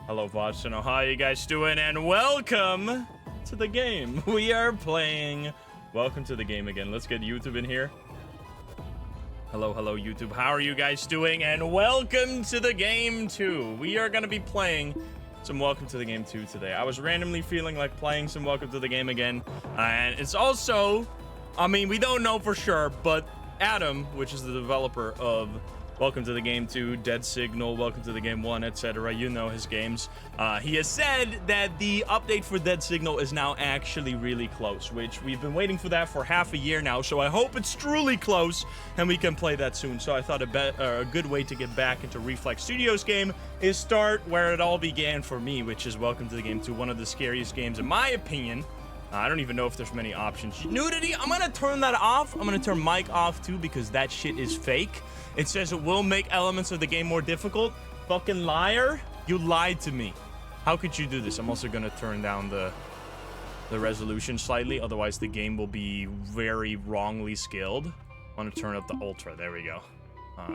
Hello, Boston. How you guys doing? And welcome to the game. We are playing. Welcome to the game again. Let's get YouTube in here. Hello, YouTube. How are you guys doing? And welcome to the game 2. We are going to be playing some Welcome to the Game 2 today. I was randomly feeling like playing some Welcome to the Game again. And it's also, I mean, we don't know for sure, but Adam, which is the developer of Welcome to the Game 2, Dead Signal, Welcome to the Game 1, etc. You know his games. He has said that the update for Dead Signal is now actually really close, which we've been waiting for that for half a year now, so I hope it's truly close and we can play that soon. So I thought a good way to get back into Reflex Studios game is start where it all began for me, which is Welcome to the Game 2, one of the scariest games in my opinion. I don't even know if there's many options. Nudity, I'm gonna turn that off. I'm gonna turn mic off too because that shit is fake. It says it will make elements of the game more difficult. Fucking liar. You lied to me. How could you do this? I'm also gonna turn down the resolution slightly. Otherwise, the game will be very wrongly scaled. I want to turn up the ultra. There we go.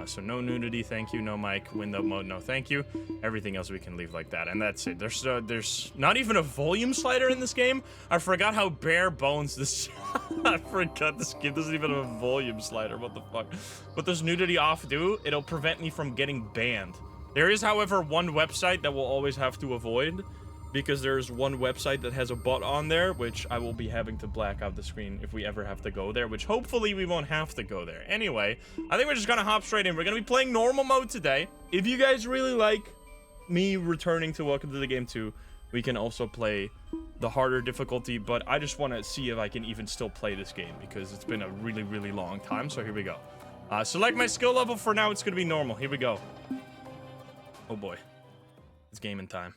So no nudity, thank you. No mic, window mode, no thank you. Everything else we can leave like that, and that's it. There's not even a volume slider in this game. I forgot how bare bones this. I forgot this game doesn't even have a volume slider. What the fuck? What does nudity off do? It'll prevent me from getting banned. There is, however, one website that we'll always have to avoid, because there's one website that has a bot on there, which I will be having to black out the screen if we ever have to go there, which hopefully we won't have to go there. Anyway, I think we're just gonna hop straight in. We're gonna be playing normal mode today. If you guys really like me returning to Welcome to the Game 2, we can also play the harder difficulty, but I just want to see if I can even still play this game, because it's been a really, really long time. So here we go. Select my skill level. For now, it's gonna be normal. Here we go. Oh boy. It's gaming time.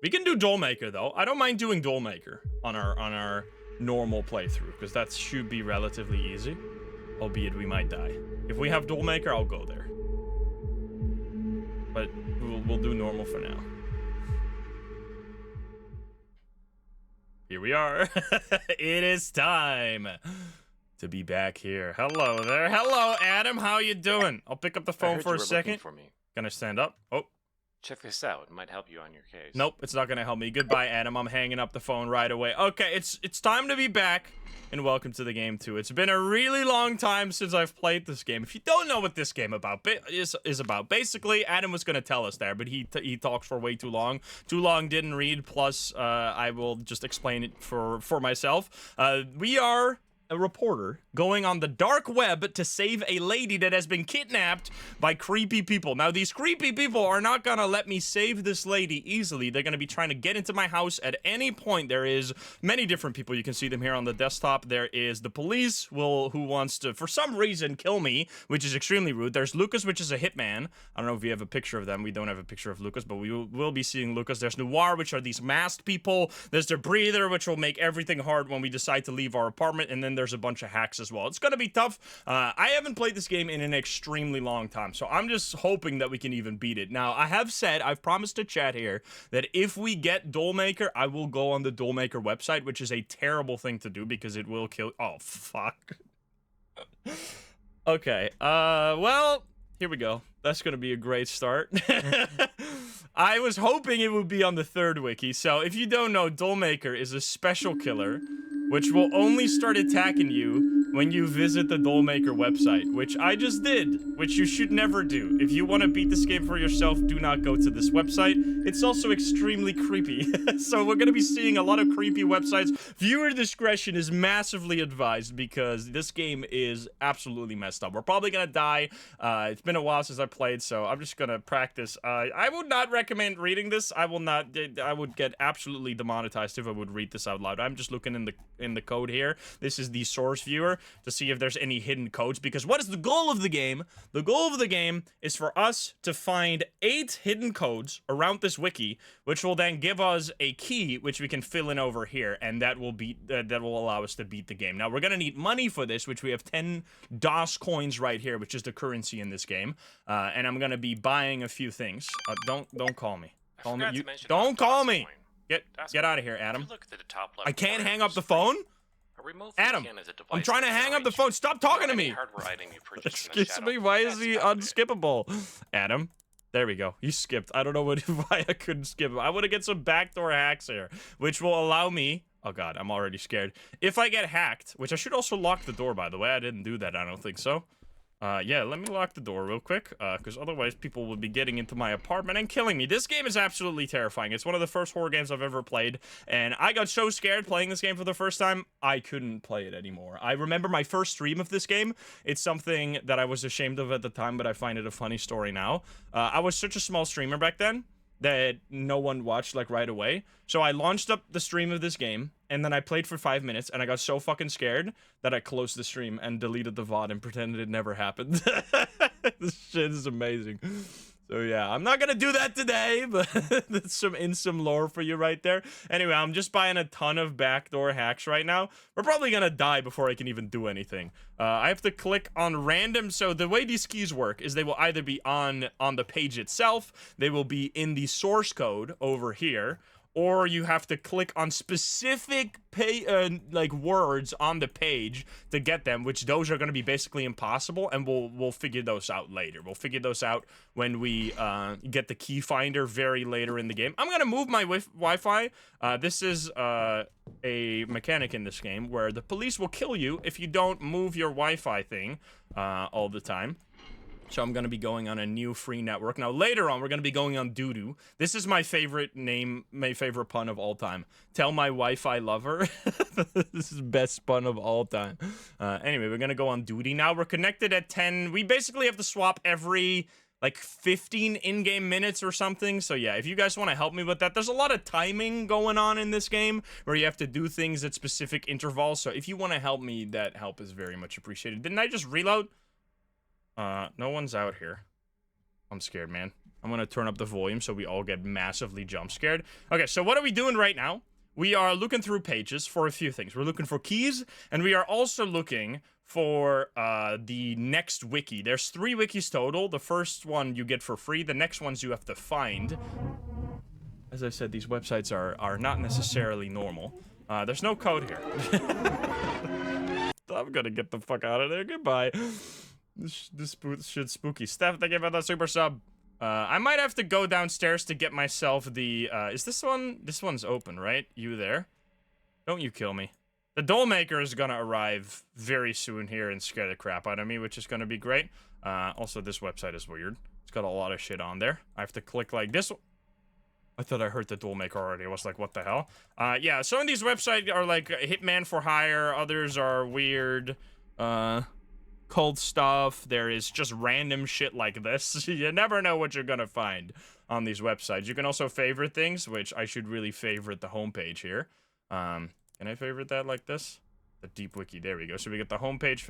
We can do Dollmaker though. I don't mind doing Dollmaker on our normal playthrough, because that should be relatively easy, albeit we might die. If we have Dollmaker, I'll go there, but we'll do normal for now. Here we are. It is time to be back here. Hello there. Hello, Adam. How you doing? I'll pick up the phone for a second. For me. Gonna stand up. Oh. Check this out. It might help you on your case. Nope, it's not gonna help me. Goodbye, Adam. I'm hanging up the phone right away. Okay, it's time to be back, and Welcome to the Game 2. It's been a really long time since I've played this game. If you don't know what this game is about, basically, Adam was gonna tell us there, but he talks for way too long. Too long, didn't read. Plus, I will just explain it for myself. We are a reporter going on the dark web to save a lady that has been kidnapped by creepy people. Now, these creepy people are not gonna let me save this lady easily. They're gonna be trying to get into my house at any point. There is many different people. You can see them here on the desktop. There is the police who wants to, for some reason, kill me, which is extremely rude. There's Lucas, which is a hitman. I don't know if we have a picture of them. We don't have a picture of Lucas, but we will be seeing Lucas. There's Noir, which are these masked people. There's the breather, which will make everything hard when we decide to leave our apartment. And then there's a bunch of hacks as well. It's gonna be tough. I haven't played this game in an extremely long time, so I'm just hoping that we can even beat it. Now, I've promised to chat here that if we get Dollmaker, I will go on the Dollmaker website, which is a terrible thing to do because it will kill. Oh, fuck. Okay, well, here we go. That's gonna be a great start. I was hoping it would be on the third wiki. So if you don't know, Dollmaker is a special killer which will only start attacking you when you visit the Dollmaker website, which I just did, which you should never do. If you want to beat this game for yourself, do not go to this website. It's also extremely creepy. So we're going to be seeing a lot of creepy websites. Viewer discretion is massively advised because this game is absolutely messed up. We're probably going to die. It's been a while since I played, so I'm just going to practice. I would not recommend reading this. I would get absolutely demonetized if I would read this out loud. I'm just looking in the code here. This is the source viewer to see if there's any hidden codes, because what is the goal of the game? The goal of the game is for us to find 8 hidden codes around this wiki, which will then give us a key which we can fill in over here, and that will allow us to beat the game. Now we're gonna need money for this, which we have 10 DOS coins right here, which is the currency in this game, and I'm gonna be buying a few things. Don't call me. Don't call me. Get out of here, Adam. Look at the top left I can't corner hang up the phone? A remote Adam, VPN is a device I'm trying to hang up the phone. Stop talking to me. Hardware item you purchase from the Excuse me, shadow. why is That's he about it. unskippable? Adam, there we go. You skipped. I don't know why I couldn't skip him. I want to get some backdoor hacks here, which will allow me... Oh, God, I'm already scared. If I get hacked, which I should also lock the door, by the way. I didn't do that, I don't think so. Yeah, let me lock the door real quick, because otherwise people would be getting into my apartment and killing me. This game is absolutely terrifying. It's one of the first horror games I've ever played, and I got so scared playing this game for the first time, I couldn't play it anymore. I remember my first stream of this game. It's something that I was ashamed of at the time, but I find it a funny story now. I was such a small streamer back then that no one watched, like, right away. So I launched up the stream of this game, and then I played for 5 minutes, and I got so fucking scared that I closed the stream and deleted the VOD and pretended it never happened. This shit is amazing. So yeah, I'm not gonna do that today, but that's some Insym lore for you right there. Anyway, I'm just buying a ton of backdoor hacks right now. We're probably gonna die before I can even do anything. I have to click on random. So the way these keys work is they will either be on the page itself, they will be in the source code over here, or you have to click on specific like words on the page to get them, which those are going to be basically impossible, and we'll figure those out later. We'll figure those out when we get the key finder very later in the game. I'm going to move my Wi-Fi. This is a mechanic in this game where the police will kill you if you don't move your Wi-Fi thing all the time. So I'm going to be going on a new free network. Now, later on, we're going to be going on Doodoo. This is my favorite name, my favorite pun of all time. Tell my Wi-Fi lover. This is best pun of all time. Anyway, we're going to go on duty. Now, we're connected at 10. We basically have to swap every, like, 15 in-game minutes or something. So, yeah, if you guys want to help me with that, there's a lot of timing going on in this game where you have to do things at specific intervals. So, if you want to help me, that help is very much appreciated. Didn't I just reload? No one's out here. I'm scared, man. I'm gonna turn up the volume so we all get massively jump scared. Okay, so what are we doing right now? We are looking through pages for a few things. We're looking for keys, and we are also looking for the next wiki. There's 3 wikis total. The first one you get for free. The next ones you have to find. As I said, these websites are not necessarily normal. There's no code here. I'm gonna get the fuck out of there. Goodbye. This shit's spooky. Steph, thank you for that super sub. I might have to go downstairs to get myself the, is this one? This one's open, right? You there? Don't you kill me. The Dollmaker is gonna arrive very soon here and scare the crap out of me, which is gonna be great. Also, this website is weird. It's got a lot of shit on there. I have to click like this. I thought I heard the Dollmaker already. I was like, what the hell? Yeah, some of these websites are like Hitman for hire. Others are weird, cult stuff. There is just random shit like this. You never know what you're gonna find on these websites. You can also favorite things, which I should really favorite the homepage here. Can I favorite that like this? The deep wiki, there we go. So we get the homepage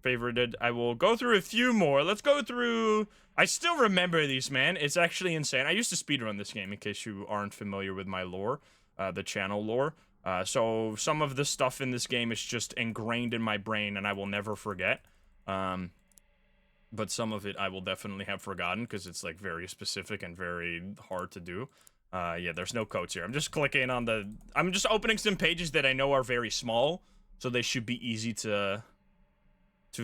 favorited. I will go through a few more. Let's go through. I still remember these, man. It's actually insane. I used to speedrun this game in case you aren't familiar with my lore, the channel lore. So some of the stuff in this game is just ingrained in my brain and I will never forget. But some of it I will definitely have forgotten because it's like very specific and very hard to do. Yeah, there's no codes here. I'm just clicking on the... I'm just opening some pages that I know are very small, so they should be easy to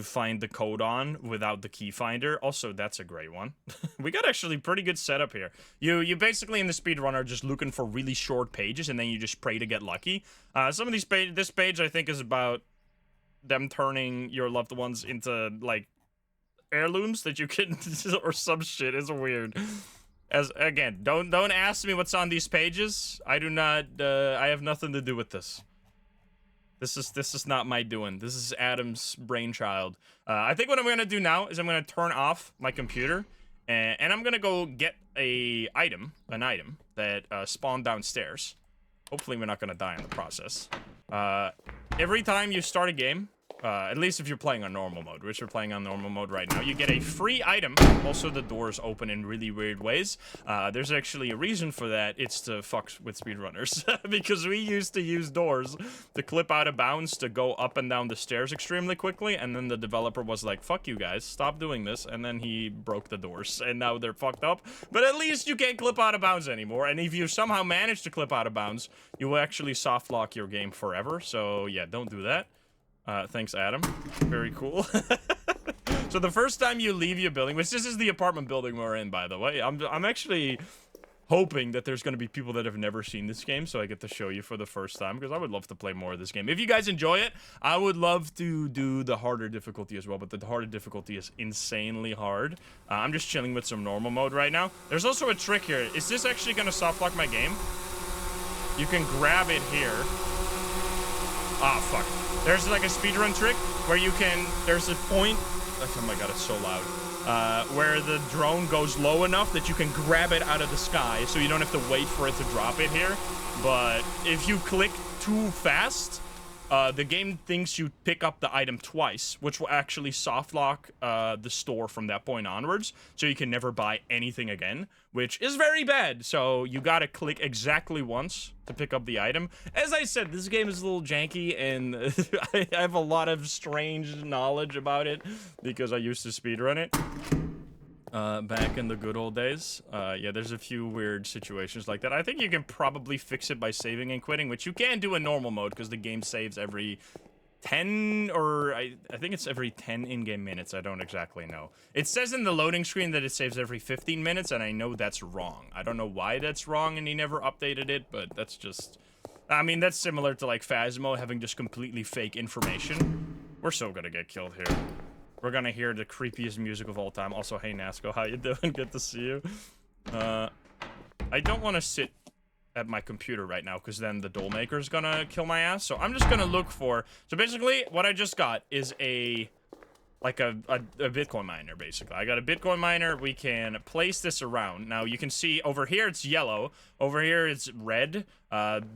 find the code on without the key finder. Also, that's a great one. We got actually pretty good setup here. You basically in the speedrun are just looking for really short pages and then you just pray to get lucky. Some of these this page I think is about them turning your loved ones into like heirlooms that you can or some shit. It's weird. As again, don't ask me what's on these pages. I do not I have nothing to do with this. This is not my doing. This is Adam's brainchild. I think what I'm gonna do now is I'm gonna turn off my computer, and I'm gonna go get an item that spawned downstairs. Hopefully we're not gonna die in the process. Every time you start a game, at least if you're playing on normal mode, which we're playing on normal mode right now, you get a free item. Also, the doors open in really weird ways. There's actually a reason for that. It's to fuck with speedrunners. Because we used to use doors to clip out of bounds to go up and down the stairs extremely quickly, and then the developer was like, fuck you guys, stop doing this, and then he broke the doors, and now they're fucked up. But at least you can't clip out of bounds anymore, and if you somehow manage to clip out of bounds, you will actually soft lock your game forever. So yeah, don't do that. Thanks, Adam. Very cool. So the first time you leave your building, which this is the apartment building we're in, by the way, I'm actually hoping that there's going to be people that have never seen this game, so I get to show you for the first time, because I would love to play more of this game. If you guys enjoy it, I would love to do the harder difficulty as well, but the harder difficulty is insanely hard. I'm just chilling with some normal mode right now. There's also a trick here. Is this actually going to soft lock my game? You can grab it here. Ah, fuck. There's like a speedrun trick where you can, there's a point, oh my god, it's so loud, where the drone goes low enough that you can grab it out of the sky, so you don't have to wait for it to drop it here. But if you click too fast, the game thinks you pick up the item twice, which will actually soft lock the store from that point onwards, so you can never buy anything again, which is very bad. So you gotta click exactly once to pick up the item. As I said, this game is a little janky, and I have a lot of strange knowledge about it because I used to speedrun it back in the good old days. Yeah, there's a few weird situations like that. I think you can probably fix it by saving and quitting, which you can do in normal mode because the game saves every 10 or I think it's every 10 in-game minutes. I don't exactly know. It says in the loading screen that it saves every 15 minutes, and I know that's wrong. I don't know why that's wrong, and he never updated it, but that's just... I mean, that's similar to, like, Phasmo having just completely fake information. We're so gonna get killed here. We're gonna hear the creepiest music of all time. Also, hey, Nasco, how you doing? Good to see you. I don't want to sit at my computer right now, because then the Dollmaker is gonna kill my ass. So I'm just gonna look for... So basically, what I just got is a Bitcoin miner, basically. I got a Bitcoin miner. We can place this around. Now, you can see over here it's yellow. Over here it's red.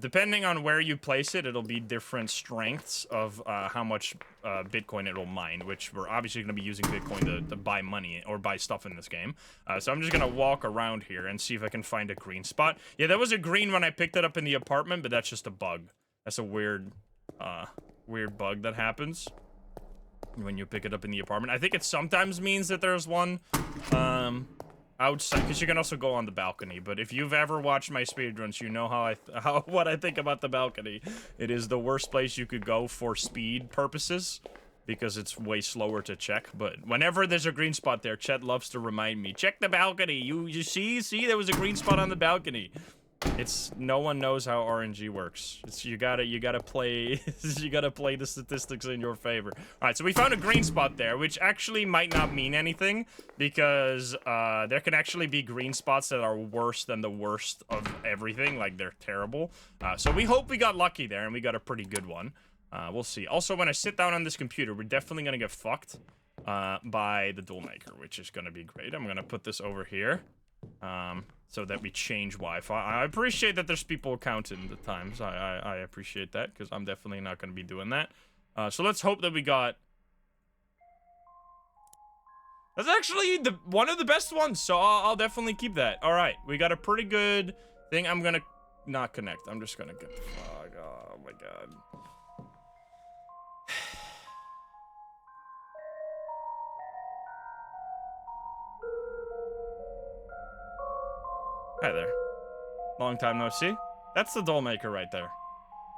Depending on where you place it, it'll be different strengths of how much Bitcoin it'll mine, which we're obviously going to be using Bitcoin to buy money or buy stuff in this game. So I'm just going to walk around here and see if I can find a green spot. Yeah, that was a green when I picked it up in the apartment, but that's just a bug. That's a weird bug that happens when you pick it up in the apartment. I think it sometimes means that there's one outside, because you can also go on the balcony. But if you've ever watched my speedruns, you know what I think about the balcony. It is the worst place you could go for speed purposes, because it's way slower to check. But whenever there's a green spot there, Chet loves to remind me, check the balcony. You see there was a green spot on the balcony. It's no one knows how RNG works. It's you gotta play you gotta play the statistics in your favor. All right, so we found a green spot there, which actually might not mean anything, because there can actually be green spots that are worse than the worst of everything. Like, they're terrible. So we hope we got lucky there and we got a pretty good one. We'll see. Also, when I sit down on this computer, we're definitely gonna get fucked by the Dollmaker, which is gonna be great. I'm gonna put this over here. So that we change Wi-Fi. I appreciate that there's people counting the times. I appreciate that, because I'm definitely not going to be doing that. So let's hope that we got... That's actually one of the best ones, so I'll definitely keep that. All right, we got a pretty good thing. I'm going to not connect. I'm just going to get the fuck. Oh, my God. Hi there. Long time no see. That's the Dollmaker right there.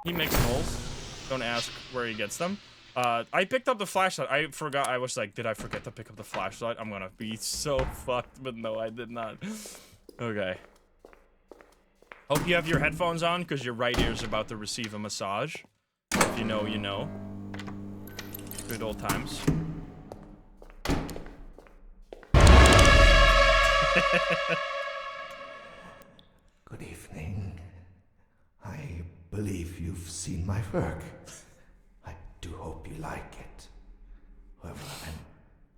He makes holes. Don't ask where he gets them. I picked up the flashlight. I forgot. I was like, did I forget to pick up the flashlight? I'm gonna be so fucked, but no, I did not. Okay. Hope you have your headphones on, because your right ear's about to receive a massage. If you know, you know. Good old times. Good evening. I believe you've seen my work. I do hope you like it. However,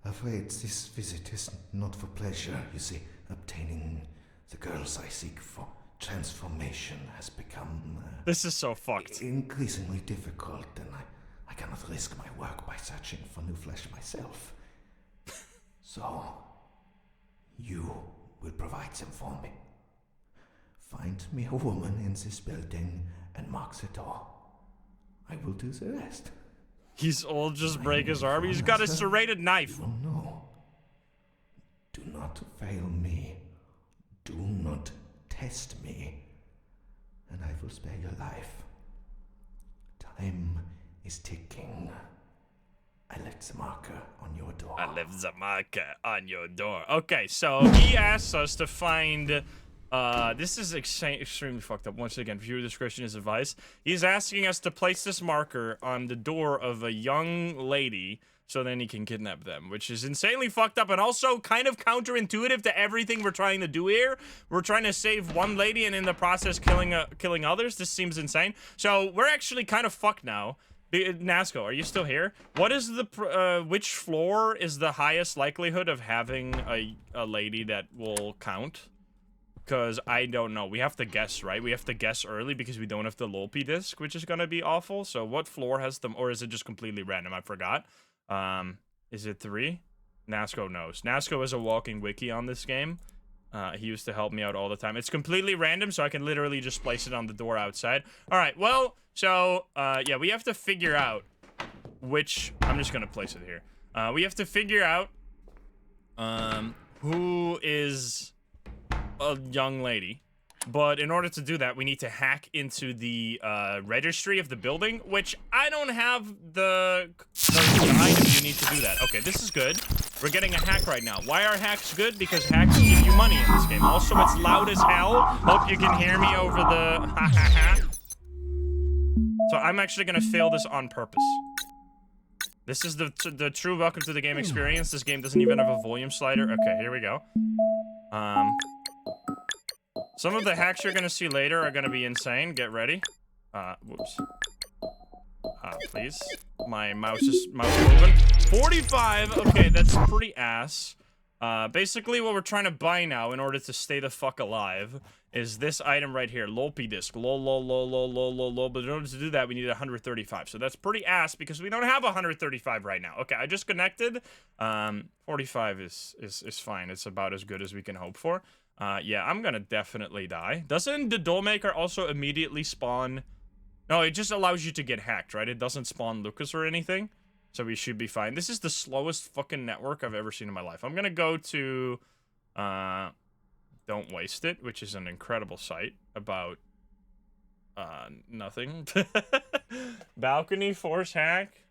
I'm afraid this visit is not for pleasure. You see, obtaining the girls I seek for transformation has become... this is so fucked. Increasingly difficult, and I cannot risk my work by searching for new flesh myself. So, you will provide them for me. Find me a woman in this building and mark the door. I will do the rest. He's old, just break his arm. He's got a serrated knife. You will know. Do not fail me. Do not test me. And I will spare your life. Time is ticking. I left the marker on your door. I left the marker on your door. Okay, so he asks us to find... this is extremely fucked up. Once again, viewer discretion is advised. He's asking us to place this marker on the door of a young lady so then he can kidnap them, which is insanely fucked up and also kind of counterintuitive to everything we're trying to do here. We're trying to save one lady and in the process killing others. This seems insane. So we're actually kind of fucked now. Nasco, are you still here? What is the which floor is the highest likelihood of having a lady that will count? Because I don't know. We have to guess, right? We have to guess early because we don't have the Lolpy disc, which is gonna be awful. So what floor has them, or is it just completely random? I forgot. Is it 3? Nasco knows. Nasco is a walking wiki on this game. He used to help me out all the time. It's completely random, so I can literally just place it on the door outside. All right, well, so, yeah, we have to figure out which... I'm just gonna place it here. We have to figure out, who is a young lady. But in order to do that, we need to hack into the registry of the building, which I don't have the item you need to do that. Okay, this is good. We're getting a hack right now. Why are hacks good? Because hacks give you money in this game. Also, it's loud as hell. Hope you can hear me over the ha-ha-ha. So I'm actually going to fail this on purpose. This is the true welcome to the game experience. This game doesn't even have a volume slider. Okay, here we go. Some of the hacks you're gonna see later are gonna be insane. Get ready. Whoops. Please. My mouse is moving. 45! Okay, that's pretty ass. Basically what we're trying to buy now in order to stay the fuck alive is this item right here. Lolpy disc. Lol. But in order to do that, we need 135. So that's pretty ass because we don't have 135 right now. Okay, I just connected. 45 is fine. It's about as good as we can hope for. Yeah, I'm gonna definitely die. Doesn't the Dollmaker also immediately spawn... No, it just allows you to get hacked, right? It doesn't spawn Lucas or anything. So we should be fine. This is the slowest fucking network I've ever seen in my life. I'm gonna go to... Don't Waste It, which is an incredible site about... nothing. Balcony force hack.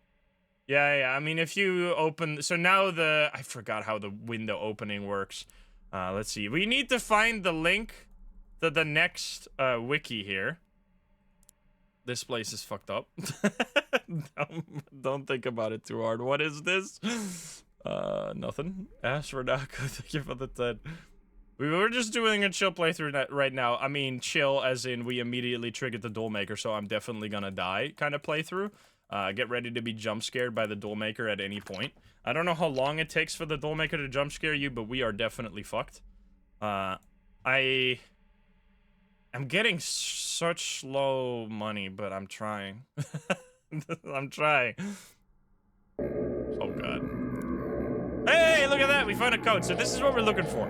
Yeah, I mean, if you open... So now the... I forgot how the window opening works. Let's see. We need to find the link to the next wiki here. This place is fucked up. Don't think about it too hard. What is this? Nothing. Ash Rodaka, thank you for the 10. We were just doing a chill playthrough right now. I mean, chill as in we immediately triggered the Dollmaker, so I'm definitely gonna die kind of playthrough. Get ready to be jump scared by the Dollmaker at any point. I don't know how long it takes for the Dollmaker to jump scare you, but we are definitely fucked. I'm getting such slow money, but I'm trying. I'm trying. Oh god. Hey, look at that! We found a code. So this is what we're looking for.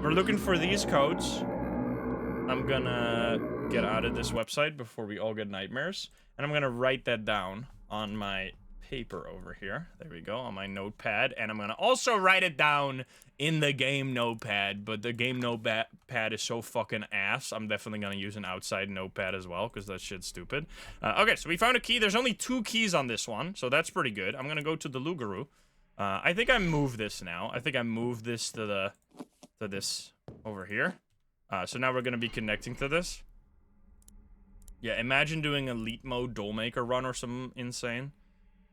We're looking for these codes. I'm gonna get out of this website before we all get nightmares. And I'm gonna write that down on my paper over here. There we go, on my notepad. And I'm gonna also write it down in the game notepad, but the game notepad is so fucking ass. I'm definitely gonna use an outside notepad as well, because that shit's stupid. Okay, so we found a key. There's only 2 keys on this one, so that's pretty good. I'm gonna go to the Lugaroo. I think I moved this now. I think I moved this to this over here. So now we're gonna be connecting to this. Yeah, imagine doing elite mode Dollmaker run or some insane.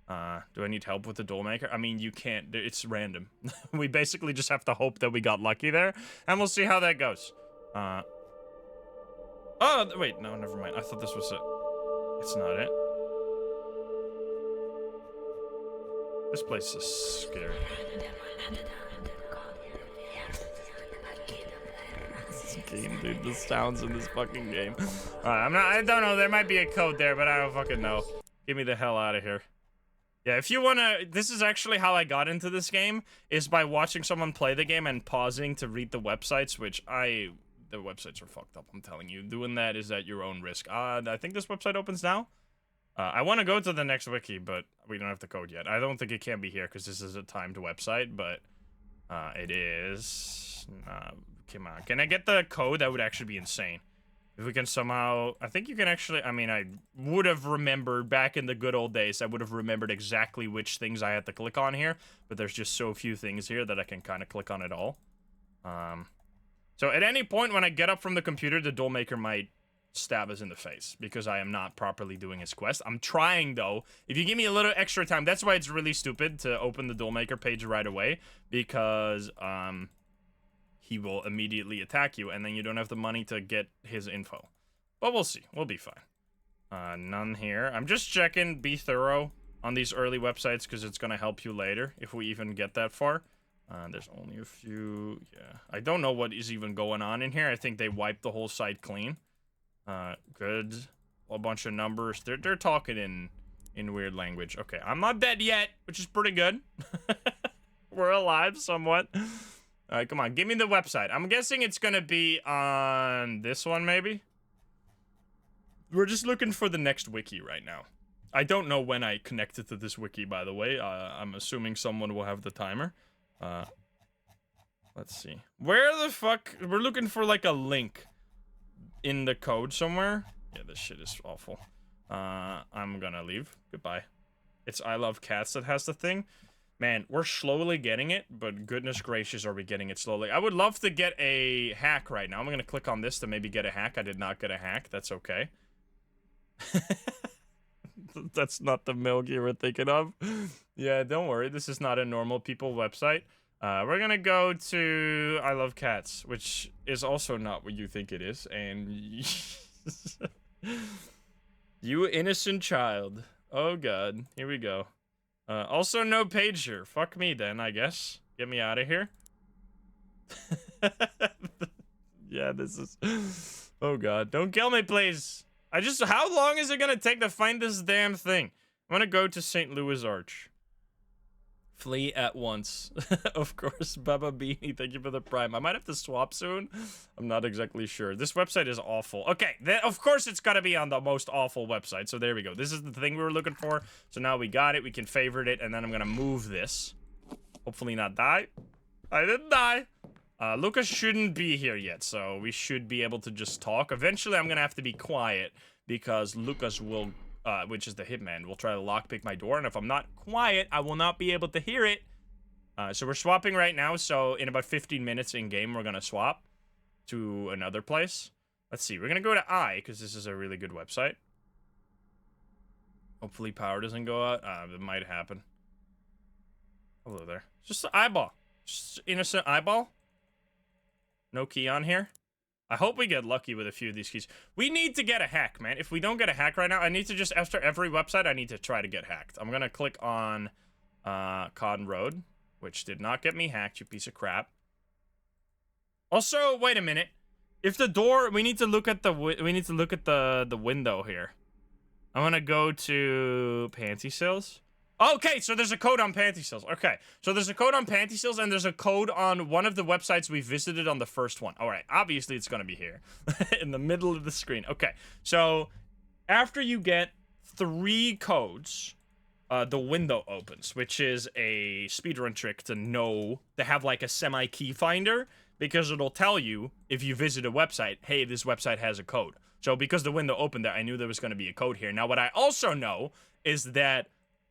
Do I need help with the Dollmaker? I mean, you can't. It's random. We basically just have to hope that we got lucky there, and we'll see how that goes. Oh, wait, no, never mind. I thought this was it. It's not it. This place is scary. This game, dude. The sounds in this fucking game. I don't know. There might be a code there, but I don't fucking know. Get me the hell out of here. Yeah, if you wanna, this is actually how I got into this game, is by watching someone play the game and pausing to read the websites, which the websites are fucked up, I'm telling you. Doing that is at your own risk. I think this website opens now. I want to go to the next wiki, but we don't have the code yet. I don't think it can be here because this is a timed website, but it is. Come on, can I get the code? That would actually be insane. If we can somehow, I think you can actually, I mean, I would have remembered back in the good old days, I would have remembered exactly which things I had to click on here, but there's just so few things here that I can kind of click on it all. So at any point when I get up from the computer, the Dollmaker might stab us in the face because I am not properly doing his quest. I'm trying, though. If you give me a little extra time, that's why it's really stupid to open the Dollmaker page right away, because, he will immediately attack you, and then you don't have the money to get his info. But we'll see. We'll be fine. None here. I'm just checking. Be thorough on these early websites, because it's going to help you later, if we even get that far. There's only a few. Yeah. I don't know what is even going on in here. I think they wiped the whole site clean. Good. A bunch of numbers. They're talking in weird language. Okay, I'm not dead yet, which is pretty good. We're alive somewhat. All right, come on, give me the website. I'm guessing it's gonna be on this one, maybe? We're just looking for the next wiki right now. I don't know when I connected to this wiki, by the way. I'm assuming someone will have the timer. Let's see. Where the fuck? We're looking for, like, a link in the code somewhere. Yeah, this shit is awful. I'm gonna leave. Goodbye. It's I Love Cats that has the thing. Man, we're slowly getting it, but goodness gracious, are we getting it slowly. I would love to get a hack right now. I'm going to click on this to maybe get a hack. I did not get a hack. That's okay. That's not the milk you were thinking of. Yeah, don't worry. This is not a normal people website. We're going to go to I Love Cats, which is also not what you think it is. And you innocent child. Oh, God. Here we go. Also no pager. Fuck me then, I guess. Get me out of here. Yeah, this is... Oh, God. Don't kill me, please. How long is it gonna take to find this damn thing? I'm gonna go to St. Louis Arch. Flee at once. Of course, Baba Beanie, thank you for the prime. I might have to swap soon. I'm not exactly sure. This website is awful. Okay, of course it's gotta be on the most awful website. So there we go. This is the thing we were looking for. So now we got it. We can favorite it, and then I'm gonna move this. Hopefully not die. I didn't die. Lucas shouldn't be here yet, so we should be able to just talk. Eventually, I'm gonna have to be quiet because Lucas will... which is the hitman, will try to lockpick my door, and if I'm not quiet, I will not be able to hear it. So we're swapping right now, so in about 15 minutes in-game, we're gonna swap to another place. Let's see, we're gonna go to I, because this is a really good website. Hopefully power doesn't go out. It might happen. Hello there. Just an eyeball. Just innocent eyeball. No key on here. I hope we get lucky with a few of these keys. We need to get a hack, man. If we don't get a hack right now, I need to just, after every website, I need to try to get hacked. I'm gonna click on Cotton Road, which did not get me hacked, you piece of crap. Also, wait a minute. If the door, we need to look at the window here. I'm gonna go to Panty Sales. Okay, so there's a code on Panty Sales. Okay, so there's a code on Panty Sales, and there's a code on one of the websites we visited on the first one. All right, obviously it's gonna be here in the middle of the screen. Okay, so after you get 3 codes, the window opens, which is a speedrun trick to have like a semi-key finder, because it'll tell you if you visit a website, hey, this website has a code. So because the window opened there, I knew there was gonna be a code here. Now, what I also know is that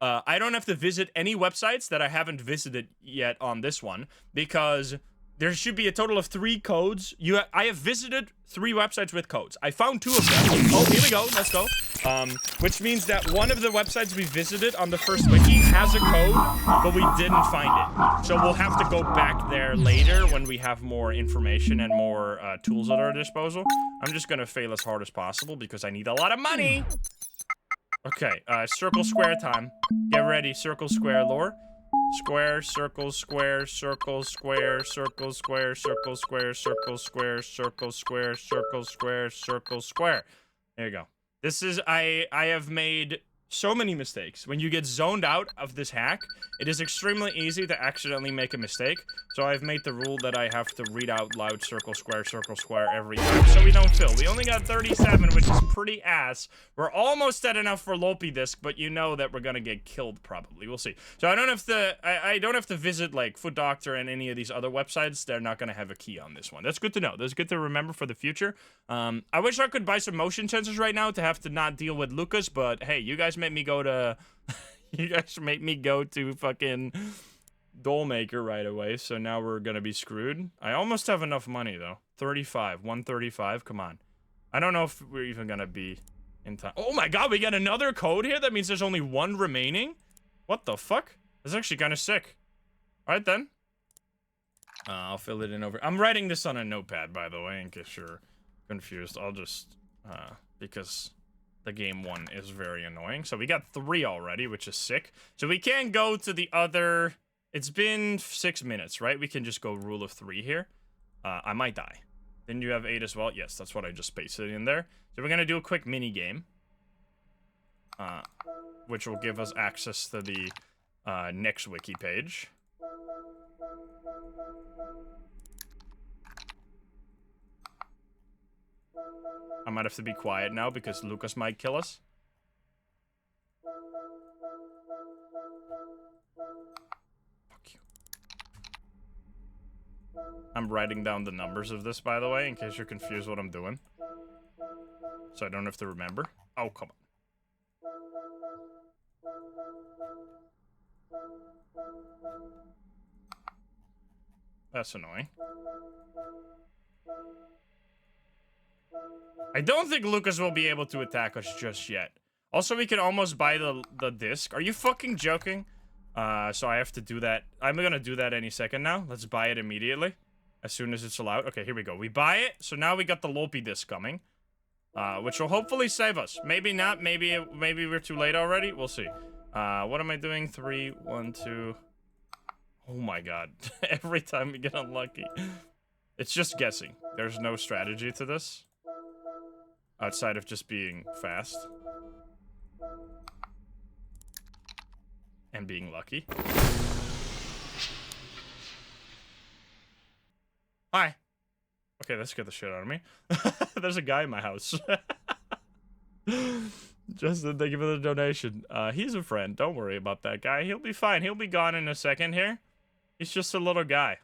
I don't have to visit any websites that I haven't visited yet on this one, because there should be a total of 3 codes. I have visited 3 websites with codes. I found 2 of them. Oh, here we go. Let's go. Which means that one of the websites we visited on the first wiki has a code, but we didn't find it. So we'll have to go back there later when we have more information and more tools at our disposal. I'm just gonna fail as hard as possible because I need a lot of money. Okay, circle square time. Get ready, circle square lore. Square, circle, square, circle, square, circle, square, circle, square, circle, square, circle, square, circle, square, circle, square. There you go. This is, I have made so many mistakes. When you get zoned out of this hack, it is extremely easy to accidentally make a mistake. So I've made the rule that I have to read out loud circle, square, every time, so we don't fill. We only got 37, which is pretty ass. We're almost at enough for Lopi disc, but you know that we're gonna get killed probably. We'll see. So I don't have to, I don't have to visit like Foot Doctor and any of these other websites. They're not gonna have a key on this one. That's good to know. That's good to remember for the future. I wish I could buy some motion sensors right now to have to not deal with Lucas, but hey, you guys made me go to you guys made me go to fucking Dollmaker right away, so now we're gonna be screwed. I almost have enough money though. 135, come on. I don't know if we're even gonna be in time. Oh my god, we got another code here? That means there's only one remaining? What the fuck? That's actually kind of sick. Alright then. I'll fill it in over. I'm writing this on a notepad, by the way, in case you're confused. I'll just, because the game one is very annoying. So we got 3 already, which is sick. So we can go to the other. It's been 6 minutes, right? We can just go rule of 3 here. I might die. Then you have 8 as well. Yes, that's what I just pasted in there. So we're gonna do a quick mini game, which will give us access to the next wiki page. I might have to be quiet now because Lucas might kill us. Fuck you. I'm writing down the numbers of this, by the way, in case you're confused what I'm doing. So I don't have to remember. Oh, come on. That's annoying. I don't think Lucas will be able to attack us just yet. Also, we can almost buy the disc. Are you fucking joking? So I have to do that. I'm gonna do that any second now. Let's buy it immediately. As soon as it's allowed. Okay, here we go. We buy it. So now we got the Lopi disc coming. Which will hopefully save us. Maybe not. Maybe we're too late already. We'll see. What am I doing? 3, 1, 2. Oh my god. Every time we get unlucky. It's just guessing. There's no strategy to this. Outside of just being fast. And being lucky. Hi. Okay, that scared the shit out of me. There's a guy in my house. Justin, thank you for the donation. He's a friend. Don't worry about that guy. He'll be fine. He'll be gone in a second here. He's just a little guy.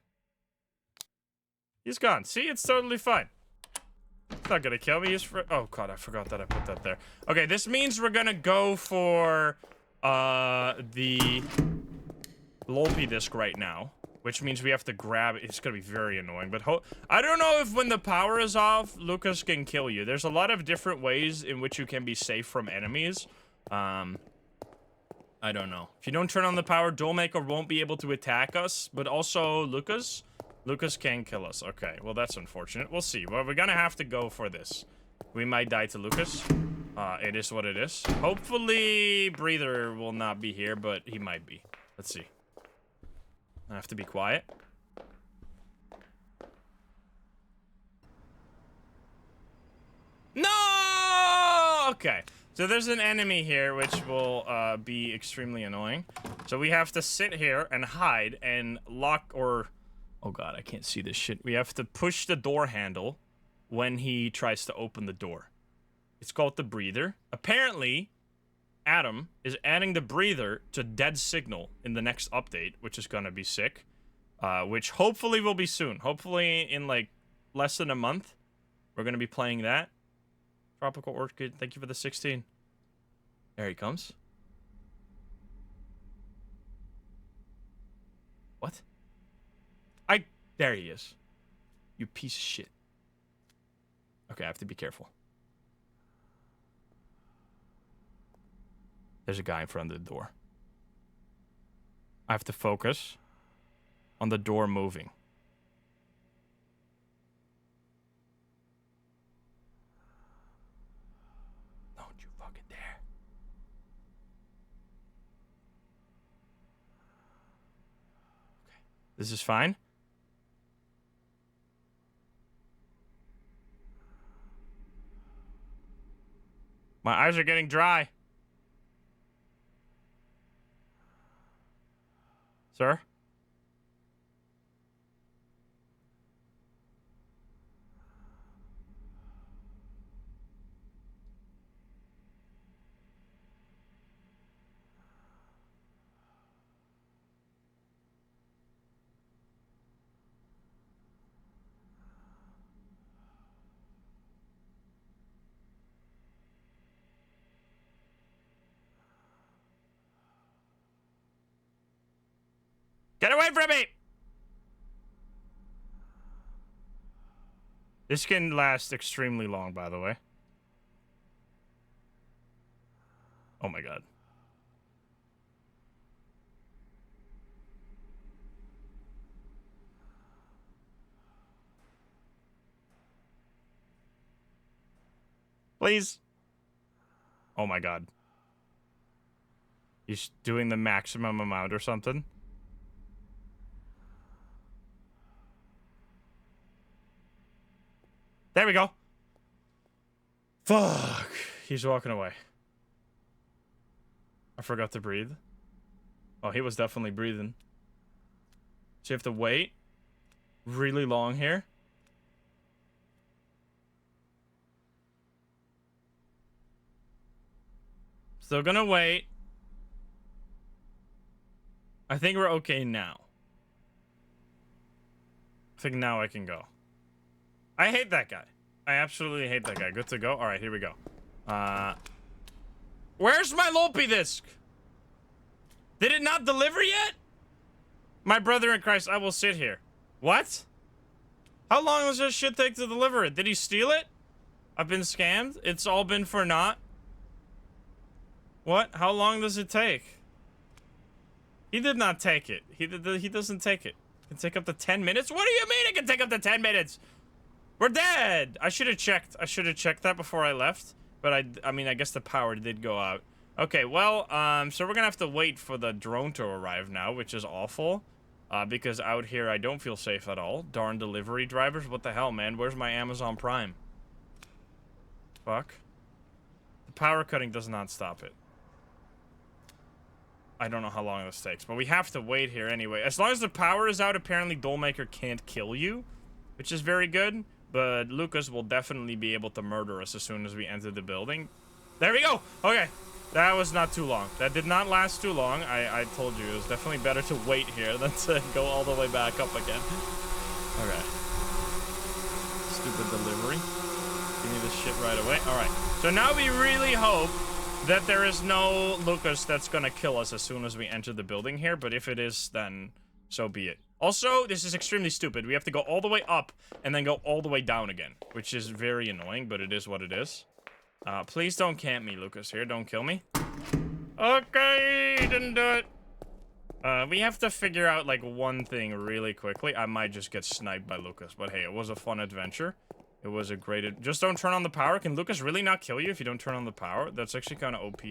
He's gone. See, it's totally fine. It's not gonna kill me. Oh god, I forgot that I put that there. Okay, this means we're gonna go for the Lopi disc right now, which means we have to grab it. It's gonna be very annoying, but I don't know if when the power is off, Lucas can kill you. There's a lot of different ways in which you can be safe from enemies. I don't know. If you don't turn on the power, Dollmaker won't be able to attack us, but also Lucas can kill us. Okay, well, that's unfortunate. We'll see. Well, we're gonna have to go for this. We might die to Lucas. It is what it is. Hopefully, Breather will not be here, but he might be. Let's see. I have to be quiet. No! Okay. So there's an enemy here, which will be extremely annoying. So we have to sit here and hide and lock or... Oh god, I can't see this shit. We have to push the door handle when he tries to open the door. It's called the breather. Apparently, Adam is adding the breather to dead signal in the next update, which is gonna be sick. Which hopefully will be soon. Hopefully in like less than a month, we're gonna be playing that. Tropical Orchid, thank you for the 16. There he comes. What? There he is. You piece of shit. Okay, I have to be careful. There's a guy in front of the door. I have to focus on the door moving. Don't you fucking dare. Okay, this is fine. My eyes are getting dry. Sir? Get away from me! This can last extremely long, by the way. Oh my god. Please. Oh my god. He's doing the maximum amount or something. There we go. Fuck. He's walking away. I forgot to breathe. Oh, he was definitely breathing. So you have to wait really long here. Still gonna wait. I think we're okay now. I think now I can go. I hate that guy. I absolutely hate that guy. Good to go? Alright, here we go. Where's my Lopey disc? Did it not deliver yet? My brother in Christ, I will sit here. What? How long does this shit take to deliver it? Did he steal it? I've been scammed? It's all been for naught? What? How long does it take? He did not take it. He doesn't take it. It can take up to 10 minutes? What do you mean it can take up to 10 minutes? We're dead! I should have checked. I should have checked that before I left. But I mean, I guess the power did go out. Okay, well, so we're gonna have to wait for the drone to arrive now, which is awful. Because out here I don't feel safe at all. Darn delivery drivers. What the hell, man? Where's my Amazon Prime? Fuck. The power cutting does not stop it. I don't know how long this takes, but we have to wait here anyway. As long as the power is out, apparently Dollmaker can't kill you, which is very good. But Lucas will definitely be able to murder us as soon as we enter the building. There we go! Okay. That was not too long. That did not last too long. I told you, it was definitely better to wait here than to go all the way back up again. Okay. Stupid delivery. Give me this shit right away. Alright. So now we really hope that there is no Lucas that's gonna kill us as soon as we enter the building here. But if it is, then so be it. Also, this is extremely stupid. We have to go all the way up and then go all the way down again, which is very annoying, but it is what it is. Please don't camp me, Lucas, here. Don't kill me. Okay, didn't do it. We have to figure out, like, one thing really quickly. I might just get sniped by Lucas, but hey, it was a fun adventure. It was a great... Just don't turn on the power. Can Lucas really not kill you if you don't turn on the power? That's actually kind of OP.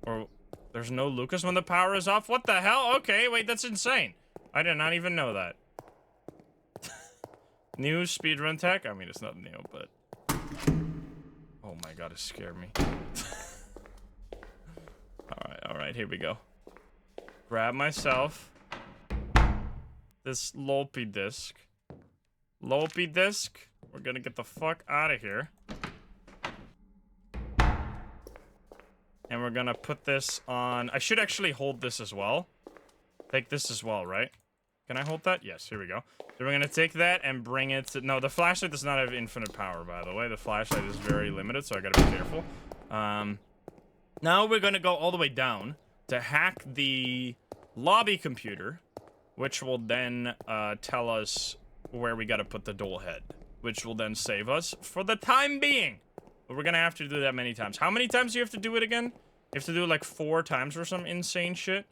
Or... There's no Lucas when the power is off? What the hell? Okay, wait, that's insane. I did not even know that. New speedrun tech? I mean, it's not new, but... Oh my god, it scared me. Alright, here we go. Grab myself this Lopey disc. Lopey disc. We're gonna get the fuck out of here. And we're gonna put this on... I should actually hold this as well. Take this as well, right? Can I hold that? Yes, here we go. So we're gonna take that and bring it to... No, the flashlight does not have infinite power, by the way. The flashlight is very limited, so I gotta be careful. Now we're gonna go all the way down to hack the lobby computer, which will then tell us where we gotta put the doll head, which will then save us for the time being. But we're gonna have to do that many times. How many times do you have to do it again? You have to do it like 4 times or some insane shit.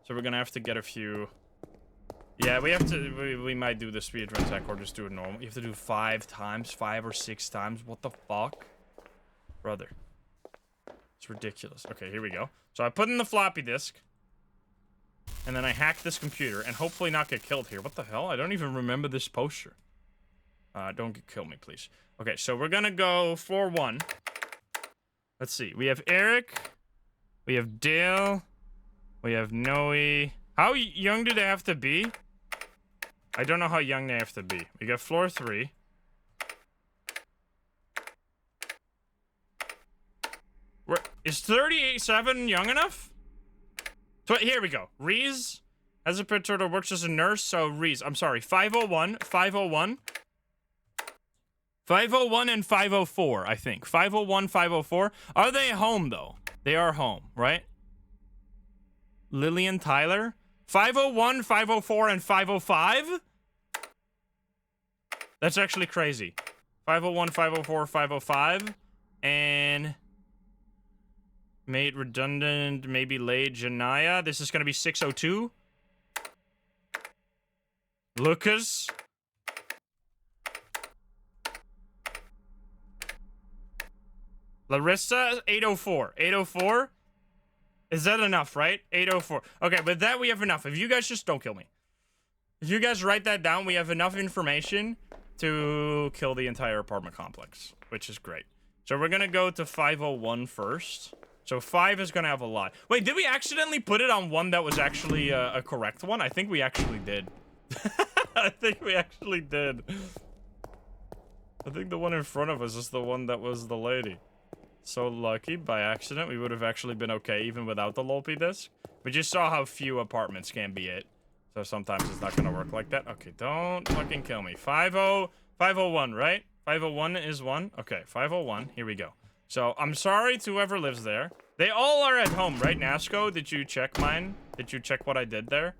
So we're gonna have to get a few... Yeah, we have to... We might do the speedrun tech or just do it normal. You have to do 5 times, 5 or 6 times. What the fuck? Brother. It's ridiculous. Okay, here we go. So I put in the floppy disk. And then I hack this computer and hopefully not get killed here. What the hell? I don't even remember this poster. Don't kill me, please. Okay, so we're gonna go 4-1. Let's see. We have Eric. We have Dale. We have Noe. How young do they have to be? I don't know how young they have to be. We got floor 3. Is 38-7 young enough? Here we go. Reese has a pet turtle, works as a nurse, so Reese. I'm sorry, 501, 501. 501 and 504, I think. 501, 504. Are they home, though? They are home, right? Lillian Tyler? 501, 504, and 505? That's actually crazy. 501, 504, 505. And... made redundant, maybe late Janaya. This is going to be 602. Lucas. Larissa, 804. 804? Is that enough, right? 804. Okay, with that, we have enough. If you guys just don't kill me. If you guys write that down, we have enough information to kill the entire apartment complex, which is great. So we're going to go to 501 first. So 5 is going to have a lot. Wait, did we accidentally put it on one that was actually a correct one? I think we actually did. I think we actually did. I think the one in front of us is the one that was the lady. So lucky, by accident, we would have actually been okay even without the Lolpy disc. We just saw how few apartments can be it. So sometimes it's not going to work like that. Okay, don't fucking kill me. 501, right? 501 is 1. Okay, 501. Here we go. So, I'm sorry to whoever lives there. They all are at home, right, Nasco? Did you check mine? Did you check what I did there?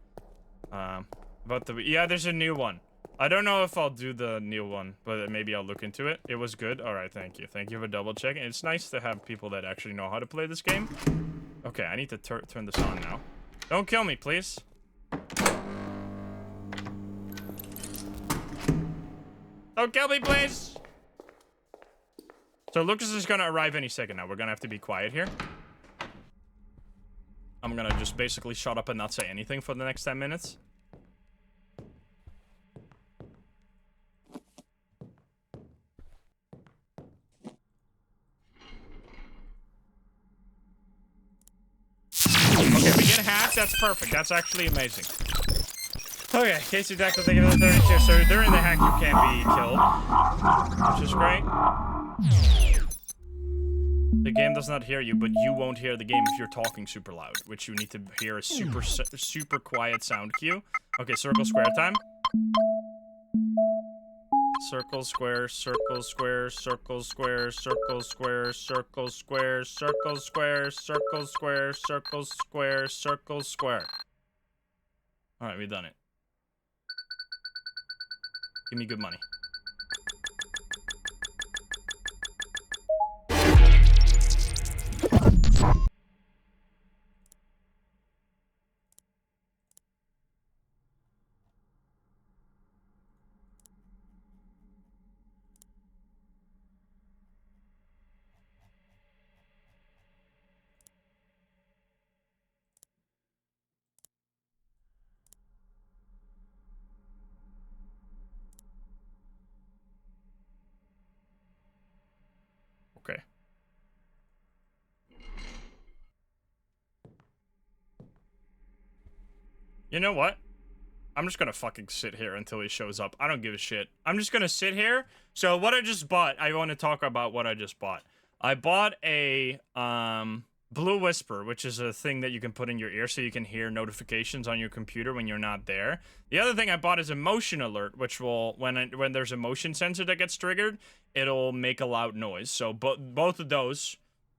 Yeah, there's a new one. I don't know if I'll do the new one, but maybe I'll look into it. It was good. All right, thank you. Thank you for double checking. It's nice to have people that actually know how to play this game. Okay, I need to turn this on now. Don't kill me, please. Don't kill me, please. So Lucas is gonna arrive any second now. We're gonna have to be quiet here. I'm gonna just basically shut up and not say anything for the next 10 minutes. Okay, we get hacked. That's perfect. That's actually amazing. Okay, case detected, thank you for the 32. So during the hack, you can't be killed, which is great. The game does not hear you, but you won't hear the game if you're talking super loud, which you need to hear a super quiet sound cue. Okay, circle square time. Circle square, circle square, circle square, circle square, circle square, circle square, circle square, circle square, circle square. All right, we've done it. Give me good money. Okay. You know what? I'm just gonna fucking sit here until he shows up. I don't give a shit. I'm just gonna sit here. So what I just bought, I want to talk about what I just bought. I bought a Blue Whisper, which is a thing that you can put in your ear so you can hear notifications on your computer when you're not there. The other thing I bought is a motion alert, which will, when there's a motion sensor that gets triggered, it'll make a loud noise. So both of those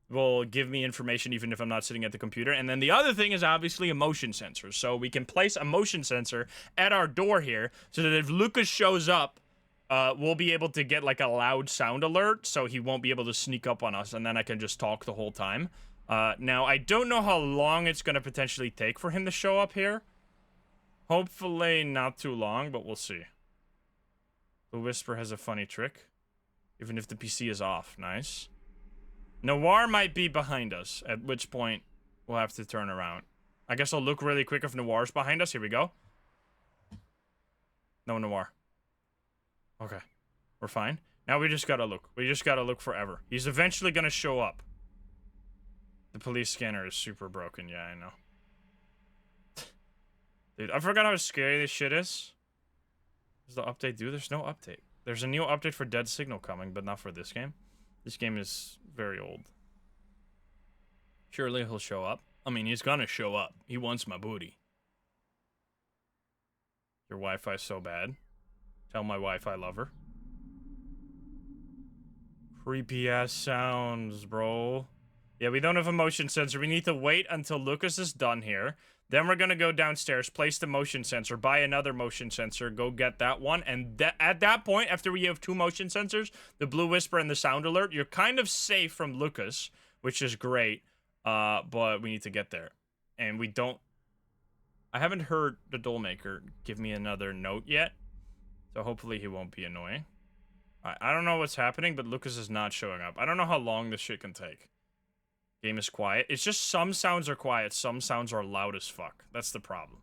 will give me information even if I'm not sitting at the computer. And then the other thing is obviously a motion sensor. So we can place a motion sensor at our door here so that if Lucas shows up, we'll be able to get like a loud sound alert so he won't be able to sneak up on us, and then I can just talk the whole time. Now, I don't know how long it's going to potentially take for him to show up here. Hopefully not too long, but we'll see. The Whisper has a funny trick. Even if the PC is off. Nice. Noir might be behind us, at which point we'll have to turn around. I guess I'll look really quick if Noir's behind us. Here we go. No Noir. Okay. We're fine. Now we just gotta look. We just gotta look forever. He's eventually gonna show up. The police scanner is super broken. Yeah, I know. Dude, I forgot how scary this shit is. Does the update do? There's no update. There's a new update for Dead Signal coming, but not for this game. This game is very old. Surely he'll show up. I mean, he's gonna show up. He wants my booty. Your Wi-Fi's so bad. Tell my wife I love her. Creepy ass sounds, bro. Yeah, we don't have a motion sensor. We need to wait until Lucas is done here. Then we're gonna go downstairs, place the motion sensor, buy another motion sensor, go get that one, and at that point, after we have 2 motion sensors, the Blue Whisper and the Sound Alert, you're kind of safe from Lucas, which is great, but we need to get there. And we don't... I haven't heard the Dollmaker give me another note yet, so hopefully he won't be annoying. I don't know what's happening, but Lucas is not showing up. I don't know how long this shit can take. Game is quiet. It's just some sounds are quiet, some sounds are loud as fuck. That's the problem.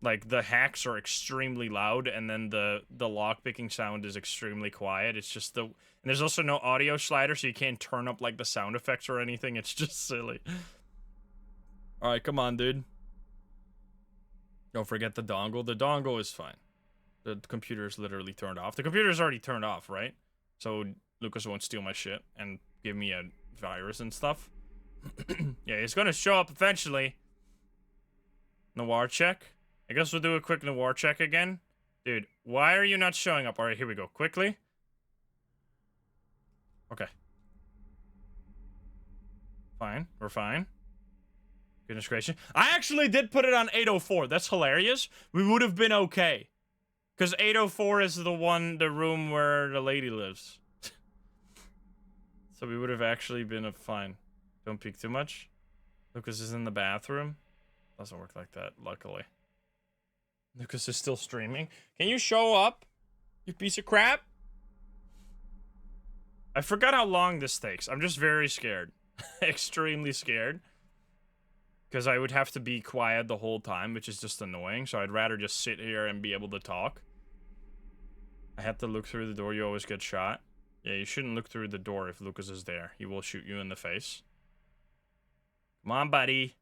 Like, the hacks are extremely loud, and then the lockpicking sound is extremely quiet. It's just the... And there's also no audio slider, so you can't turn up, like, the sound effects or anything. It's just silly. Alright, come on, dude. Don't forget the dongle. The dongle is fine. The computer is literally turned off. The computer is already turned off, right? So Lucas won't steal my shit and give me a virus and stuff. Yeah, he's gonna show up eventually. Noir check. I guess we'll do a quick noir check again. Dude, why are you not showing up? Alright, here we go. Quickly. Okay. Fine. We're fine. Goodness gracious. I actually did put it on 804. That's hilarious. We would have been okay. Because 804 is the room where the lady lives. So we would have actually been fine. Don't peek too much. Lucas is in the bathroom. Doesn't work like that, luckily. Lucas is still streaming. Can you show up, you piece of crap? I forgot how long this takes. I'm just very scared. Extremely scared. Because I would have to be quiet the whole time, which is just annoying. So I'd rather just sit here and be able to talk. I have to look through the door. You always get shot. Yeah, you shouldn't look through the door if Lucas is there. He will shoot you in the face. Come on, buddy.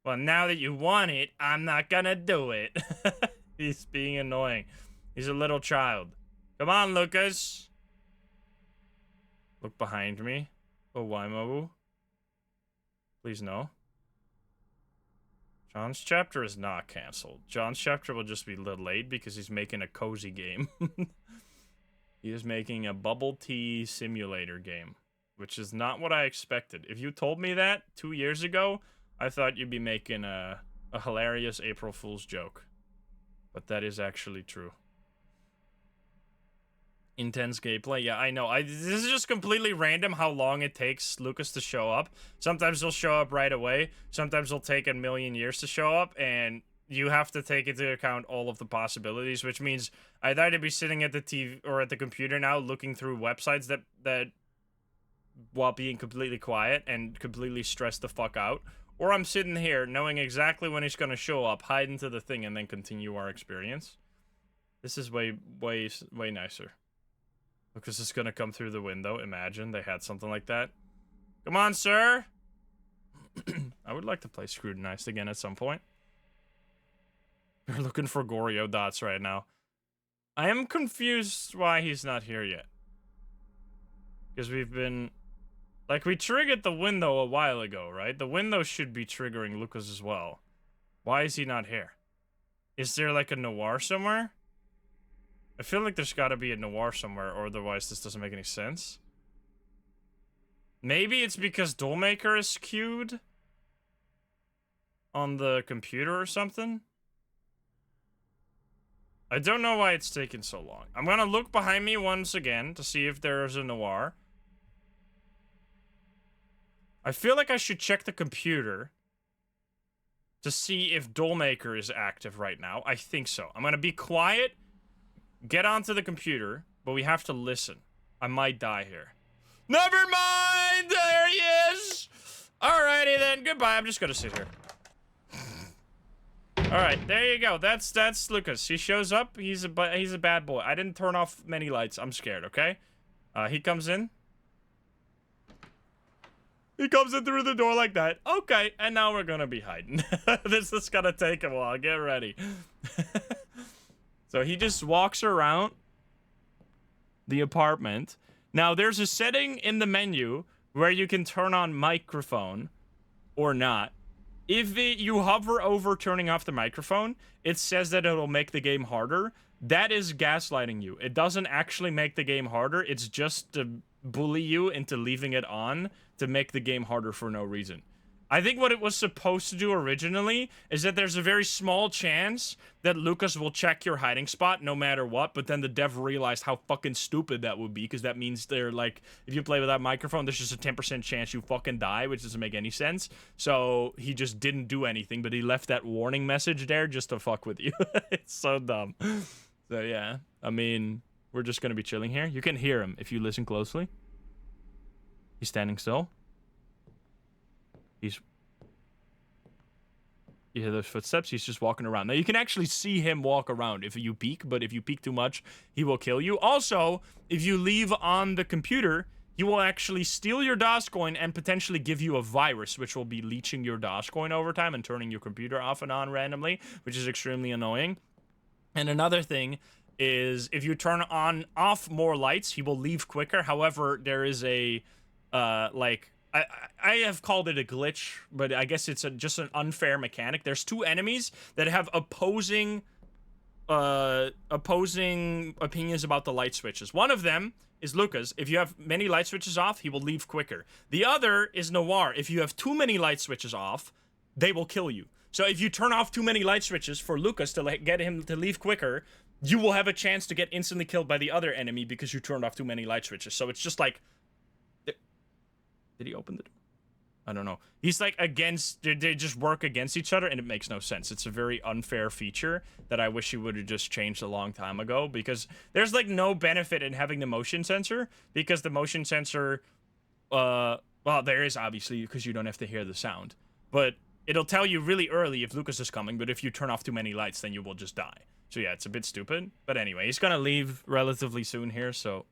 Well, now that you want it, I'm not gonna do it. He's being annoying. He's a little child. Come on, Lucas. Look behind me. Oh, Waimabu. Please no. John's chapter is not canceled. John's chapter will just be delayed because he's making a cozy game. He is making a bubble tea simulator game, which is not what I expected. If you told me that 2 years ago, I thought you'd be making a hilarious April Fool's joke. But that is actually true. Intense gameplay. Yeah, I know. This is just completely random how long it takes Lucas to show up. Sometimes he'll show up right away. Sometimes he'll take a million years to show up, and you have to take into account all of the possibilities, which means I'd either be sitting at the TV or at the computer now looking through websites that while being completely quiet and completely stressed the fuck out, or I'm sitting here knowing exactly when he's going to show up, hide into the thing, and then continue our experience. This is way nicer. Lucas is gonna come through the window. Imagine they had something like that. Come on, sir! I would like to play Scrutinized again at some point. We're looking for Goryo dots right now. I am confused why he's not here yet. Because we've been... Like, we triggered the window a while ago, right? The window should be triggering Lucas as well. Why is he not here? Is there, like, a noir somewhere? I feel like there's gotta be a noir somewhere, or otherwise this doesn't make any sense. Maybe it's because Dollmaker is queued on the computer or something? I don't know why it's taking so long. I'm gonna look behind me once again to see if there's a noir. I feel like I should check the computer to see if Dollmaker is active right now. I think so. I'm gonna be quiet. Get onto the computer, but we have to listen. I might die here. Never mind! There he is! Alrighty then, goodbye. I'm just gonna sit here. Alright, there you go. That's Lucas. He shows up. He's a bad boy. I didn't turn off many lights. I'm scared, okay? He comes in. He comes in through the door like that. Okay, and now we're gonna be hiding. This is gonna take a while. Get ready. So he just walks around the apartment. Now, there's a setting in the menu where you can turn on microphone or not. If you hover over turning off the microphone, it says that it'll make the game harder. That is gaslighting you. It doesn't actually make the game harder. It's just to bully you into leaving it on to make the game harder for no reason. I think what it was supposed to do originally is that there's a very small chance that Lucas will check your hiding spot no matter what, but then the dev realized how fucking stupid that would be, because that means they're like, if you play without microphone, there's just a 10% chance you fucking die, which doesn't make any sense. So he just didn't do anything, but he left that warning message there just to fuck with you. It's so dumb. So yeah, I mean, we're just gonna be chilling here. You can hear him if you listen closely. He's standing still. You hear those footsteps? He's just walking around. Now, you can actually see him walk around if you peek, but if you peek too much, he will kill you. Also, if you leave on the computer, he will actually steal your Dogecoin and potentially give you a virus, which will be leeching your Dogecoin over time and turning your computer off and on randomly, which is extremely annoying. And another thing is if you turn off more lights, he will leave quicker. However, there is a, I have called it a glitch, but I guess it's just an unfair mechanic. There's two enemies that have opposing opinions about the light switches. One of them is Lucas. If you have many light switches off, he will leave quicker. The other is Noir. If you have too many light switches off, they will kill you. So if you turn off too many light switches for Lucas to get him to leave quicker, you will have a chance to get instantly killed by the other enemy because you turned off too many light switches. So it's just like... Did he open the door? I don't know. He's like against... They just work against each other, and it makes no sense. It's a very unfair feature that I wish he would have just changed a long time ago, because there's like no benefit in having the motion sensor, because the motion sensor... well, there is obviously, because you don't have to hear the sound. But it'll tell you really early if Lucas is coming, but if you turn off too many lights, then you will just die. So yeah, it's a bit stupid. But anyway, he's gonna leave relatively soon here, so...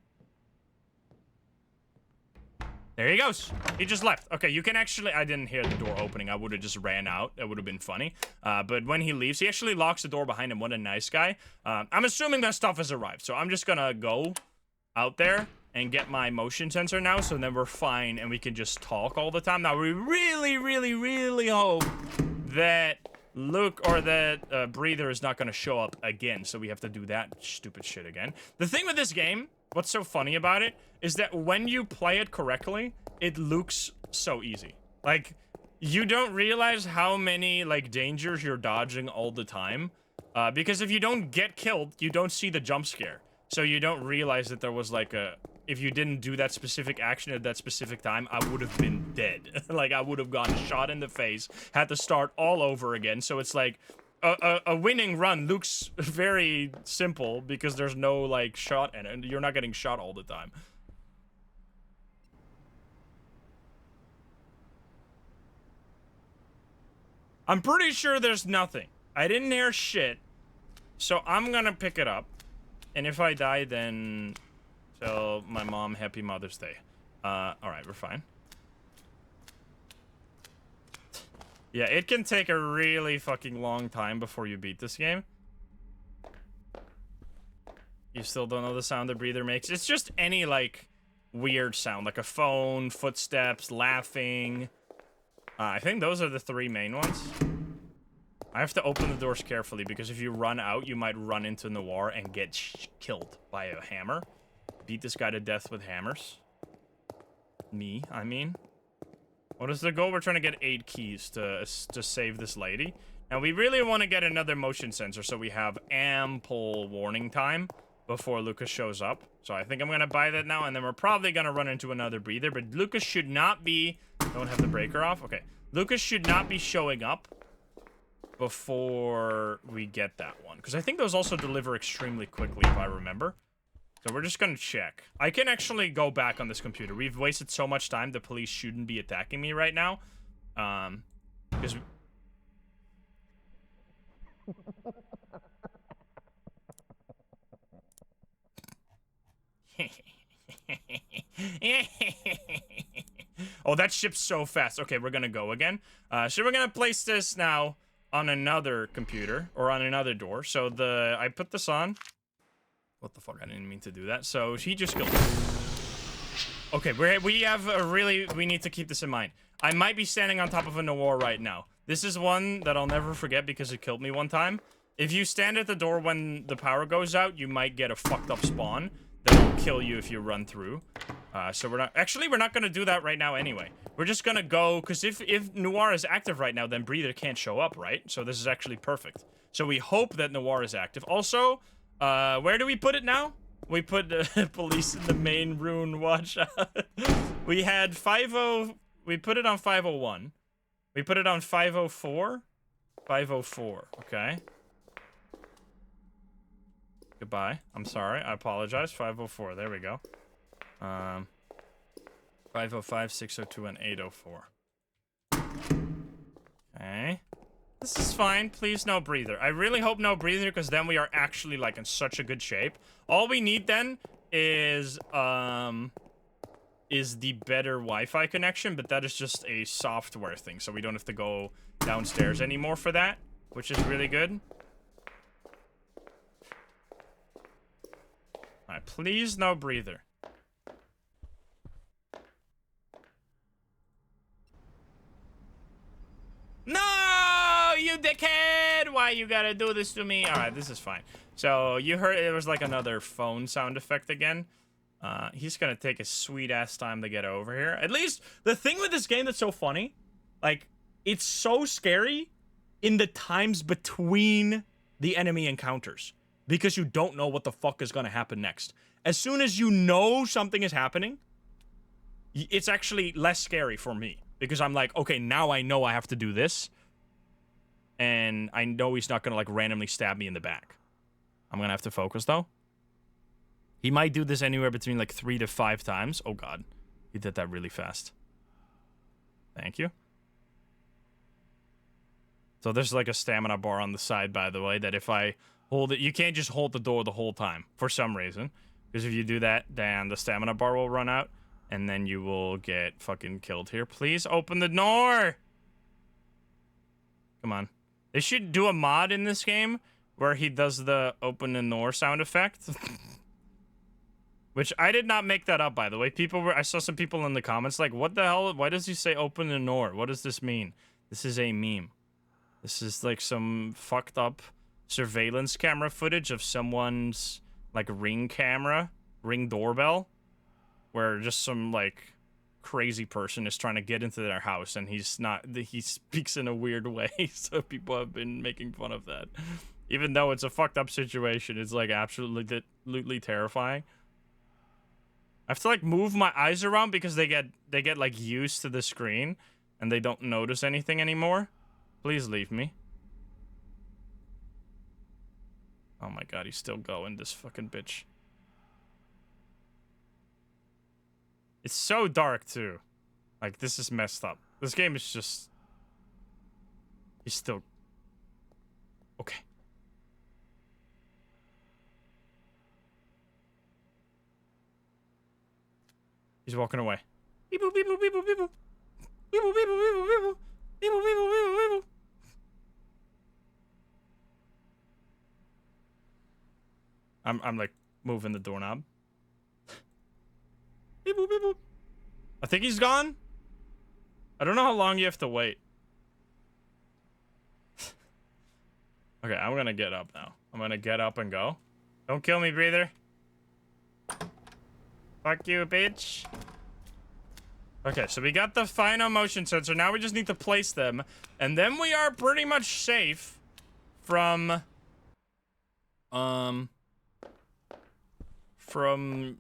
There he goes. He just left. Okay, you can actually... I didn't hear the door opening. I would have just ran out. That would have been funny. But when he leaves, he actually locks the door behind him. What a nice guy. I'm assuming that stuff has arrived. So I'm just gonna go out there and get my motion sensor now. So then we're fine and we can just talk all the time. Now, we really, really, really hope that breather is not gonna show up again. So we have to do that stupid shit again. The thing with this game... What's so funny about it is that when you play it correctly, it looks so easy. Like, you don't realize how many, like, dangers you're dodging all the time. Because if you don't get killed, you don't see the jump scare. So you don't realize that there was, like, if you didn't do that specific action at that specific time, I would have been dead. Like, I would have gotten shot in the face, had to start all over again. So it's like... A winning run looks very simple because there's no, like, shot in it, and you're not getting shot all the time. I'm pretty sure there's nothing. I didn't hear shit, so I'm gonna pick it up. And if I die, then tell my mom Happy Mother's Day. Alright, we're fine. Yeah, it can take a really fucking long time before you beat this game. You still don't know the sound the breather makes? It's just any, like, weird sound. Like a phone, footsteps, laughing. I think those are the three main ones. I have to open the doors carefully, because if you run out, you might run into Noir and get killed by a hammer. Beat this guy to death with hammers. Me, I mean. What is the goal? We're trying to get 8 keys to save this lady. Now, we really want to get another motion sensor so we have ample warning time before Lucas shows up. So I think I'm going to buy that now, and then we're probably going to run into another breather. But Lucas should not be... Don't have the breaker off? Okay. Lucas should not be showing up before we get that one. Because I think those also deliver extremely quickly, if I remember. So we're just gonna check. I can actually go back on this computer. We've wasted so much time, the police shouldn't be attacking me right now. Because... Oh, that ship's so fast. Okay, we're gonna go again. So we're gonna place this now on another computer or on another door. So I put this on. What the fuck? I didn't mean to do that. So he just killed me. Okay, we need to keep this in mind. I might be standing on top of a noir right now. This is one that I'll never forget because it killed me one time. If you stand at the door when the power goes out, you might get a fucked up spawn that will kill you if you run through. So we're not gonna do that right now anyway. We're just gonna go, because if Noir is active right now, then Breather can't show up, right? So this is actually perfect. So we hope that Noir is active. Also, where do we put it now? We put police in the main room, watch out. We had 50, we put it on 501. We put it on 504. 504, okay. Goodbye. I'm sorry, I apologize. 504, there we go. 505, 602, and 804. Okay. This is fine. Please, no breather. I really hope no breather, because then we are actually, like, in such a good shape. All we need, then, is the better Wi-Fi connection, but that is just a software thing, so we don't have to go downstairs anymore for that, which is really good. Alright, please, no breather. No, you dickhead! Why you gotta do this to me? Alright, this is fine. So, you heard it was like another phone sound effect again. He's gonna take a sweet-ass time to get over here. At least, the thing with this game that's so funny, like, it's so scary in the times between the enemy encounters. Because you don't know what the fuck is gonna happen next. As soon as you know something is happening, it's actually less scary for me. Because I'm like, okay, now I know I have to do this. And I know he's not gonna, like, randomly stab me in the back. I'm gonna have to focus, though. He might do this anywhere between, like, 3 to 5 times. Oh, God. He did that really fast. Thank you. So there's, like, a stamina bar on the side, by the way, that if I hold it... You can't just hold the door the whole time, for some reason. Because if you do that, then the stamina bar will run out. And then you will get fucking killed here. Please open the door! Come on. They should do a mod in this game where he does the open the door sound effect. Which I did not make that up, by the way. I saw some people in the comments like, what the hell? Why does he say open the door? What does this mean? This is a meme. This is like some fucked up surveillance camera footage of someone's like ring doorbell. Where just some, like, crazy person is trying to get into their house, and he speaks in a weird way, so people have been making fun of that. Even though it's a fucked up situation, it's, like, absolutely terrifying. I have to, like, move my eyes around because they get, like, used to the screen, and they don't notice anything anymore. Please leave me. Oh my god, he's still going, this fucking bitch. It's so dark, too. Like, this is messed up. This game is just... He's still... Okay. He's walking away. Beep boop, beep boop, beep boop, beep boop. Beep boop, beep boop, beep boop, beep boop. Beep boop, beep boop, beep boop, beep boop. I'm like, moving the doorknob. Beep boop, beep boop. I think he's gone. I don't know how long you have to wait. Okay, I'm gonna get up now. I'm gonna get up and go. Don't kill me, breather. Fuck you, bitch. Okay, so we got the final motion sensor. Now we just need to place them. And then we are pretty much safe from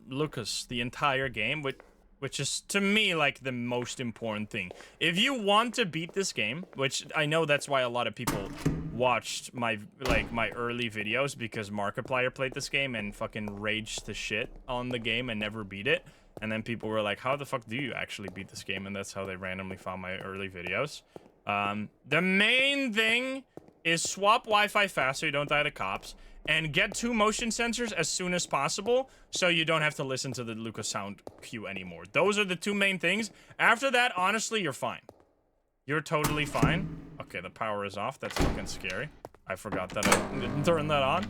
Lucas the entire game, which is, to me, like, the most important thing. If you want to beat this game, which I know that's why a lot of people watched my early videos, because Markiplier played this game and fucking raged the shit on the game and never beat it. And then people were like, how the fuck do you actually beat this game? And that's how they randomly found my early videos. The main thing is swap Wi-Fi fast so you don't die to cops. and get 2 motion sensors as soon as possible so you don't have to listen to the Lucas sound cue anymore. Those are the 2 main things. After that, honestly, you're fine. You're totally fine. Okay, the power is off. That's fucking scary. I forgot that I didn't turn that on.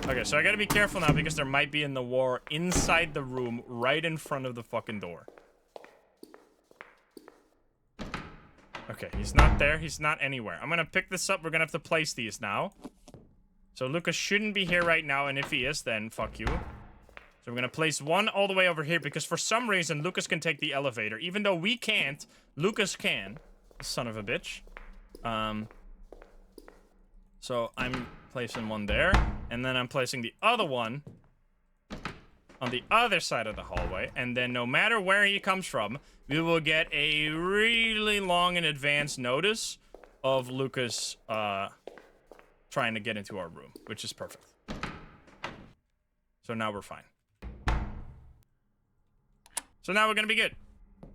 Okay, so I gotta be careful now because there might be in the war inside the room right in front of the fucking door. Okay, he's not there. He's not anywhere. I'm gonna pick this up. We're gonna have to place these now. So Lucas shouldn't be here right now, and if he is, then fuck you. So we're gonna place one all the way over here because for some reason Lucas can take the elevator. Even though we can't, Lucas can. Son of a bitch. So I'm placing one there, and then I'm placing the other one on the other side of the hallway, and then no matter where he comes from, we will get a really long and advanced notice of Lucas trying to get into our room, which is perfect. So now we're fine. So now we're gonna be good.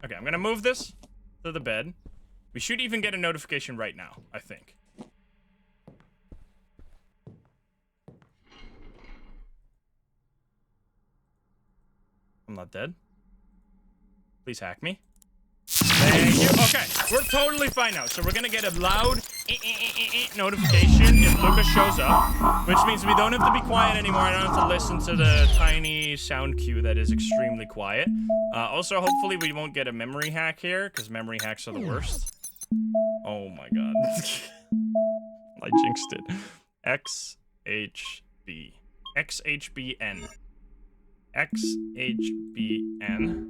Okay, I'm gonna move this to the bed. We should even get a notification right now, I think. I'm not dead. Please hack me. Thank you. Okay, we're totally fine now. So we're gonna get a loud notification if Lucas shows up, which means we don't have to be quiet anymore. I don't have to listen to the tiny sound cue that is extremely quiet. Also, hopefully we won't get a memory hack here, because memory hacks are the worst. Oh my god. I jinxed it. XHB. XHBN. XHBN.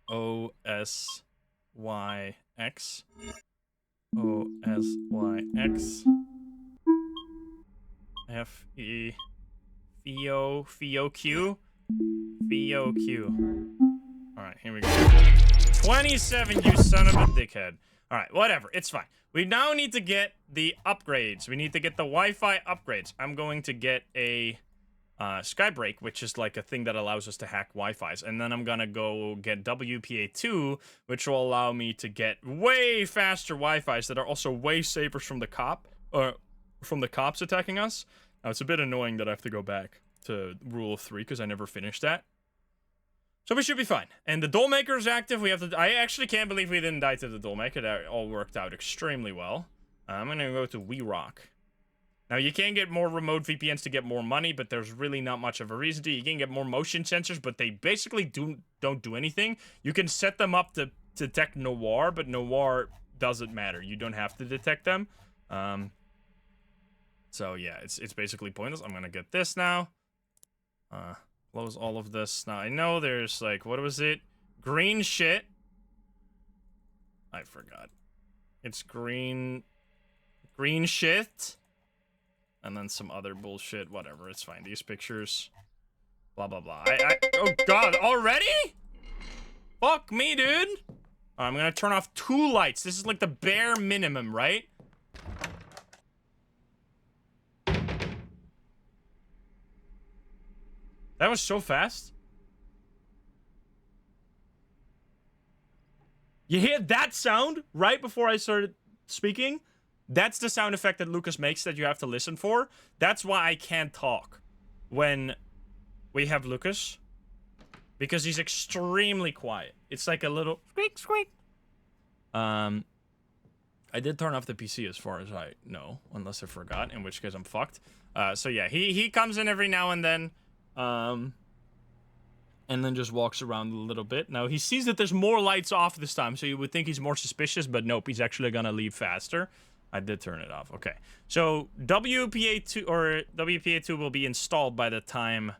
OSYX. OSYX. FE. FEOQ. FEOQ. Alright, here we go. 27, you son of a dickhead. Alright, whatever, it's fine. We now need to get the upgrades. We need to get the Wi-Fi upgrades. I'm going to get a Skybreak, which is like a thing that allows us to hack Wi-Fis. And then I'm gonna go get WPA2, which will allow me to get way faster Wi-Fis that are also way safer from the cops attacking us. Now, it's a bit annoying that I have to go back to Rule of 3 because I never finished that. So we should be fine. And the Dollmaker is active. We have to. I actually can't believe we didn't die to the Dollmaker. That all worked out extremely well. I'm gonna go to WeRock. Now, you can get more remote VPNs to get more money, but there's really not much of a reason to. You can get more motion sensors, but they basically don't do anything. You can set them up to detect Noir, but Noir doesn't matter. You don't have to detect them. So, yeah, it's basically pointless. I'm gonna get this now. Close all of this. Now, I know there's, like, what was it? Green shit. I forgot. It's green shit. And then some other bullshit. Whatever, it's fine. These pictures. Blah, blah, blah. Oh, God, already? Fuck me, dude. I'm gonna turn off 2 lights. This is, like, the bare minimum, right? That was so fast. You hear that sound right before I started speaking? That's the sound effect that Lucas makes that you have to listen for. That's why I can't talk when we have Lucas. Because he's extremely quiet. It's like a little squeak, squeak. I did turn off the PC as far as I know. Unless I forgot, in which case I'm fucked. So yeah, he comes in every now and then. And then just walks around a little bit. Now, he sees that there's more lights off this time, so you would think he's more suspicious, but nope, he's actually gonna leave faster. I did turn it off. Okay. So, WPA2 will be installed by the time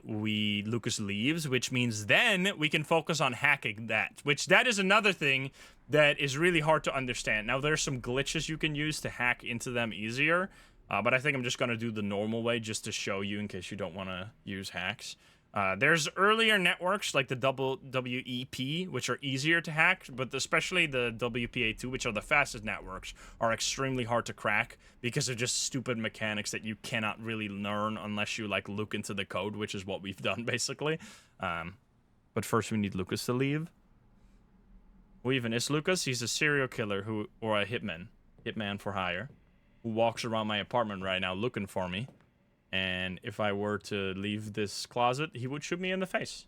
Lucas leaves, which means then we can focus on hacking that, which that is another thing that is really hard to understand. Now, there's some glitches you can use to hack into them easier. But I think I'm just going to do the normal way just to show you in case you don't want to use hacks. There's earlier networks like the WEP, which are easier to hack, but especially the WPA2, which are the fastest networks, are extremely hard to crack because of just stupid mechanics that you cannot really learn unless you, like, look into the code, which is what we've done, basically. But first we need Lucas to leave. Who even is Lucas? He's a serial killer or a hitman. Hitman for hire. who walks around my apartment right now looking for me. And if I were to leave this closet, he would shoot me in the face.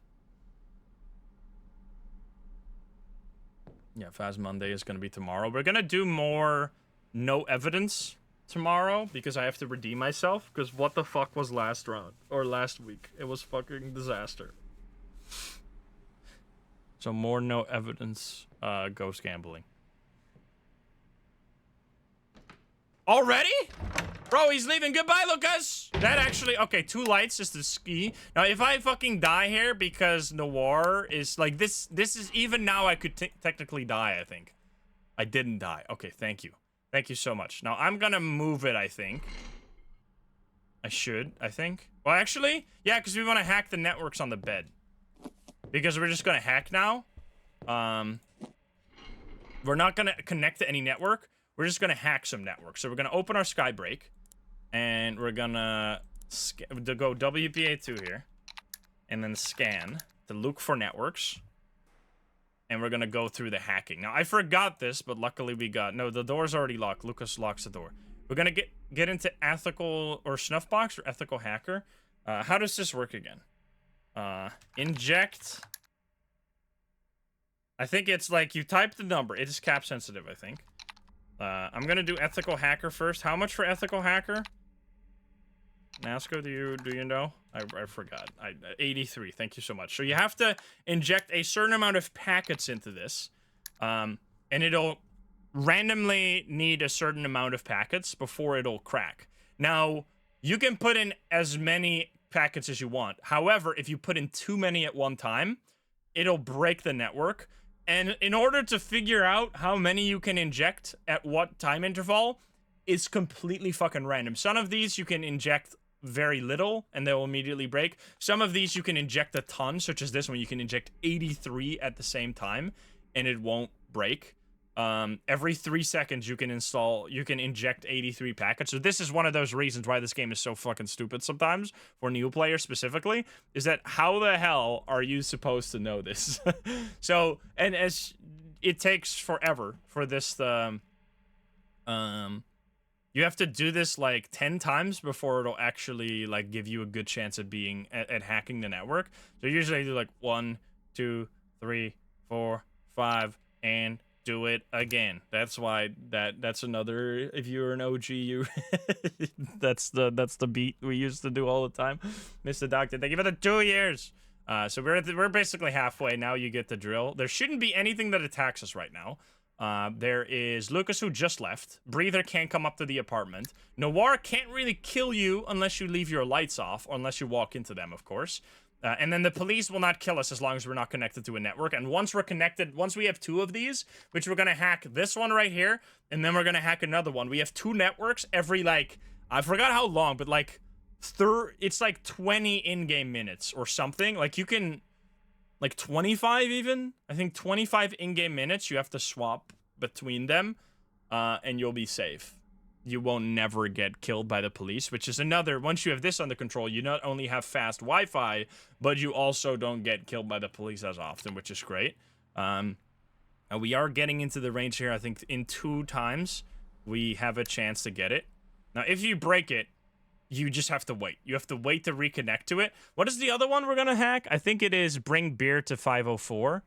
Yeah, Fast Monday is going to be tomorrow. We're going to do more no evidence tomorrow because I have to redeem myself. Because what the fuck was last round? Or last week? It was fucking disaster. So more no evidence ghost gambling. Already? Bro, he's leaving. Goodbye, Lucas! That actually... Okay, 2 lights is the ski. Now, if I fucking die here because Noir is... Like, this is... Even now, I could technically die, I think. I didn't die. Okay, thank you. Thank you so much. Now, I'm gonna move it, I think. I should, I think. Well, actually, yeah, because we want to hack the networks on the bed. Because we're just gonna hack now. We're not gonna connect to any network. We're just gonna hack some networks. So we're gonna open our Skybreak, and we're gonna go WPA2 here, and then scan to look for networks, and we're gonna go through the hacking. Now I forgot this, but luckily we got the door's already locked. Lucas locks the door. We're gonna get into ethical or snuffbox or ethical hacker. How does this work again? Inject. I think it's like you type the number. It is cap sensitive, I think. I'm gonna do ethical hacker first. How much for ethical hacker? Nasco, do you know? I forgot. 83. Thank you so much. So you have to inject a certain amount of packets into this, and it'll randomly need a certain amount of packets before it'll crack. Now you can put in as many packets as you want. However, if you put in too many at one time, it'll break the network. And in order to figure out how many you can inject at what time interval is completely fucking random. Some of these you can inject very little and they'll immediately break. Some of these you can inject a ton, such as this one. You can inject 83 at the same time and it won't break. Every 3 seconds you can inject 83 packets. So this is one of those reasons why this game is so fucking stupid sometimes, for new players specifically, is that how the hell are you supposed to know this? So, and as it takes forever for this you have to do this like 10 times before it'll actually like give you a good chance of being at hacking the network. So usually I do like 1, 2, 3, 4, 5, and do it again. That's why that's another, if you're an OG, you that's the beat we used to do all the time. Mr. Doctor, thank you for the 2 years. So we're basically halfway now. You get the drill. There shouldn't be anything that attacks us right now. There is Lucas, who just left. Breather can't come up to the apartment. Noir can't really kill you unless you leave your lights off, or unless you walk into them, of course. And then the police will not kill us as long as we're not connected to a network. And once we're connected, once we have 2 of these, which we're going to hack this one right here, and then we're going to hack another one. We have 2 networks every, like, I forgot how long, but, like, it's like 20 in-game minutes or something. Like, you can, like, 25 even? I think 25 in-game minutes you have to swap between them, and you'll be safe. You won't never get killed by the police, which is another, once you have this under control, you not only have fast Wi-Fi, but you also don't get killed by the police as often, which is great. And we are getting into the range here. I think in 2 times, we have a chance to get it. Now, if you break it, you just have to wait. You have to wait to reconnect to it. What is the other one we're gonna hack? I think it is bring beer to 504.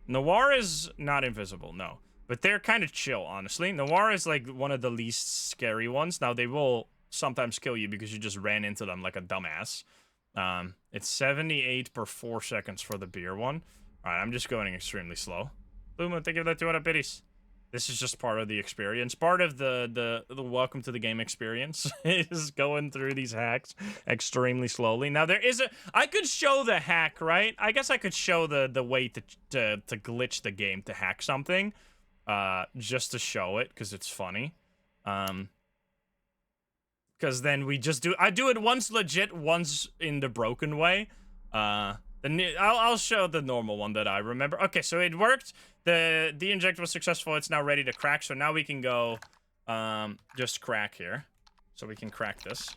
Noir is not invisible, no. But they're kind of chill, honestly. Noir is, like, one of the least scary ones. Now, they will sometimes kill you because you just ran into them like a dumbass. It's 78 per 4 seconds for the beer one. All right, I'm just going extremely slow. Boom, thank you for that 200 biddies. This is just part of the experience. Part of the welcome to the game experience is going through these hacks extremely slowly. Now, there is I could show the hack, right? I guess I could show the way to glitch the game to hack something. Just to show it, because it's funny. Because then we just I do it once legit, once in the broken way. I'll show the normal one that I remember. Okay, so it worked. The de-inject was successful. It's now ready to crack. So now we can go, just crack here. So we can crack this.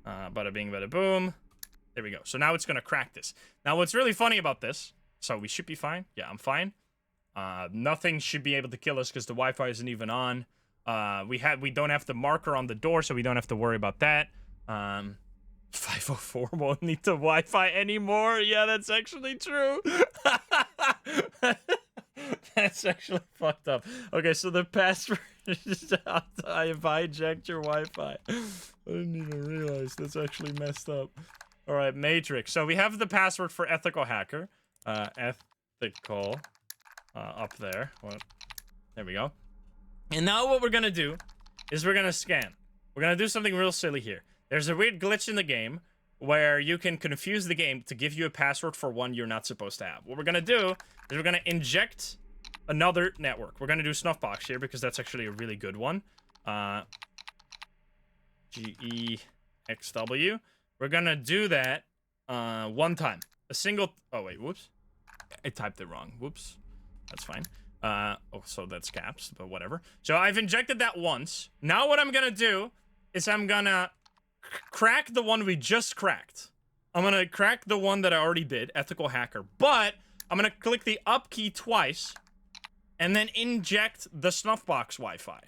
Bada bing, bada boom. There we go. So now it's gonna crack this. Now what's really funny about this, so we should be fine. Yeah, I'm fine. Nothing should be able to kill us because the Wi-Fi isn't even on. We don't have the marker on the door, so we don't have to worry about that. 504 won't need the Wi-Fi anymore. Yeah, that's actually true. That's actually fucked up. Okay, so the password is if I hijacked your Wi-Fi. I didn't even realize. That's actually messed up. All right, Matrix. So we have the password for ethical hacker. Ethical. Up there. What? There we go. And now what we're gonna do is we're gonna scan. We're gonna do something real silly here. There's a weird glitch in the game where you can confuse the game to give you a password for one you're not supposed to have. What we're gonna do is we're gonna inject another network. We're gonna do Snuffbox here because that's actually a really good one. GEXW. We're gonna do that one time. A single. Oh wait, whoops. I typed it wrong. Whoops. That's fine. Oh, so that's caps, but whatever. So I've injected that once. Now what I'm gonna do is I'm gonna crack the one we just cracked. I'm gonna crack the one that I already did, ethical hacker. But I'm gonna click the up key twice and then inject the Snuffbox Wi-Fi.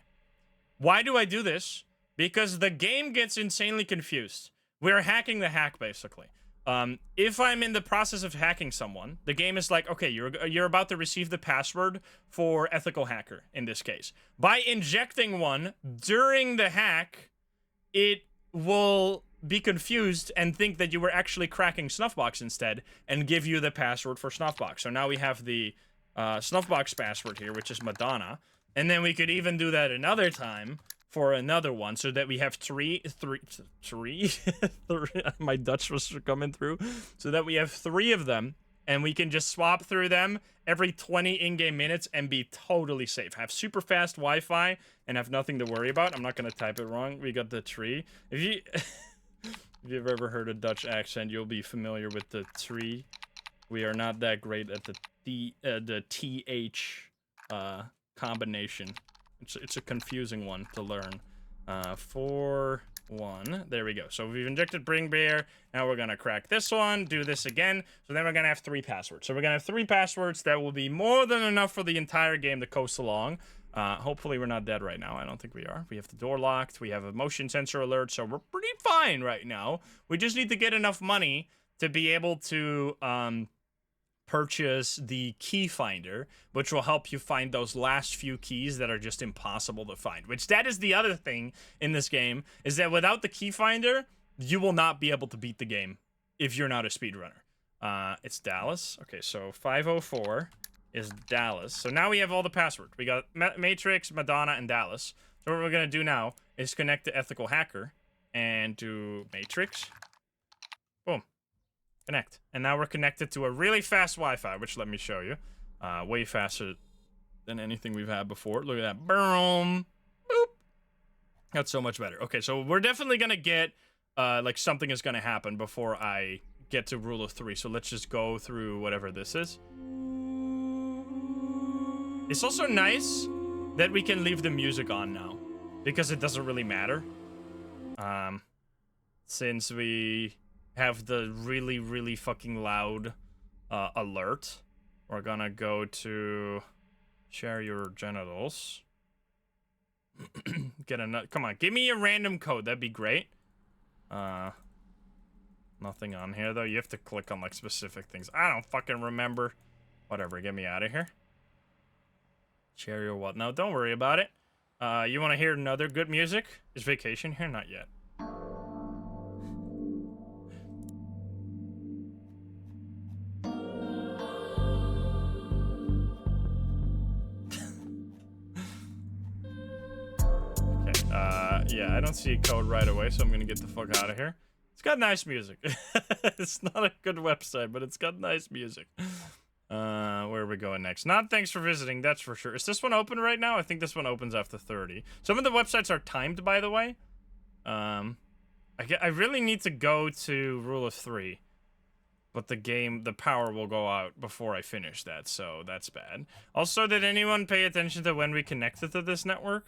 Why do I do this? Because the game gets insanely confused. We're hacking the hack, basically. If I'm in the process of hacking someone, the game is like, okay, you're about to receive the password for ethical hacker, in this case. By injecting one during the hack, it will be confused and think that you were actually cracking Snuffbox instead and give you the password for Snuffbox. So now we have the Snuffbox password here, which is Madonna. And then we could even do that another time for another one, so that we have three. My Dutch was coming through. So that we have 3 of them, and we can just swap through them every 20 in-game minutes and be totally safe. Have super fast Wi-Fi and have nothing to worry about. I'm not gonna type it wrong. We got the tree. If you've ever heard a Dutch accent, you'll be familiar with the tree. We are not that great at the TH combination. It's a confusing one to learn. 4-1. There we go. So we've injected Bring Bear. Now we're gonna crack this one, do this again. So then we're gonna have 3 passwords. So we're gonna have 3 passwords that will be more than enough for the entire game to coast along. Hopefully we're not dead right now. I don't think we are. We have the door locked. We have a motion sensor alert, so we're pretty fine right now. We just need to get enough money to be able to purchase the key finder, which will help you find those last few keys that are just impossible to find. Which, that is the other thing in this game, is that without the key finder, you will not be able to beat the game if you're not a speedrunner. It's Dallas. Okay, so 504 is Dallas. So now we have all the passwords. We got Matrix, Madonna, and Dallas. So what we're gonna do now is connect to ethical hacker and do Matrix. Boom. Connect. And now we're connected to a really fast Wi-Fi, which, let me show you. Way faster than anything we've had before. Look at that. Boom. Boop. That's so much better. Okay, so we're definitely gonna get, like, something is gonna happen before I get to rule of 3. So let's just go through whatever this is. It's also nice that we can leave the music on now, because it doesn't really matter. Since we have the really, really fucking loud alert. We're gonna go to share your genitals. Get a come on, give me a random code. That'd be great. Nothing on here though. You have to click on like specific things. I don't fucking remember. Whatever, get me out of here. Share your what? No, don't worry about it. You want to hear another good music? Is Vacation here? Not yet. Yeah, I don't see a code right away, so I'm gonna get the fuck out of here. It's got nice music. It's not a good website, but it's got nice music. Where are we going next? Not thanks for visiting, that's for sure. Is this one open right now? I think this one opens after 30. Some of the websites are timed, by the way. I really need to go to Rule of 3. But the power will go out before I finish that, so that's bad. Also, did anyone pay attention to when we connected to this network?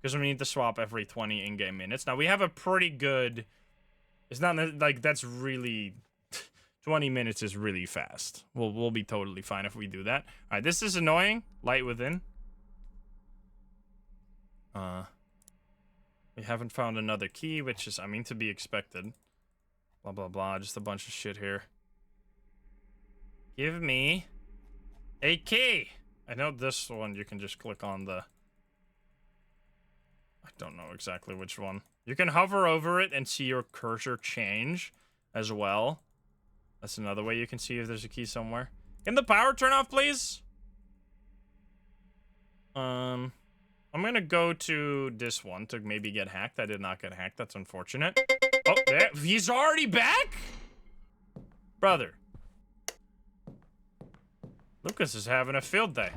Because we need to swap every 20 in-game minutes. Now, we have a pretty good... It's not like that's really 20 minutes is really fast. We'll be totally fine if we do that. All right, this is annoying. Light within. We haven't found another key, which is, I mean, to be expected. Blah, blah, blah. Just a bunch of shit here. Give me a key. I know this one you can just click on the... I don't know exactly which one. You can hover over it and see your cursor change as well. That's another way you can see if there's a key somewhere. Can the power turn off, please? I'm gonna go to this one to maybe get hacked. I did not get hacked. That's unfortunate. Oh, there. He's already back? Brother. Lucas is having a field day.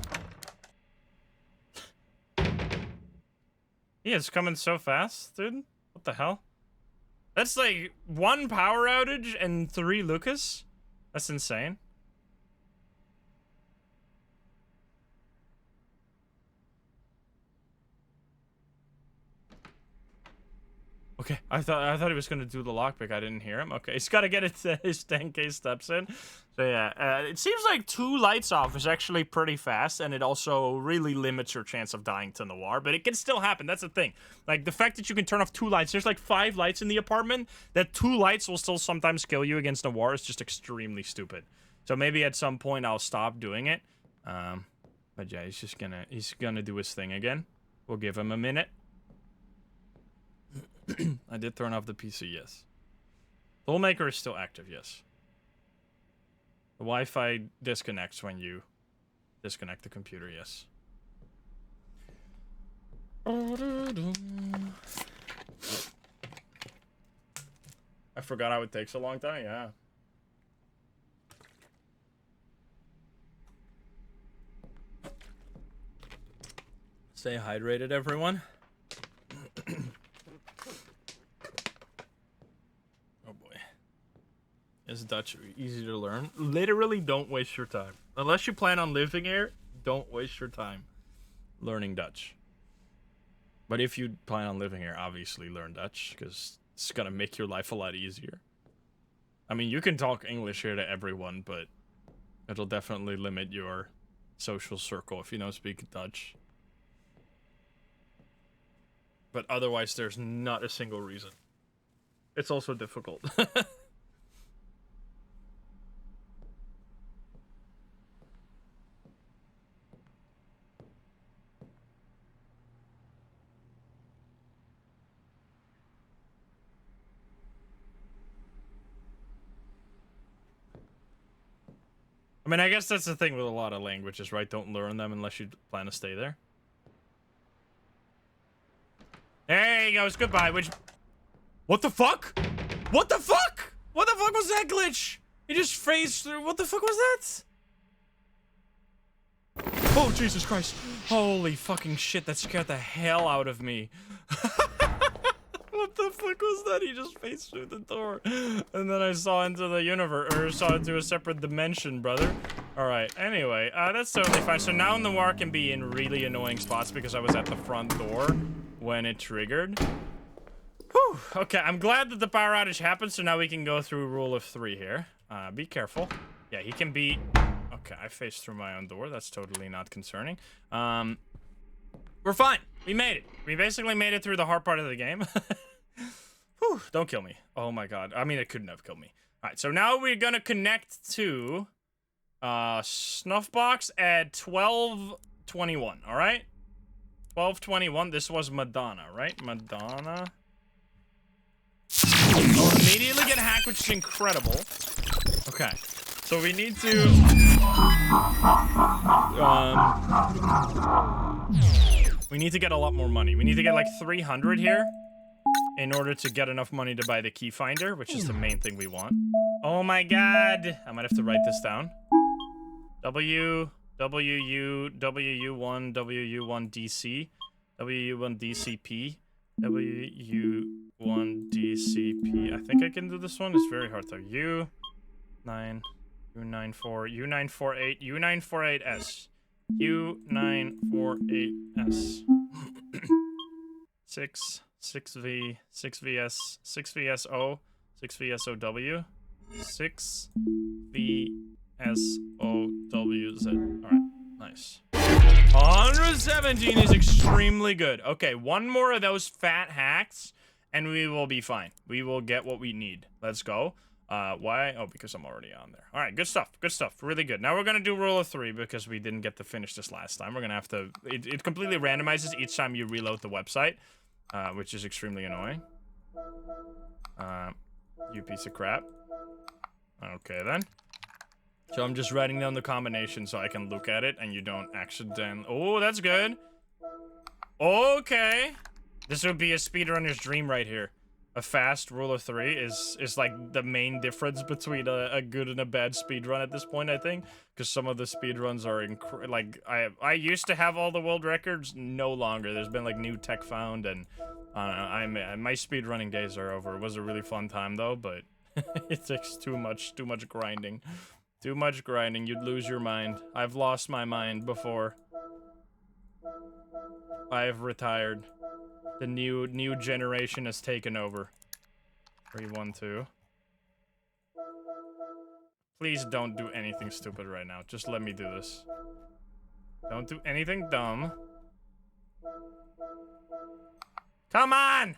Yeah, it's coming so fast, dude. What the hell? That's like 1 power outage and 3 Lucas? That's insane. Okay, I thought he was gonna do the lockpick. I didn't hear him. Okay, he's gotta get his 10k steps in. So yeah, it seems like 2 lights off is actually pretty fast, and it also really limits your chance of dying to Noir. But it can still happen. That's the thing. Like the fact that you can turn off 2 lights. There's like 5 lights in the apartment. That 2 lights will still sometimes kill you against Noir is just extremely stupid. So maybe at some point I'll stop doing it. But yeah, he's gonna do his thing again. We'll give him a minute. I did turn off the PC, yes. Dollmaker is still active, yes. The Wi-Fi disconnects when you disconnect the computer, yes. I forgot how it takes a long time, yeah. Stay hydrated, everyone. Is Dutch easy to learn? Literally, don't waste your time. Unless you plan on living here, don't waste your time learning Dutch. But if you plan on living here, obviously learn Dutch, because it's gonna make your life a lot easier. I mean, you can talk English here to everyone, but it'll definitely limit your social circle if you don't speak Dutch. But otherwise, there's not a single reason. It's also difficult. I mean, I guess that's the thing with a lot of languages, right? Don't learn them unless you plan to stay there. There he goes. Goodbye. What the fuck? What the fuck? What the fuck was that glitch? He just phased through. What the fuck was that? Oh, Jesus Christ. Holy fucking shit. That scared the hell out of me. What the fuck was that? He just phased through the door. And then I saw into the universe, or saw into a separate dimension, brother. Alright, anyway, that's totally fine. So now Noir can be in really annoying spots because I was at the front door when it triggered. Whew, okay, I'm glad that the power outage happened, so now we can go through rule of 3 here. Be careful. Yeah, he can be... Okay, I phased through my own door. That's totally not concerning. We're fine. We made it. We basically made it through the hard part of the game. Whew, don't kill me. Oh my god. I mean, it couldn't have killed me. Alright, so now we're gonna connect to Snuffbox at 12:21, alright? 12:21. This was Madonna, right? Madonna. I'll immediately get hacked, which is incredible. Okay. So we need to... we need to get a lot more money. We need to get like 300 here in order to get enough money to buy the key finder, which is the main thing we want. Oh my god. I might have to write this down. WU1, WU1DC, WU1DCP, WU1DCP. I think I can do this one. It's very hard though. U9, U94, U948, U948S. U948S. 6V, 6VS, 6VSO, 6VSOW. 6 V S O W Z. All right, nice. 117 is extremely good. Okay, one more of those fat hacks, and we will be fine. We will get what we need. Let's go. Why? Oh, because I'm already on there. All right, good stuff. Good stuff. Really good. Now we're gonna do rule of 3 because we didn't get to finish this last time. We're gonna have to. It completely randomizes each time you reload the website, which is extremely annoying. You piece of crap. Okay then. So I'm just writing down the combination so I can look at it and you don't accidentally. Oh, that's good. Okay. This would be a speedrunner's dream right here. A fast rule of 3 is like the main difference between a good and a bad speedrun at this point, I think. Because some of the speedruns are like, I used to have all the world records, no longer. There's been like new tech found and my speedrunning days are over. It was a really fun time though, but it takes too much grinding. Too much grinding, you'd lose your mind. I've lost my mind before. I've retired. The new generation has taken over. 3, 1, 2. Please don't do anything stupid right now. Just let me do this. Don't do anything dumb. Come on!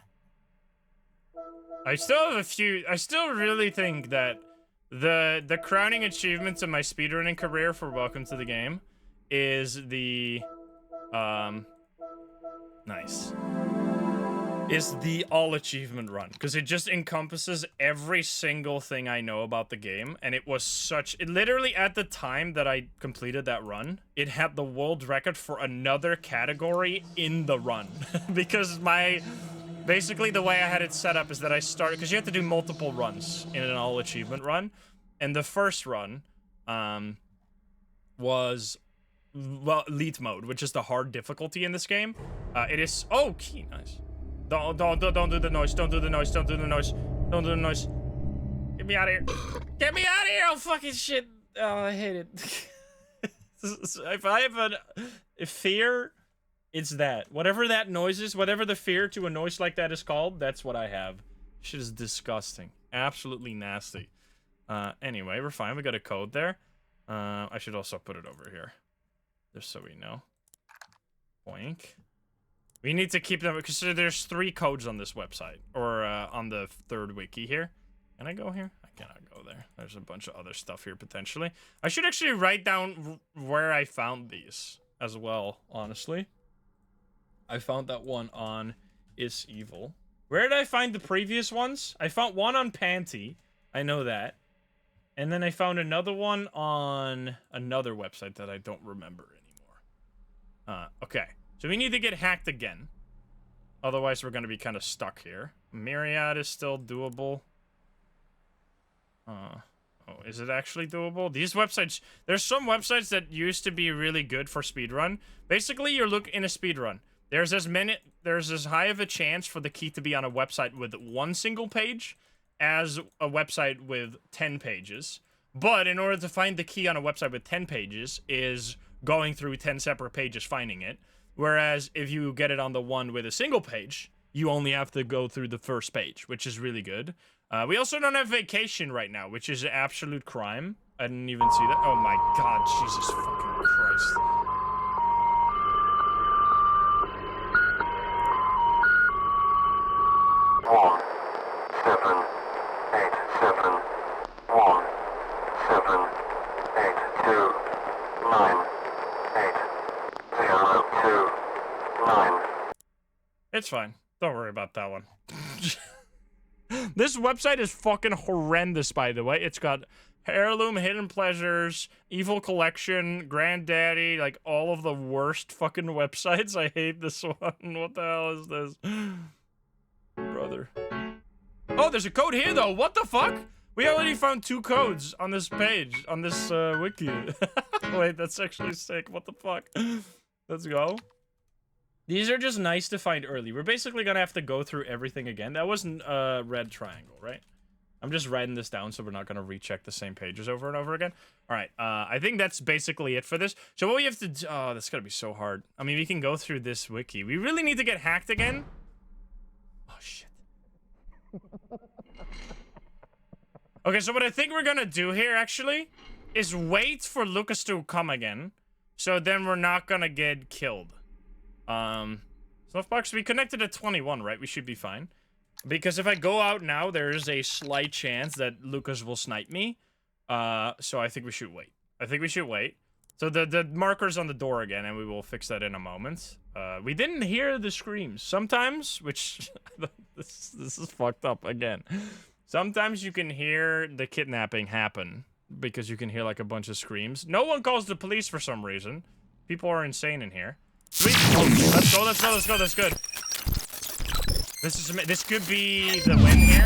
I still have a few. I still really think that the crowning achievements of my speedrunning career for Welcome to the Game is the nice. Is the all achievement run, because it just encompasses every single thing I know about the game, and it was it literally at the time that I completed that run, it had the world record for another category in the run. Because basically the way I had it set up is that I started, because you have to do multiple runs in an all achievement run, and the first run was, well, elite mode, which is the hard difficulty in this game. It is, oh, key, nice. Don't do the noise, don't do the noise, don't do the noise, don't do the noise. Get me out of here. Get me out of here, oh fucking shit. Oh, I hate it. If I have a fear, it's that. Whatever that noise is, whatever the fear to a noise like that is called, that's what I have. Shit is disgusting. Absolutely nasty. Anyway, we're fine, we got a code there. I should also put it over here. Just so we know. Boink. We need to keep them, because there's 3 codes on this website, or on the 3rd wiki here. Can I go here? I cannot go there. There's a bunch of other stuff here, potentially. I should actually write down where I found these, as well, honestly. I found that one on Is Evil. Where did I find the previous ones? I found one on Panty. I know that. And then I found another one on another website that I don't remember anymore. Okay. So we need to get hacked again. Otherwise, we're going to be kind of stuck here. Myriad is still doable. Oh, is it actually doable? These websites... There's some websites that used to be really good for speedrun. Basically, you're looking in a speedrun. There's as high of a chance for the key to be on a website with 1 single page as a website with 10 pages. But in order to find the key on a website with 10 pages is going through 10 separate pages finding it. Whereas if you get it on the one with a single page, you only have to go through the first page, which is really good. We also don't have vacation right now, which is an absolute crime. I didn't even see that. Oh my god, Jesus fucking Christ. One, 7, 8, 7, 1, 7, 8, 2, 9, 8, 0, 2, 9. It's fine. Don't worry about that one. This website is fucking horrendous, by the way. It's got Heirloom, Hidden Pleasures, Evil Collection, Granddaddy, like all of the worst fucking websites. I hate this one. What the hell is this? Brother. Oh, there's a code here, though. What the fuck? We already found 2 codes on this page, on this wiki. Wait, that's actually sick. What the fuck? Let's go. These are just nice to find early. We're basically gonna have to go through everything again. That wasn't a red triangle, right? I'm just writing this down so we're not gonna recheck the same pages over and over again. All right, I think that's basically it for this. So what we have to do... Oh, that's gonna be so hard. I mean, we can go through this wiki. We really need to get hacked again. Oh, shit. Okay, so what I think we're gonna do here, actually, is wait for Lucas to come again. So then we're not gonna get killed. Softbox, we connected at 21, right? We should be fine. Because if I go out now, there is a slight chance that Lucas will snipe me. So I think we should wait. So the marker's on the door again, and we will fix that in a moment. We didn't hear the screams. Sometimes, which... this is fucked up again. Sometimes you can hear the kidnapping happen. Because you can hear, like, a bunch of screams. No one calls the police for some reason. People are insane in here. Sweet. Oh, let's go. That's good. This could be the win here.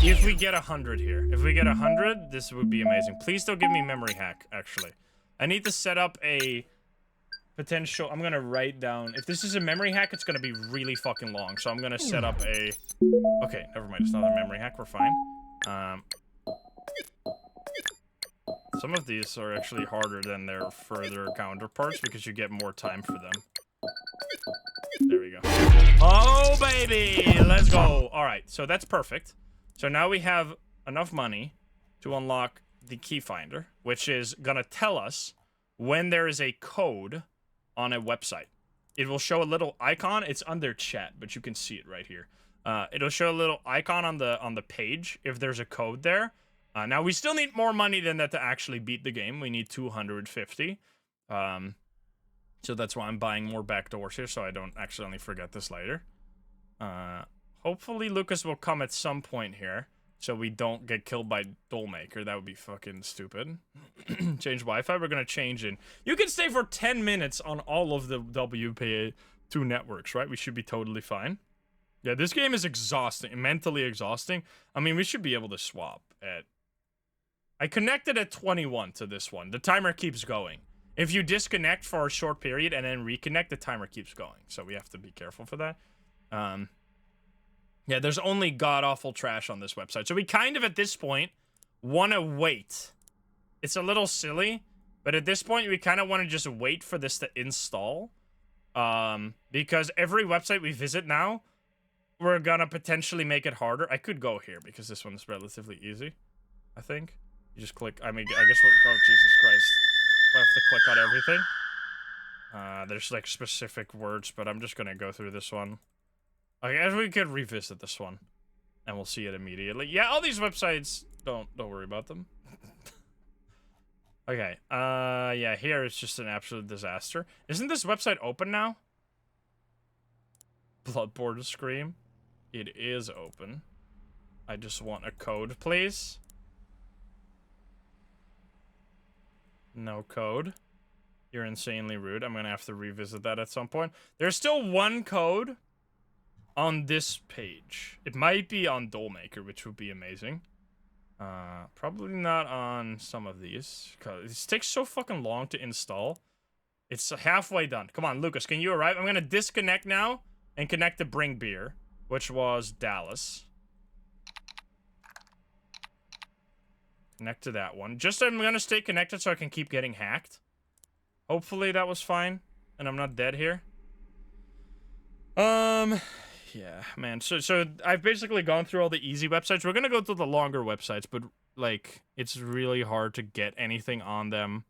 If we get 100 here. If we get 100, this would be amazing. Please don't give me memory hack, actually. I need to set up a potential... I'm gonna write down... If this is a memory hack, it's gonna be really fucking long. So I'm gonna set up a... Okay, never mind. It's not a memory hack. We're fine. Some of these are actually harder than their further counterparts because you get more time for them. There we go. Oh, baby! Let's go. All right, so that's perfect. So now we have enough money to unlock the key finder, which is gonna tell us when there is a code on a website. It will show a little icon. It's under chat, but you can see it right here. It'll show a little icon on the page if there's a code there. Now, we still need more money than that to actually beat the game. We need 250. So that's why I'm buying more backdoors here, so I don't accidentally forget this later. Hopefully, Lucas will come at some point here, so we don't get killed by Dollmaker. That would be fucking stupid. Change Wi-Fi. We're going to change in. You can stay for 10 minutes on all of the WPA2 networks, right? We should be totally fine. Yeah, this game is exhausting, mentally exhausting. I mean, we should be able to swap at... I connected at 21 to this one. The timer keeps going. If you disconnect for a short period and then reconnect, the timer keeps going. So we have to be careful for that. Yeah, there's only god-awful trash on this website. So we kind of, at this point, want to wait. It's a little silly, but at this point, we kind of want to just wait for this to install. Because every website we visit now, we're gonna potentially make it harder. I could go here because this one's relatively easy, I think. You just click, I mean, I guess we'll go, Jesus Christ. I have to click on everything. There's like specific words, but I'm just gonna go through this one. I guess we could revisit this one, and we'll see it immediately. Yeah, all these websites, don't worry about them. Okay, yeah, here it's just an absolute disaster. Isn't this website open now? Bloodborne Scream. It is open. I just want a code, please. No code. You're insanely rude. I'm gonna have to revisit that at some point. There's still one code on this page. It might be on Dollmaker, which would be amazing. Probably not on some of these. Cause it takes so fucking long to install. It's halfway done. Come on, Lucas, can you arrive? I'm gonna disconnect now and connect to Bring Beer, which was Dallas. Connect to that one. Just I'm gonna stay connected so I can keep getting hacked. Hopefully that was fine, and I'm not dead here. Yeah, man. So I've basically gone through all the easy websites. We're gonna go through the longer websites, but like it's really hard to get anything on them,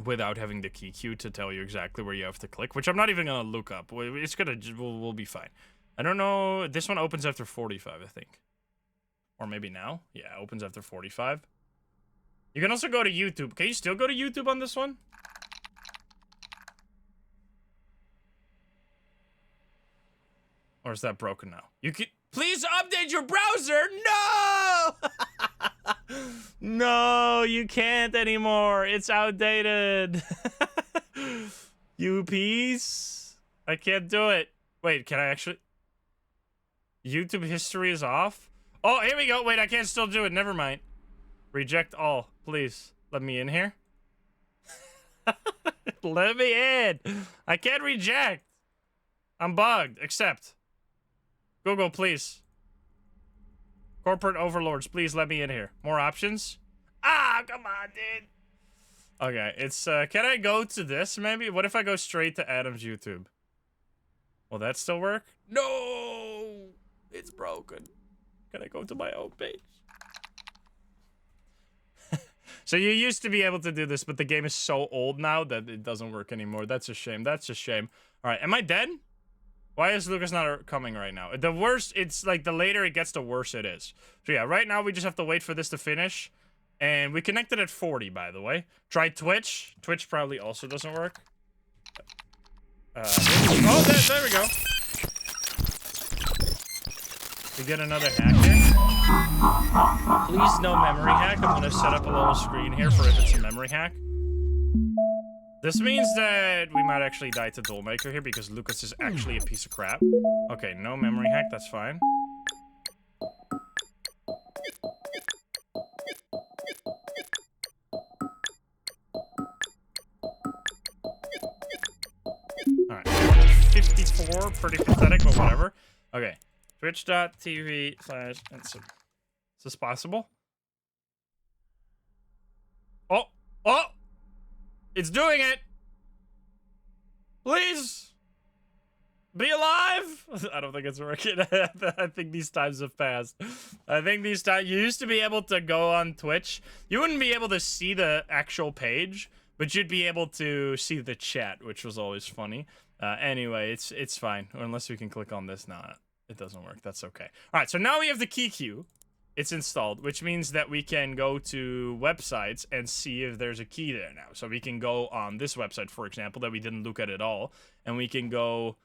without having the key queue to tell you exactly where you have to click. Which I'm not even gonna look up. It's gonna we'll be fine. I don't know. This one opens after 45, I think, or maybe now. Yeah, it opens after 45. You can also go to YouTube. Can you still go to YouTube on this one? Or is that broken now? You can please update your browser. No! No, you can't anymore. It's outdated. UPs? I can't do it. Wait, can I actually? YouTube history is off. Oh, here we go. Wait, I can't still do it. Never mind. Reject all. Please, let me in here. Let me in. I can't reject. I'm bugged. Accept. Google, please. Corporate overlords, please let me in here. More options? Ah, come on, dude. Okay, it's, can I go to this, maybe? What if I go straight to Adam's YouTube? Will that still work? No! It's broken. Can I go to my own page? So you used to be able to do this, but the game is so old now that it doesn't work anymore. That's a shame. That's a shame. All right, am I dead? Why is Lucas not coming right now? The worse, it's like the later it gets, the worse it is. So yeah, right now we just have to wait for this to finish. And we connected at 40, by the way. Try Twitch. Twitch probably also doesn't work. Oh, there we go. We get another hack here. Please no memory hack. I'm gonna set up a little screen here for if it's a memory hack. This means that we might actually die to Dollmaker here because Lucas is actually a piece of crap. Okay, no memory hack, that's fine. Alright, 54, pretty pathetic, but whatever. Okay, twitch.tv/Insym. Is this possible? Oh! Oh! It's doing it! Please! Be alive! I don't think it's working. I think these times have passed. I think these times... You used to be able to go on Twitch. You wouldn't be able to see the actual page, but you'd be able to see the chat, which was always funny. Anyway, it's fine. Or unless we can click on this. Nah, it doesn't work. That's okay. Alright, so now we have the key queue. It's installed, which means that we can go to websites and see if there's a key there now. So we can go on this website, for example, that we didn't look at all, and we can go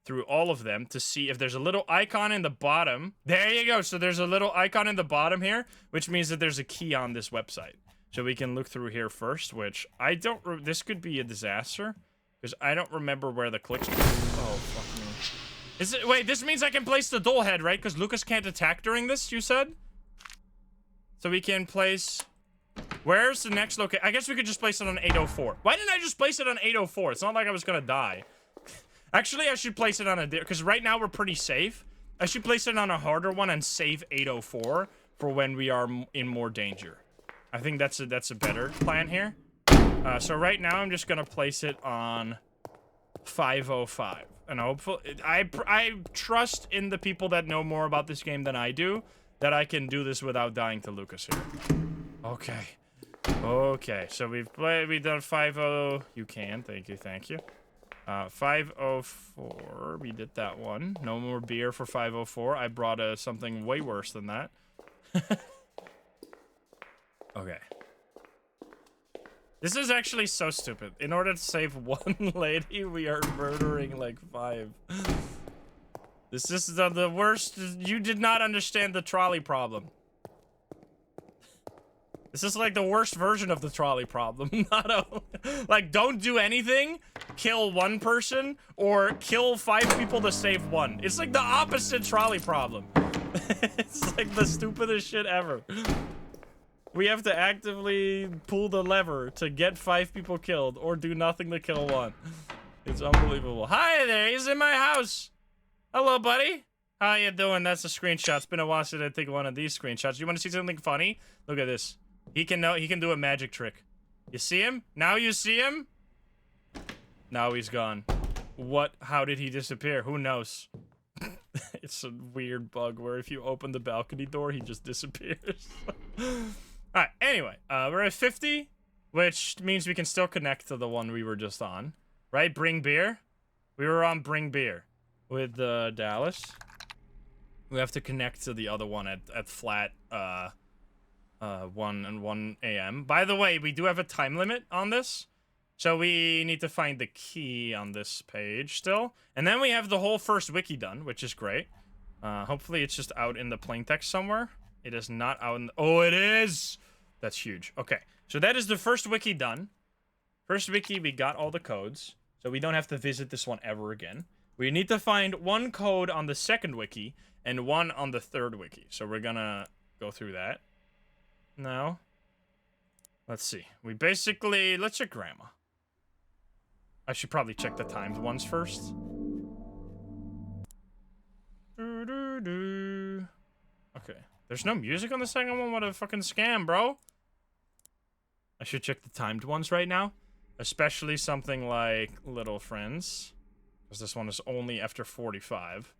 through all of them to see if there's a little icon in the bottom. There you go. So there's a little icon in the bottom here, which means that there's a key on this website. So we can look through here first, which I don't... This could be a disaster, because I don't remember where the clicks... Oh, fuck me. Is it... Wait, this means I can place the doll head, right? Because Lucas can't attack during this, you said? So we can place... Where's the next location? I guess we could just place it on 804. Why didn't I just place it on 804? It's not like I was gonna die. Actually, I should place it on a... Because right now we're pretty safe. I should place it on a harder one and save 804 for when we are in more danger. I think that's a better plan here. So right now I'm just gonna place it on 505. And hopefully... I trust in the people that know more about this game than I do, that I can do this without dying to Lucas here. Okay. Okay, so we've done 50. You can, thank you. 504, we did that one. No more beer for 504. I brought something way worse than that. Okay. This is actually so stupid. In order to save one lady, we are murdering like 5. This is the worst. You did not understand the trolley problem. This is like the worst version of the trolley problem. Like, don't do anything, kill one person, or kill 5 people to save 1. It's like the opposite trolley problem. It's like the stupidest shit ever. We have to actively pull the lever to get 5 people killed, or do nothing to kill 1. It's unbelievable. Hi there, he's in my house. Hello, buddy. How you doing? That's a screenshot. It's been a while since I take one of these screenshots. You want to see something funny? Look at this. He can do a magic trick. You see him? Now you see him? Now he's gone. What? How did he disappear? Who knows? It's a weird bug where if you open the balcony door, he just disappears. Alright, anyway. We're at 50, which means we can still connect to the one we were just on. Right? Bring beer? We were on Bring Beer with Dallas. We have to connect to the other one at flat 1 a.m. By the way, we do have a time limit on this, so we need to find the key on this page still. And then we have the whole first wiki done, which is great. Hopefully it's just out in the plain text somewhere. It is not out in the... Oh, it is! That's huge. Okay, so that is the first wiki done. First wiki, we got all the codes, so we don't have to visit this one ever again. We need to find 1 code on the second wiki and 1 on the third wiki. So we're gonna go through that. No. Let's see. We basically... Let's check grandma. I should probably check the timed ones first. Okay. There's no music on the second one? What a fucking scam, bro. I should check the timed ones right now. Especially something like Little Friends. because this one is only after 45.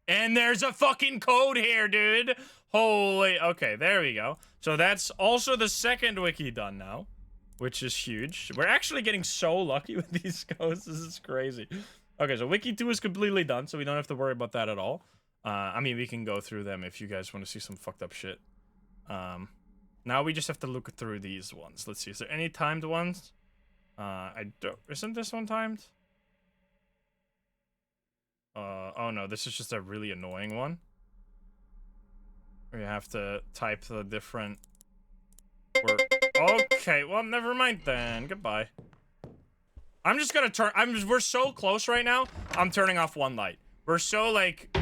And there's a fucking code here, dude. Holy, okay, there we go. So that's also the second wiki done now, which is huge. We're actually getting so lucky with these codes. This is crazy. Okay, so wiki 2 is completely done, so we don't have to worry about that at all. I mean, we can go through them if you guys want to see some fucked up shit. Now we just have to look through these ones. Let's see, is there any timed ones? Isn't this one timed? Oh no, this is just a really annoying one. We have to type the different word. Okay, well, never mind then. Goodbye. I'm just gonna turn. We're so close right now. I'm turning off one light. We're so like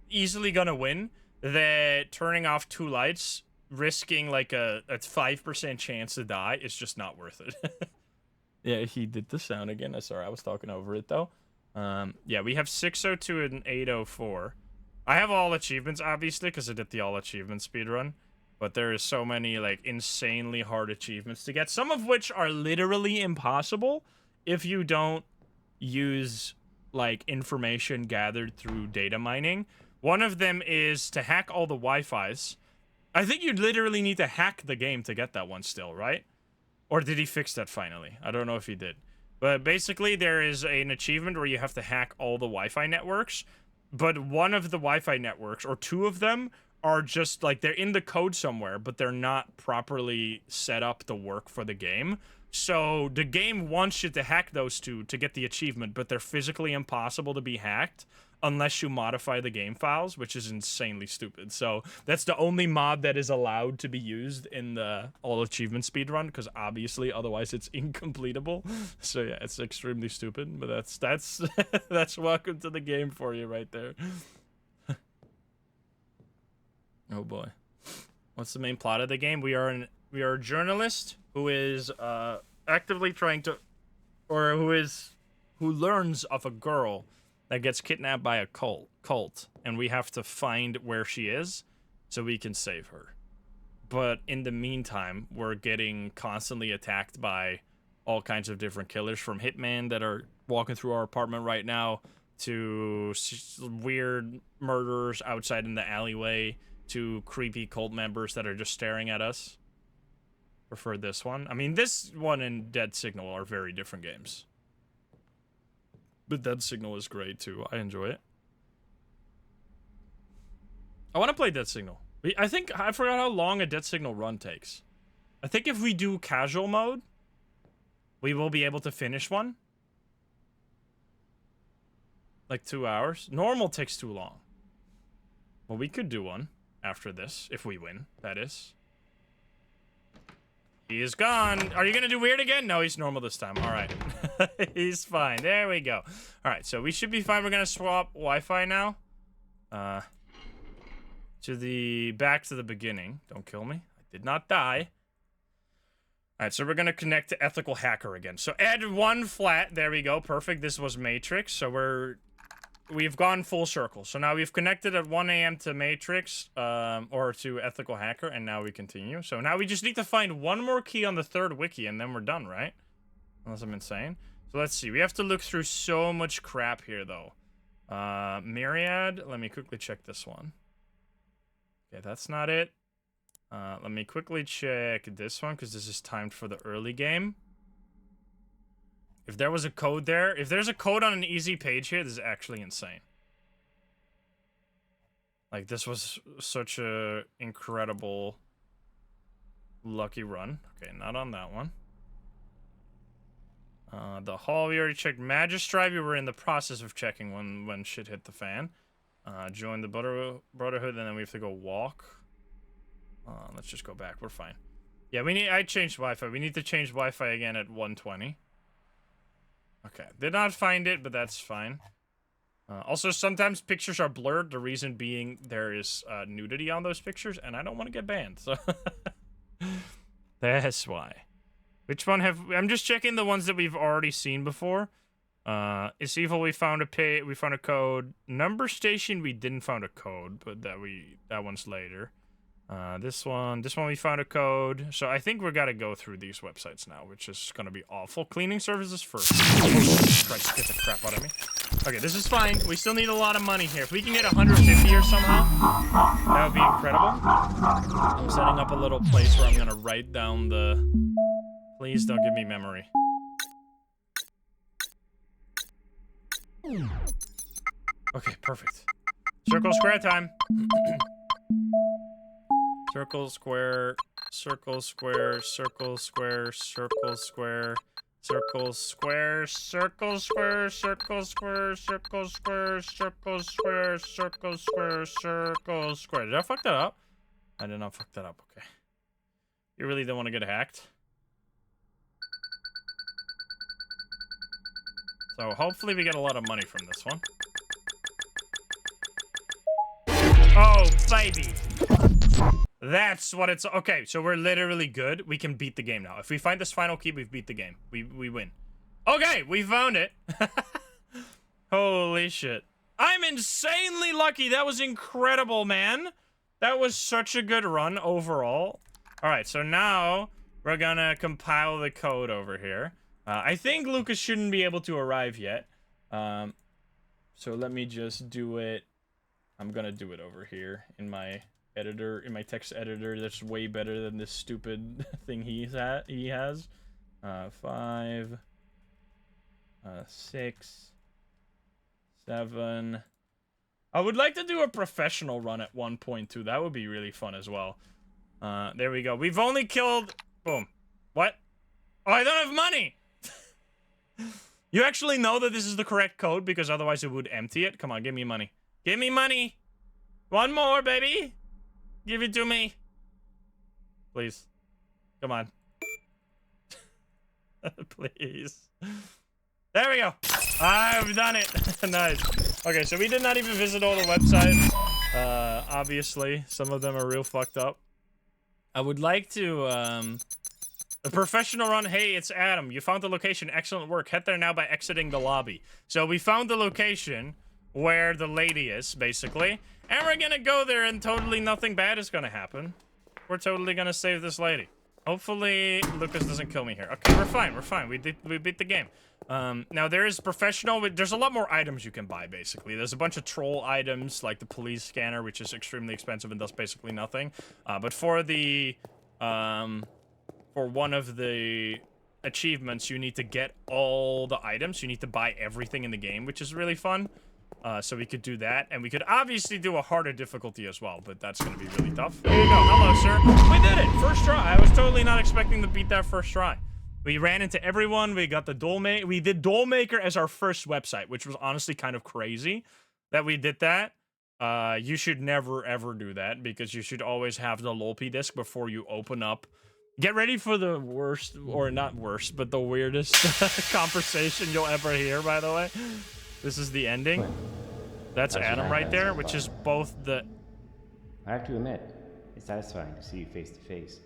easily gonna win that turning off 2 lights, risking like a 5% chance to die, is just not worth it. Yeah, he did the sound again. Sorry, I was talking over it though. Yeah, we have 602 and 804. I have all achievements, obviously, because I did the all achievement speedrun. But there is so many, like, insanely hard achievements to get. Some of which are literally impossible if you don't use, like, information gathered through data mining. One of them is to hack all the Wi-Fis. I think you literally need to hack the game to get that one still, right? Or did he fix that finally? I don't know if he did. But basically, there is an achievement where you have to hack all the Wi-Fi networks. But one of the Wi-Fi networks, or 2 of them, are just, like, they're in the code somewhere, but they're not properly set up to work for the game. So the game wants you to hack those 2 to get the achievement, but they're physically impossible to be hacked unless you modify the game files, which is insanely stupid. So that's the only mod that is allowed to be used in the all achievement speedrun, because obviously otherwise it's incompletable. So yeah, it's extremely stupid, but that's that's welcome to the game for you right there. Oh boy. What's the main plot of the game? We are a journalist who is actively trying to, or who learns of a girl that gets kidnapped by a cult, and we have to find where she is so we can save her. But in the meantime, we're getting constantly attacked by all kinds of different killers, from hitmen that are walking through our apartment right now to weird murderers outside in the alleyway to creepy cult members that are just staring at us. Prefer this one. I mean, this one and Dead Signal are very different games. But Dead Signal is great too. I enjoy it. I want to play Dead Signal. I think I forgot how long a Dead Signal run takes. I think if we do casual mode, we will be able to finish one. Like 2 hours. Normal takes too long. Well, we could do one after this, if we win, that is. He is gone. Are you gonna do weird again? No, he's normal this time. All right. He's fine. There we go. All right, so we should be fine. We're gonna swap Wi-Fi now. Back to the beginning. Don't kill me. I did not die. All right, so we're gonna connect to Ethical Hacker again. So add 1 flat. There we go. Perfect. This was Matrix. So we've gone full circle. So now we've connected at 1 a.m. to Matrix, or to Ethical Hacker, and now we continue. So now we just need to find 1 more key on the 3rd wiki, and then we're done, right? Unless I'm insane. So let's see. We have to look through so much crap here, though. Myriad. Let me quickly check this one. Okay, that's not it. Let me quickly check this one, because this is timed for the early game. If there was a code there, if there's a code on an easy page here, this is actually insane. Like, this was such a incredible lucky run. Okay, not on that one. The hall, we already checked. Magistrate, we were in the process of checking when shit hit the fan. Join the Brotherhood, and then we have to go walk. Let's just go back. We're fine. Yeah, I changed Wi-Fi. We need to change Wi-Fi again at 120. Okay, did not find it, but that's fine. Also, sometimes pictures are blurred, the reason being there is nudity on those pictures, and I don't want to get banned, so... That's why. Which one I'm just checking the ones that we've already seen before. It's Evil, we found a code. Number Station, we didn't find a code, but that one's later. This one we found a code. So I think we gotta go through these websites now, which is gonna be awful. Cleaning services first. Oh, Christ, get the crap out of me. Okay, this is fine. We still need a lot of money here. If we can get 150 here somehow, that would be incredible. I'm setting up a little place where I'm gonna write down the... Please don't give me memory. Okay, perfect. Circle square time. Circle square, circle square, circle square, circle square, circle square, circle square, circle square, circle square, circle square, circle square, circle square. Did I fuck that up? I did not fuck that up. Okay. You really don't want to get hacked? So hopefully we get a lot of money from this one. Oh, baby. That's what it's... Okay, so we're literally good. We can beat the game now. If we find this final key, we've beat the game. We win. Okay, we found it. Holy shit. I'm insanely lucky. That was incredible, man. That was such a good run overall. All right, so now we're gonna compile the code over here. I think Lucas shouldn't be able to arrive yet. So let me just do it. I'm gonna do it over here in my editor, in my text editor. That's way better than this stupid thing he has. 5, 6, 7. I would like to do a professional run at 1.2. That would be really fun as well. There we go. We've only killed... Boom. What? Oh, I don't have money! You actually know that this is the correct code because otherwise it would empty it? Come on, give me money. Give me money! One more, baby! Give it to me. Please. Come on. Please. There we go. I've done it. Nice. Okay, so we did not even visit all the websites. Obviously, some of them are real fucked up. I would like to, a professional run. Hey, it's Adam. You found the location. Excellent work. Head there now by exiting the lobby. So we found the location where the lady is, basically. And we're gonna go there and totally nothing bad is gonna happen. We're totally gonna save this lady. Hopefully, Lucas doesn't kill me here. Okay, we're fine. We're fine. We beat the game. Now, there is professional. There's a lot more items you can buy, basically. There's a bunch of troll items, like the police scanner, which is extremely expensive and does basically nothing. But for the... for one of the achievements, you need to get all the items. You need to buy everything in the game, which is really fun. So we could do that, and we could obviously do a harder difficulty as well, but that's going to be really tough. There you go. Hello, sir. We did it! First try. I was totally not expecting to beat that first try. We ran into everyone. We got the Dollmaker. We did Dollmaker as our first website, which was honestly kind of crazy that we did that. You should never, ever do that, because you should always have the Lolp disk before you open up. Get ready for the worst, or not worst, but the weirdest conversation you'll ever hear, by the way. This is the ending. That's Adam right there, which is both the... I have to admit, it's satisfying to see you face to face.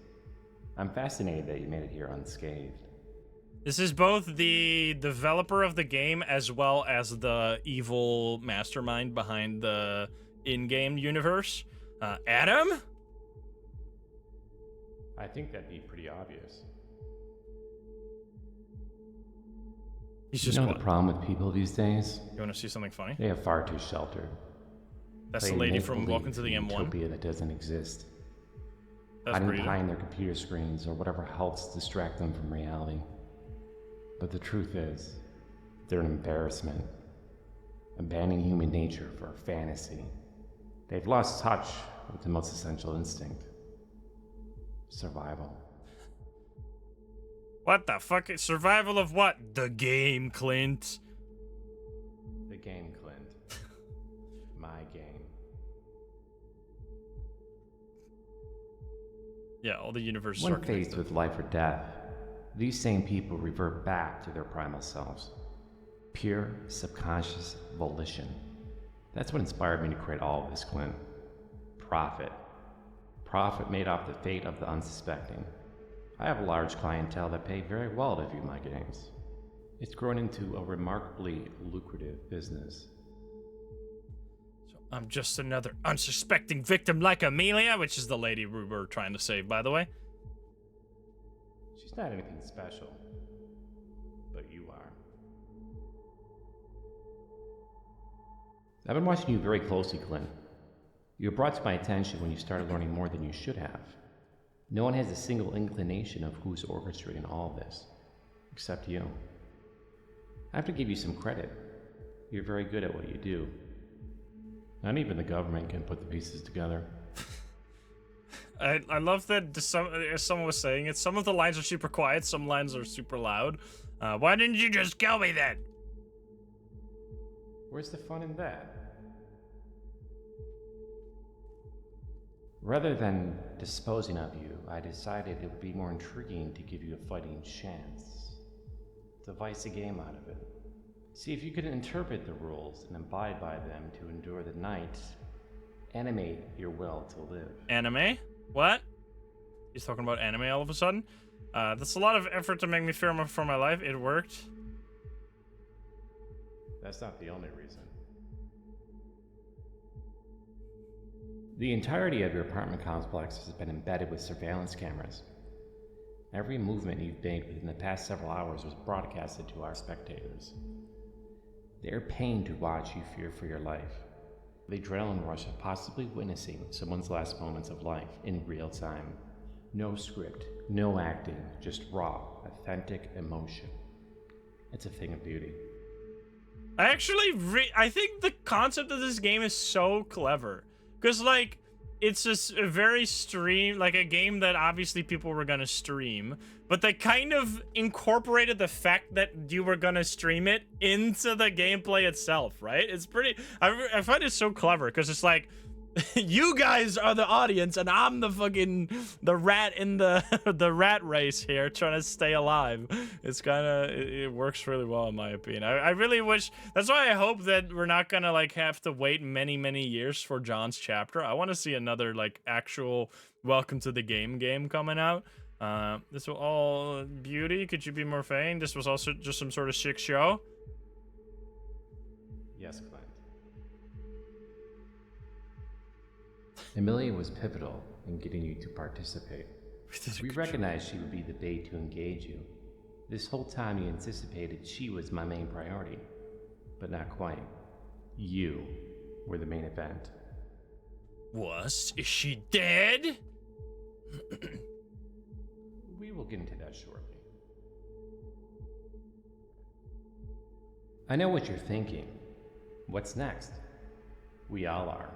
I'm fascinated that you made it here unscathed. This is both the developer of the game as well as the evil mastermind behind the in-game universe. Adam? I think that'd be pretty obvious. He's just you know the problem with people these days? You want to see something funny? They are far too sheltered. That's They the lady make from believe Welcome to the in M1. utopia that doesn't exist. That's Hiding pretty behind their computer screens or whatever helps distract them from reality. But the truth is, they're an embarrassment. Abandoning human nature for a fantasy. They've lost touch with the most essential instinct. Survival. What the fuck? Survival of what? The game, Clint. The game, Clint. My game. Yeah, all the universes When are connected. faced with life or death, these same people revert back to their primal selves. Pure, subconscious volition. That's what inspired me to create all of this, Clint. Profit. Profit made off the fate of the unsuspecting. I have a large clientele that pay very well to view my games. It's grown into a remarkably lucrative business. So I'm just another unsuspecting victim like Amelia, which is the lady we were trying to save, by the way. She's not anything special, but you are. I've been watching you very closely, Clint. You were brought to my attention when you started learning more than you should have. No one has a single inclination of who's orchestrating all of this, except you. I have to give you some credit. You're very good at what you do. Not even the government can put the pieces together. I love that as someone was saying it, some of the lines are super quiet, some lines are super loud. Why didn't you just kill me then? Where's the fun in that? Rather than disposing of you, I decided it would be more intriguing to give you a fighting chance. Devise a game out of it. See if you could interpret the rules and abide by them to endure the night. Animate your will to live. Anime? What? He's talking about anime all of a sudden? That's a lot of effort to make me fear for my life. It worked. That's not the only reason. The entirety of your apartment complex has been embedded with surveillance cameras. Every movement you've made within the past several hours was broadcasted to our spectators. They're paying to watch you fear for your life. The adrenaline rush of possibly witnessing someone's last moments of life in real time. No script, no acting, just raw, authentic emotion. It's a thing of beauty. I think the concept of this game is so clever. Because, like, it's just a very like a game that obviously people were gonna stream, but they kind of incorporated the fact that you were gonna stream it into the gameplay itself, right? It's pretty, I find it so clever, because it's like, you guys are the audience, and I'm the rat in the rat race here, trying to stay alive. It's kind of, it works really well in my opinion. I really wish, that's why I hope that we're not gonna like have to wait many years for John's chapter. I want to see another like actual welcome to the game coming out. This was all beauty. Could you be more vain? This was also just some sort of sick show. Yes, Clint. Amelia was pivotal in getting you to participate. We recognized she would be the bait to engage you. This whole time you anticipated she was my main priority, but not quite. You were the main event. Is she dead? We will get into that shortly. I know what you're thinking. What's next? We all are.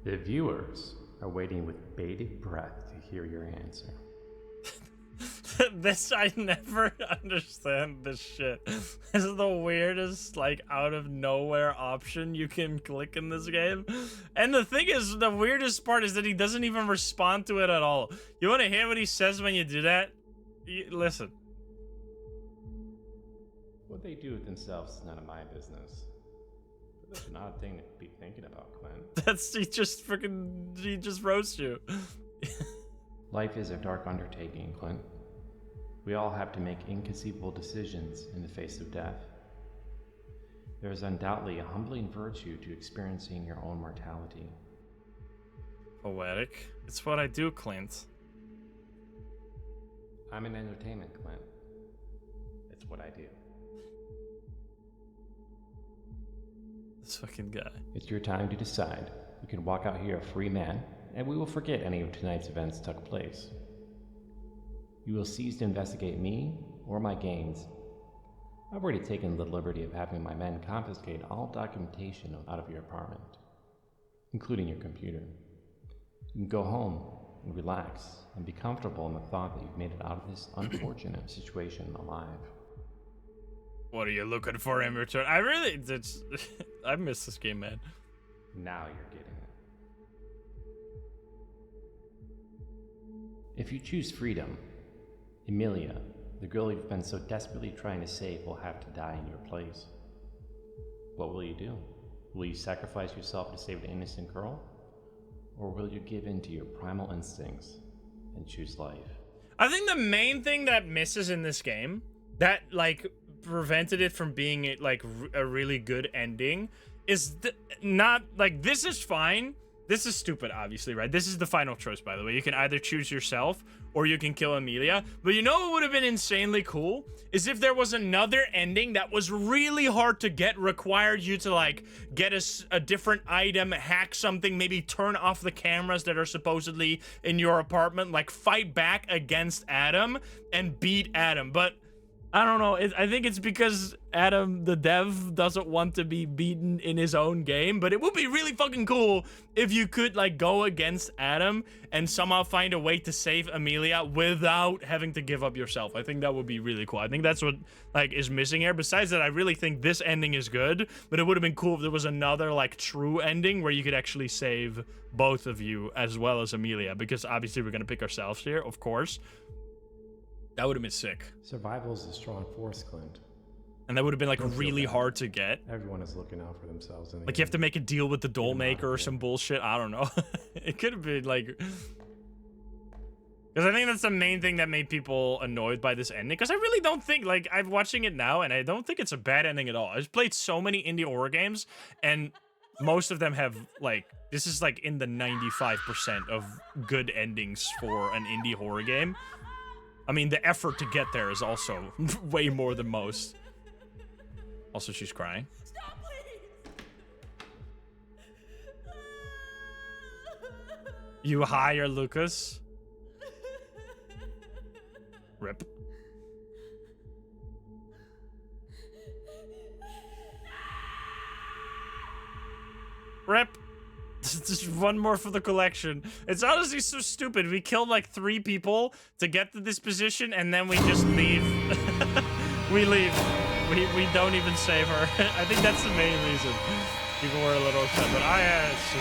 The viewers are waiting with bated breath to hear your answer. I never understand this shit. This is the weirdest, like, out of nowhere option you can click in this game. And the thing is, the weirdest part is that he doesn't even respond to it at all. You want to hear what he says when you do that? Listen. What they do with themselves is none of my business. But that's an odd thing to be thinking about, Clint. He just roasts you. Life is a dark undertaking, Clint. We all have to make inconceivable decisions in the face of death. There is undoubtedly a humbling virtue to experiencing your own mortality. Poetic. It's what I do, Clint. I'm in entertainment, Clint. It's what I do. This fucking guy. It's your time to decide. You can walk out here a free man, and we will forget any of tonight's events took place. You will cease to investigate me or my gains. I've already taken the liberty of having my men confiscate all documentation out of your apartment, including your computer. You can go home and relax and be comfortable in the thought that you've made it out of this unfortunate situation alive. What are you looking for in return? I miss this game, man. Now you're getting it. If you choose freedom, Amelia, the girl you've been so desperately trying to save, will have to die in your place. What will you do? Will you sacrifice yourself to save an innocent girl? Or will you give in to your primal instincts and choose life? I think the main thing that misses in this game, that like prevented it from being like a really good ending, is not like, this is fine. This is stupid, obviously, right? This is the final choice, by the way. You can either choose yourself or you can kill Amelia. But you know what would have been insanely cool? Is if there was another ending that was really hard to get, required you to, like, get a different item, hack something, maybe turn off the cameras that are supposedly in your apartment, like, fight back against Adam and beat Adam. But I don't know. I think it's because Adam, the dev, doesn't want to be beaten in his own game. But it would be really fucking cool if you could, like, go against Adam and somehow find a way to save Amelia without having to give up yourself. I think that would be really cool. I think that's what, like, is missing here. Besides that, I really think this ending is good. But it would have been cool if there was another, like, true ending where you could actually save both of you as well as Amelia. Because obviously we're going to pick ourselves here, of course. That would have been sick. Survival is a strong force, Clint. And that would have been, like, really hard to get. Everyone is looking out for themselves. Like, you have to make a deal with the Dollmaker or some bullshit. I don't know. It could have been, like... Because I think that's the main thing that made people annoyed by this ending. Because I really don't think, like, I'm watching it now, and I don't think it's a bad ending at all. I've played so many indie horror games, and most of them have, like... This is, like, in the 95% of good endings for an indie horror game. I mean, the effort to get there is also way more than most. Also, she's crying. Stop, please. You hire Lucas. Rip. Rip. Just one more for the collection. It's honestly so stupid. We killed like 3 people to get to this position, and then we just leave. We leave. We don't even save her. I think that's the main reason people were a little upset. But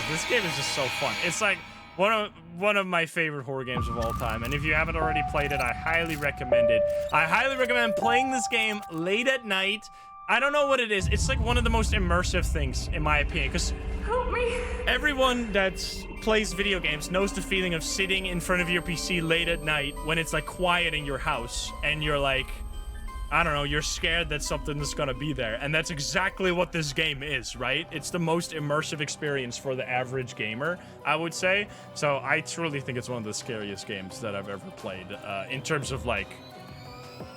this game is just so fun. It's like one of my favorite horror games of all time. And if you haven't already played it, I highly recommend it. I highly recommend playing this game late at night. I don't know what it is. It's like one of the most immersive things, in my opinion, because Help me. everyone that plays video games knows the feeling of sitting in front of your PC late at night when it's like quiet in your house and you're like, I don't know, you're scared that something is gonna be there. And that's exactly what this game is, right? It's the most immersive experience for the average gamer, I would say. So I truly think it's one of the scariest games that I've ever played, in terms of like,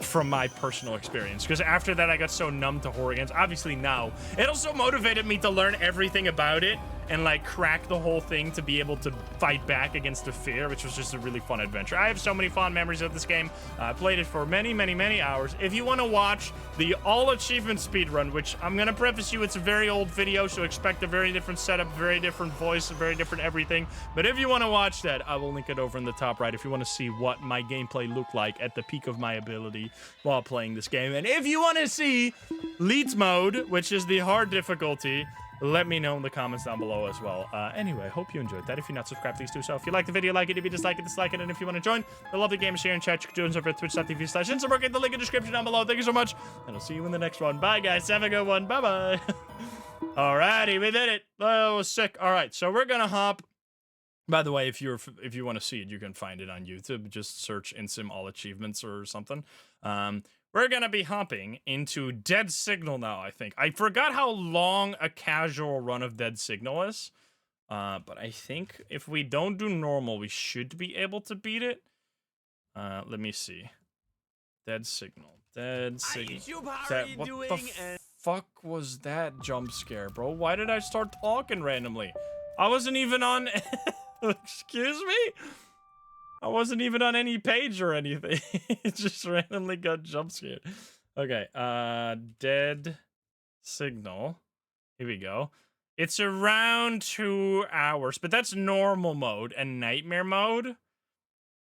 from my personal experience, because after that I got so numb to horror games. Obviously now it also motivated me to learn everything about it and like crack the whole thing to be able to fight back against the fear, which was just a really fun adventure. I have so many fond memories of this game. I played it for many hours. If you want to watch the all achievement speedrun, which I'm gonna preface you, it's a very old video, so expect a very different setup, very different voice, very different everything. But if you want to watch that, I will link it over in the top right if you want to see what my gameplay looked like at the peak of my ability while playing this game. And if you want to see Leads mode, which is the hard difficulty, let me know in the comments down below as well. Anyway, hope you enjoyed that. If you're not subscribed, please do so. If you like the video, like it. If you dislike it, dislike it. And if you want to join the lovely gamers here in chat, you can join us over at twitch.tv/Insym. Get the link in the description down below. Thank you so much, and I'll see you in the next one. Bye, guys. Have a good one. Bye-bye. Alrighty, we did it. That was sick. All right, so we're gonna hop. By the way, if you want to see it, you can find it on YouTube. Just search Insym all achievements or something. We're gonna be hopping into Dead Signal now, I think. I forgot how long a casual run of Dead Signal is. But I think if we don't do normal, we should be able to beat it. Let me see. Dead Signal. Dead Signal. What the fuck was that jump scare, bro? Why did I start talking randomly? I wasn't even on... Excuse me? I wasn't even on any page or anything. It just randomly got jump scared. Okay, Dead Signal. Here we go. It's around 2 hours, but that's normal mode and nightmare mode.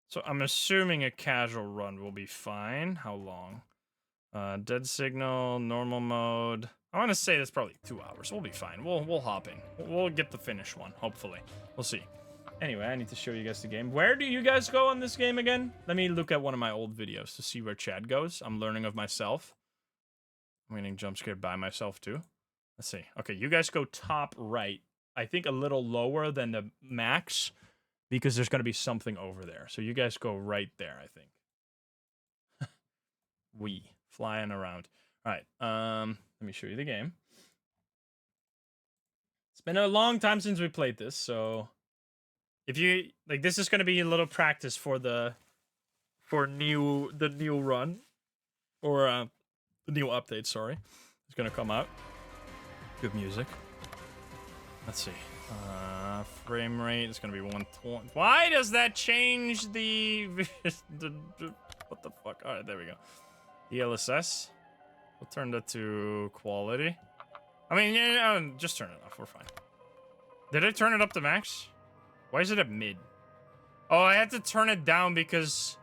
So I'm assuming a casual run will be fine. How long? Dead Signal, normal mode. I want to say that's probably 2 hours. We'll be fine. We'll hop in. We'll get the finish one, hopefully. We'll see. Anyway, I need to show you guys the game. Where do you guys go on this game again? Let me look at one of my old videos to see where Chad goes. I'm learning of myself. I'm getting jump scared by myself too. Let's see. Okay, you guys go top right. I think a little lower than the max because there's going to be something over there. So you guys go right there, I think. Flying around. All right. Let me show you the game. been a long time since we played this, so if you like, this is gonna be a little practice for the new run, or the new update. Sorry, it's gonna come out. Good music. Let's see. Frame rate is gonna be 120. Why does that change the what the fuck? All right, there we go. DLSS. We'll turn that to quality. I mean, yeah, just turn it off. We're fine. Did I turn it up to max? Why is it at mid? Oh, I had to turn it down because,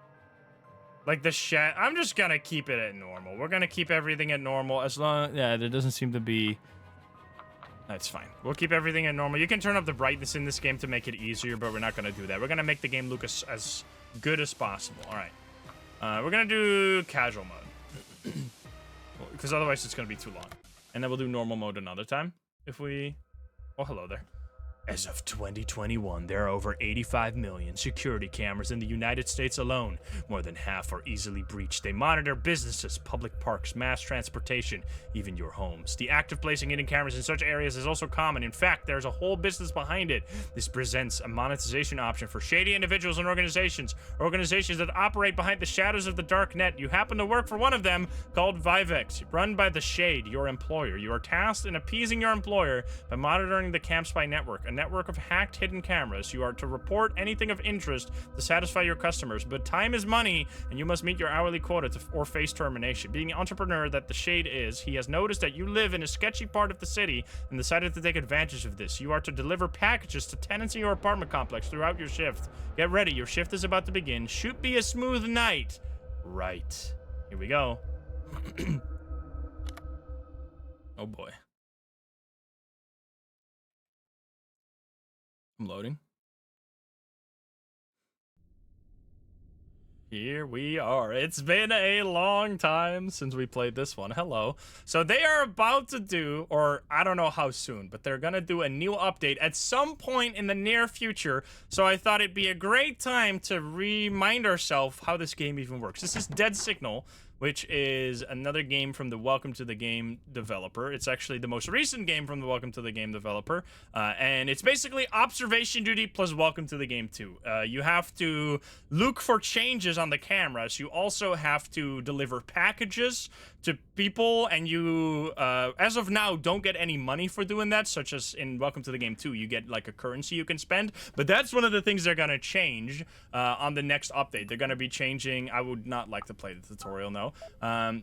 like, the chat. I'm just gonna keep it at normal. We're gonna keep everything at normal as long. Yeah, there doesn't seem to be. That's fine. We'll keep everything at normal. You can turn up the brightness in this game to make it easier, but we're not gonna do that. We're gonna make the game look as good as possible. All right. We're gonna do casual mode because otherwise it's gonna be too long. And then we'll do normal mode another time if we. Oh, hello there. As of 2021, there are over 85 million security cameras in the United States alone. More than half are easily breached. They monitor businesses, public parks, mass transportation, even your homes. The act of placing hidden cameras in such areas is also common. In fact, there's a whole business behind it. This presents a monetization option for shady individuals and organizations that operate behind the shadows of the dark net. You happen to work for one of them, called Vivex, run by the Shade, your employer. You are tasked in appeasing your employer by monitoring the CamSpy network, a network of hacked hidden cameras. You are to report anything of interest to satisfy your customers, but time is money, and you must meet your hourly quota or face termination. Being the entrepreneur that the Shade is, he has noticed that you live in a sketchy part of the city and decided to take advantage of this. You are to deliver packages to tenants in your apartment complex throughout your shift. Get ready, your shift is about to begin. Should be a smooth night. Right. Here we go. Oh boy. I'm loading. Here we are. It's been a long time since we played this one. Hello. So they are about to do, or I don't know how soon, but they're gonna do a new update at some point in the near future. So I thought it'd be a great time to remind ourselves how this game even works. This is Dead Signal, which is another game from the Welcome to the Game developer. It's actually the most recent game from the Welcome to the Game developer, and it's basically observation duty plus Welcome to the Game 2. You have to look for changes on the cameras. You also have to deliver packages to people, and you, as of now, don't get any money for doing that, such as in Welcome to the Game 2, you get like a currency you can spend, but that's one of the things they're gonna change on the next update. They're gonna be changing, I would not like to play the tutorial, no.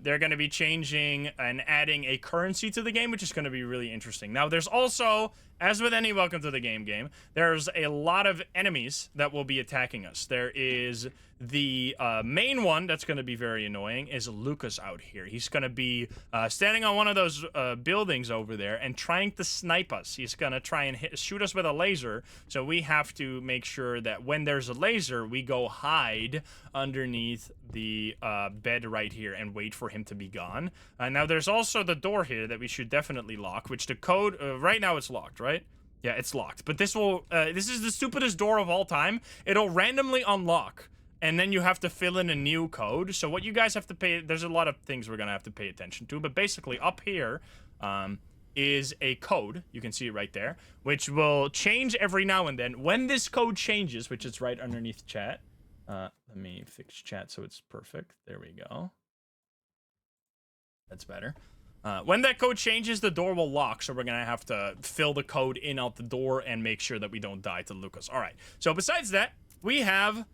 They're gonna be changing and adding a currency to the game, which is gonna be really interesting. Now, there's also, as with any Welcome to the Game, there's a lot of enemies that will be attacking us. There is the main one that's going to be very annoying is Lucas out here. He's going to be standing on one of those buildings over there and trying to snipe us. He's going to try and shoot us with a laser, so we have to make sure that when there's a laser, we go hide underneath the bed right here and wait for him to be gone. Now, there's also the door here that we should definitely lock, which the code, right now it's locked, right? Yeah, it's locked. But this will, this is the stupidest door of all time. It'll randomly unlock, and then you have to fill in a new code. So what you guys have to pay, there's a lot of things we're gonna have to pay attention to, but basically up here is a code. You can see it right there, which will change every now and then. When this code changes, which is right underneath chat, let me fix chat so it's perfect. There we go. That's better. When that code changes, the door will lock, so we're gonna have to fill the code in out the door and make sure that we don't die to Lucas. All right, so besides that, we have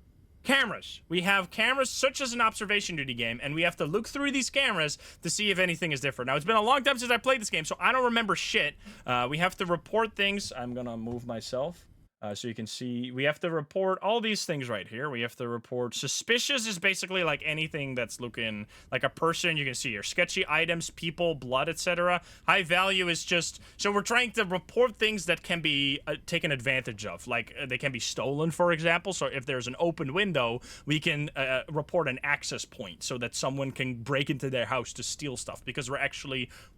cameras. We have cameras such as an observation duty game, and we have to look through these cameras to see if anything is different. Now, it's been a long time since I played this game, so I don't remember shit. We have to report things. I'm gonna move myself. So you can see, we have to report all these things right here. We have to report suspicious is basically like anything that's looking like a person. You can see here, sketchy items, people, blood, etc. High value is just, so we're trying to report things that can be taken advantage of. Like they can be stolen, for example. So if there's an open window, we can report an access point so that someone can break into their house to steal stuff, because we're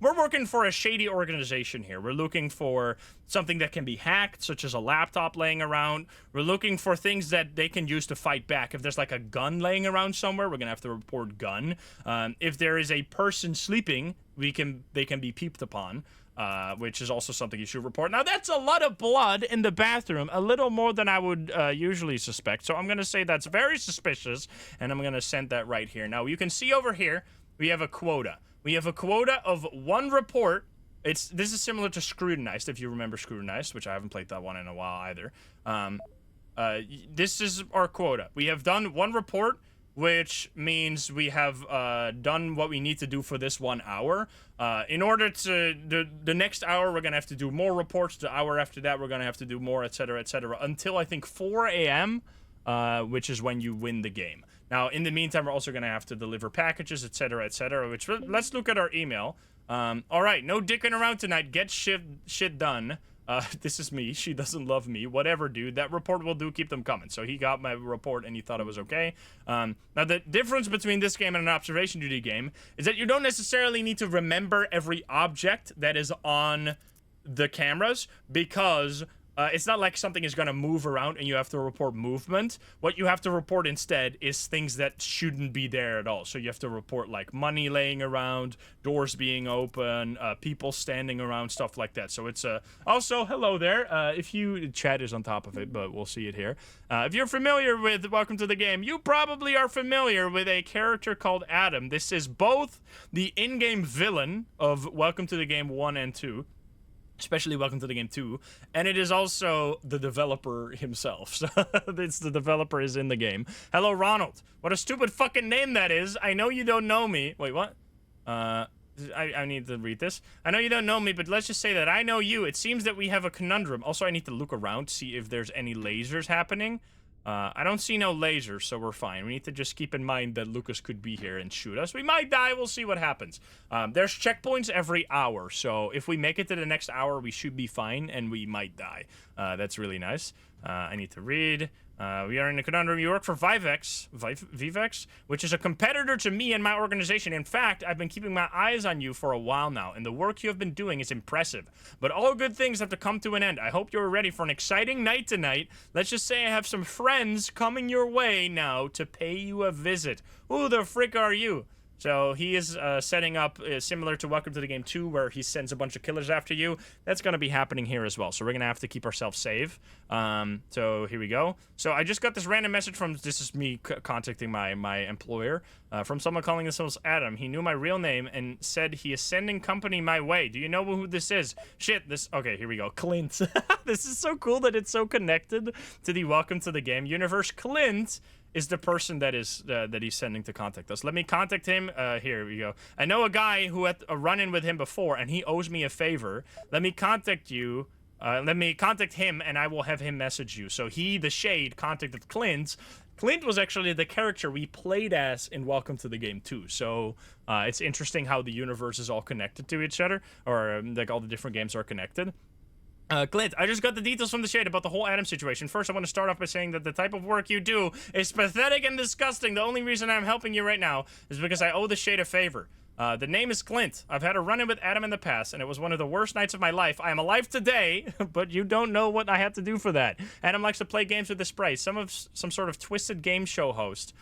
working for a shady organization here. We're looking for something that can be hacked, such as a laptop, laptop laying around. We're looking for things that they can use to fight back. If there's like a gun laying around somewhere, we're gonna have to report gun. If there is a person sleeping, they can be peeped upon. Which is also something you should report. Now, that's a lot of blood in the bathroom, a little more than I would usually suspect. So I'm going to say that's very suspicious, and I'm going to send that right here. Now, you can see over here, we have a quota. We have a quota of 1 report. This is similar to Scrutinized, if you remember Scrutinized, which I haven't played that one in a while either. This is our quota. We have done 1 report, which means we have done what we need to do for this 1 hour. In order to, the next hour, we're going to have to do more reports. The hour after that, we're going to have to do more, etc., until I think 4 a.m., which is when you win the game. Now, in the meantime, we're also going to have to deliver packages, etc., which, let's look at our email. All right, no dicking around tonight. Get shit done. This is me. She doesn't love me. Whatever, dude. That report will do. Keep them coming. So he got my report and he thought it was okay. Now, the difference between this game and an observation duty game is that you don't necessarily need to remember every object that is on the cameras, because it's not like something is going to move around and you have to report movement. What you have to report instead is things that shouldn't be there at all. So you have to report like money laying around, doors being open, people standing around, stuff like that. So it's also, hello there. If you, chat is on top of it, but we'll see it here. If you're familiar with Welcome to the Game, you probably are familiar with a character called Adam. This is both the in-game villain of Welcome to the Game 1 and 2. Especially Welcome to the Game 2, and it is also the developer himself. So it's the developer is in the game. Hello, Ronald. What a stupid fucking name that is. I know you don't know me. Wait, what? I need to read this. I know you don't know me, but let's just say that I know you. It seems that we have a conundrum. Also, I need to look around to see if there's any lasers happening. I don't see no lasers, so we're fine. We need to just keep in mind that Lucas could be here and shoot us. We might die. We'll see what happens. There's checkpoints every hour, so if we make it to the next hour, we should be fine, and we might die. That's really nice. I need to read. We are in a conundrum. You work for Vivex, which is a competitor to me and my organization. In fact, I've been keeping my eyes on you for a while now, and the work you have been doing is impressive. But all good things have to come to an end. I hope you're ready for an exciting night tonight. Let's just say I have some friends coming your way now to pay you a visit. Who the frick are you? So he is setting up similar to Welcome to the Game 2, where he sends a bunch of killers after you. That's going to be happening here as well. So we're going to have to keep ourselves safe. So here we go. So I just got this random message from, this is me contacting my employer, from someone calling themselves Adam. He knew my real name and said he is sending company my way. Do you know who this is? Shit, okay, here we go. Clint. This is so cool that it's so connected to the Welcome to the Game universe. Clint is the person that is that he's sending to contact us. Let me contact him. Here we go. I know a guy who had a run-in with him before, and he owes me a favor. Let me contact you. Let me contact him, and I will have him message you. So he, the Shade, contacted Clint. Clint was actually the character we played as in Welcome to the Game 2. So it's interesting how the universe is all connected to each other, or like all the different games are connected. Clint, I just got the details from the Shade about the whole Adam situation. First, I want to start off by saying that the type of work you do is pathetic and disgusting. The only reason I'm helping you right now is because I owe the Shade a favor. The name is Clint. I've had a run-in with Adam in the past, and it was one of the worst nights of my life. I am alive today, but you don't know what I had to do for that. Adam likes to play games with the spray. Some sort of twisted game show host.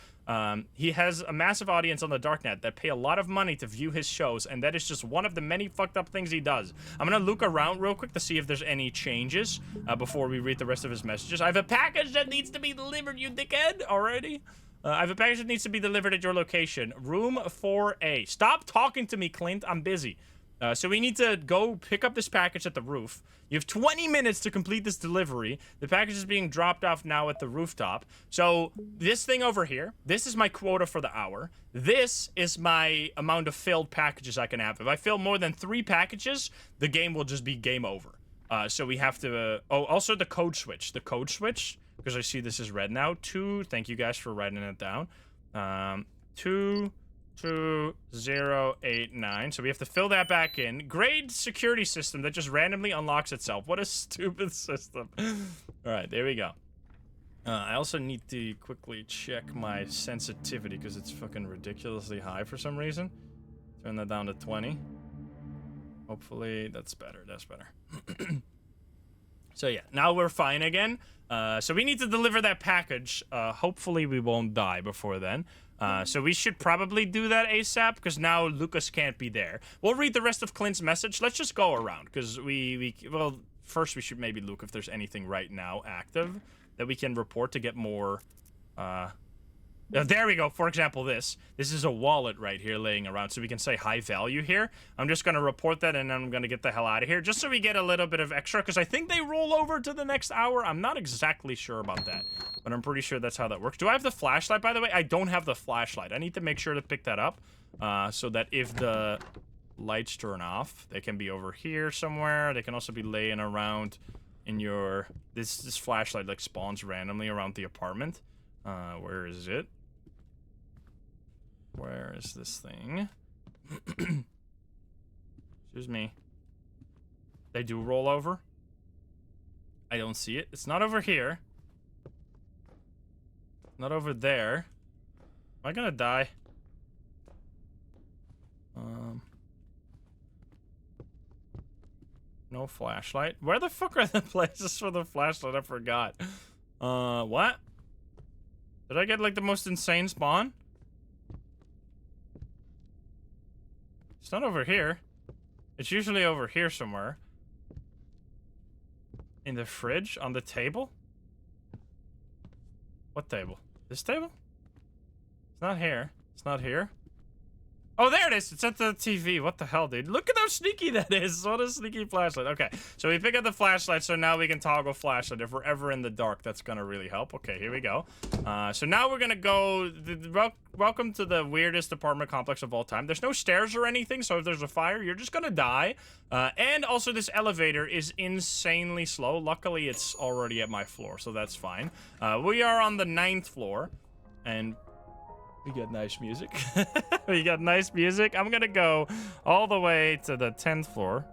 He has a massive audience on the darknet that pay a lot of money to view his shows, and that is just one of the many fucked up things he does. I'm gonna look around real quick to see if there's any changes before we read the rest of his messages. I have a package that needs to be delivered, you dickhead, already. I have a package that needs to be delivered at your location. Room 4A. Stop talking to me, Clint. I'm busy. So we need to go pick up this package at the roof. You have 20 minutes to complete this delivery. The package is being dropped off now at the rooftop. So this thing over here, this is my quota for the hour. This is my amount of filled packages I can have. If I fill more than 3 packages, the game will just be game over. So we have to... oh, also the code switch. The code switch, because I see this is red now. 2, thank you guys for writing it down. 22089. So we have to fill that back in. Grade security system that just randomly unlocks itself. What a stupid system. All right, there we go. I also need to quickly check my sensitivity because it's fucking ridiculously high for some reason. Turn that down to 20. Hopefully that's better. That's better. So yeah, now we're fine again. So we need to deliver that package. Hopefully we won't die before then. So we should probably do that ASAP, because now Lucas can't be there. We'll read the rest of Clint's message. Let's just go around, because well, first we should maybe look if there's anything right now active that we can report to get more, there we go. For example, this is a wallet right here laying around, so we can say high value here. I'm just gonna report that, and then I'm gonna get the hell out of here, just so we get a little bit of extra, because I think they roll over to the next hour. I'm not exactly sure about that, but I'm pretty sure that's how that works. Do I have the flashlight, by the way? I don't have the flashlight. I need to make sure to pick that up, so that if the lights turn off, they can be over here somewhere. They can also be laying around in your... This flashlight, like, spawns randomly around the apartment. Where is it? Where is this thing? Excuse me. They do roll over. I don't see it. It's not over here. Not over there. Am I gonna die? No flashlight. Where the fuck are the places for the flashlight? I forgot. What? Did I get like the most insane spawn? It's not over here. It's usually over here somewhere. In the fridge? On the table? What table? This table? It's not here. It's not here. Oh, there it is. It's at the TV. What the hell, dude? Look at how sneaky that is. What a sneaky flashlight. Okay, so we pick up the flashlight, so now we can toggle flashlight. If we're ever in the dark, that's gonna really help. Okay, here we go. So now we're gonna go... Welcome to the weirdest apartment complex of all time. There's no stairs or anything, so if there's a fire, you're just gonna die. And also, this elevator is insanely slow. Luckily, it's already at my floor, so that's fine. We are on the 9th floor, and... we got nice music. We got nice music. I'm gonna go all the way to the 10th floor.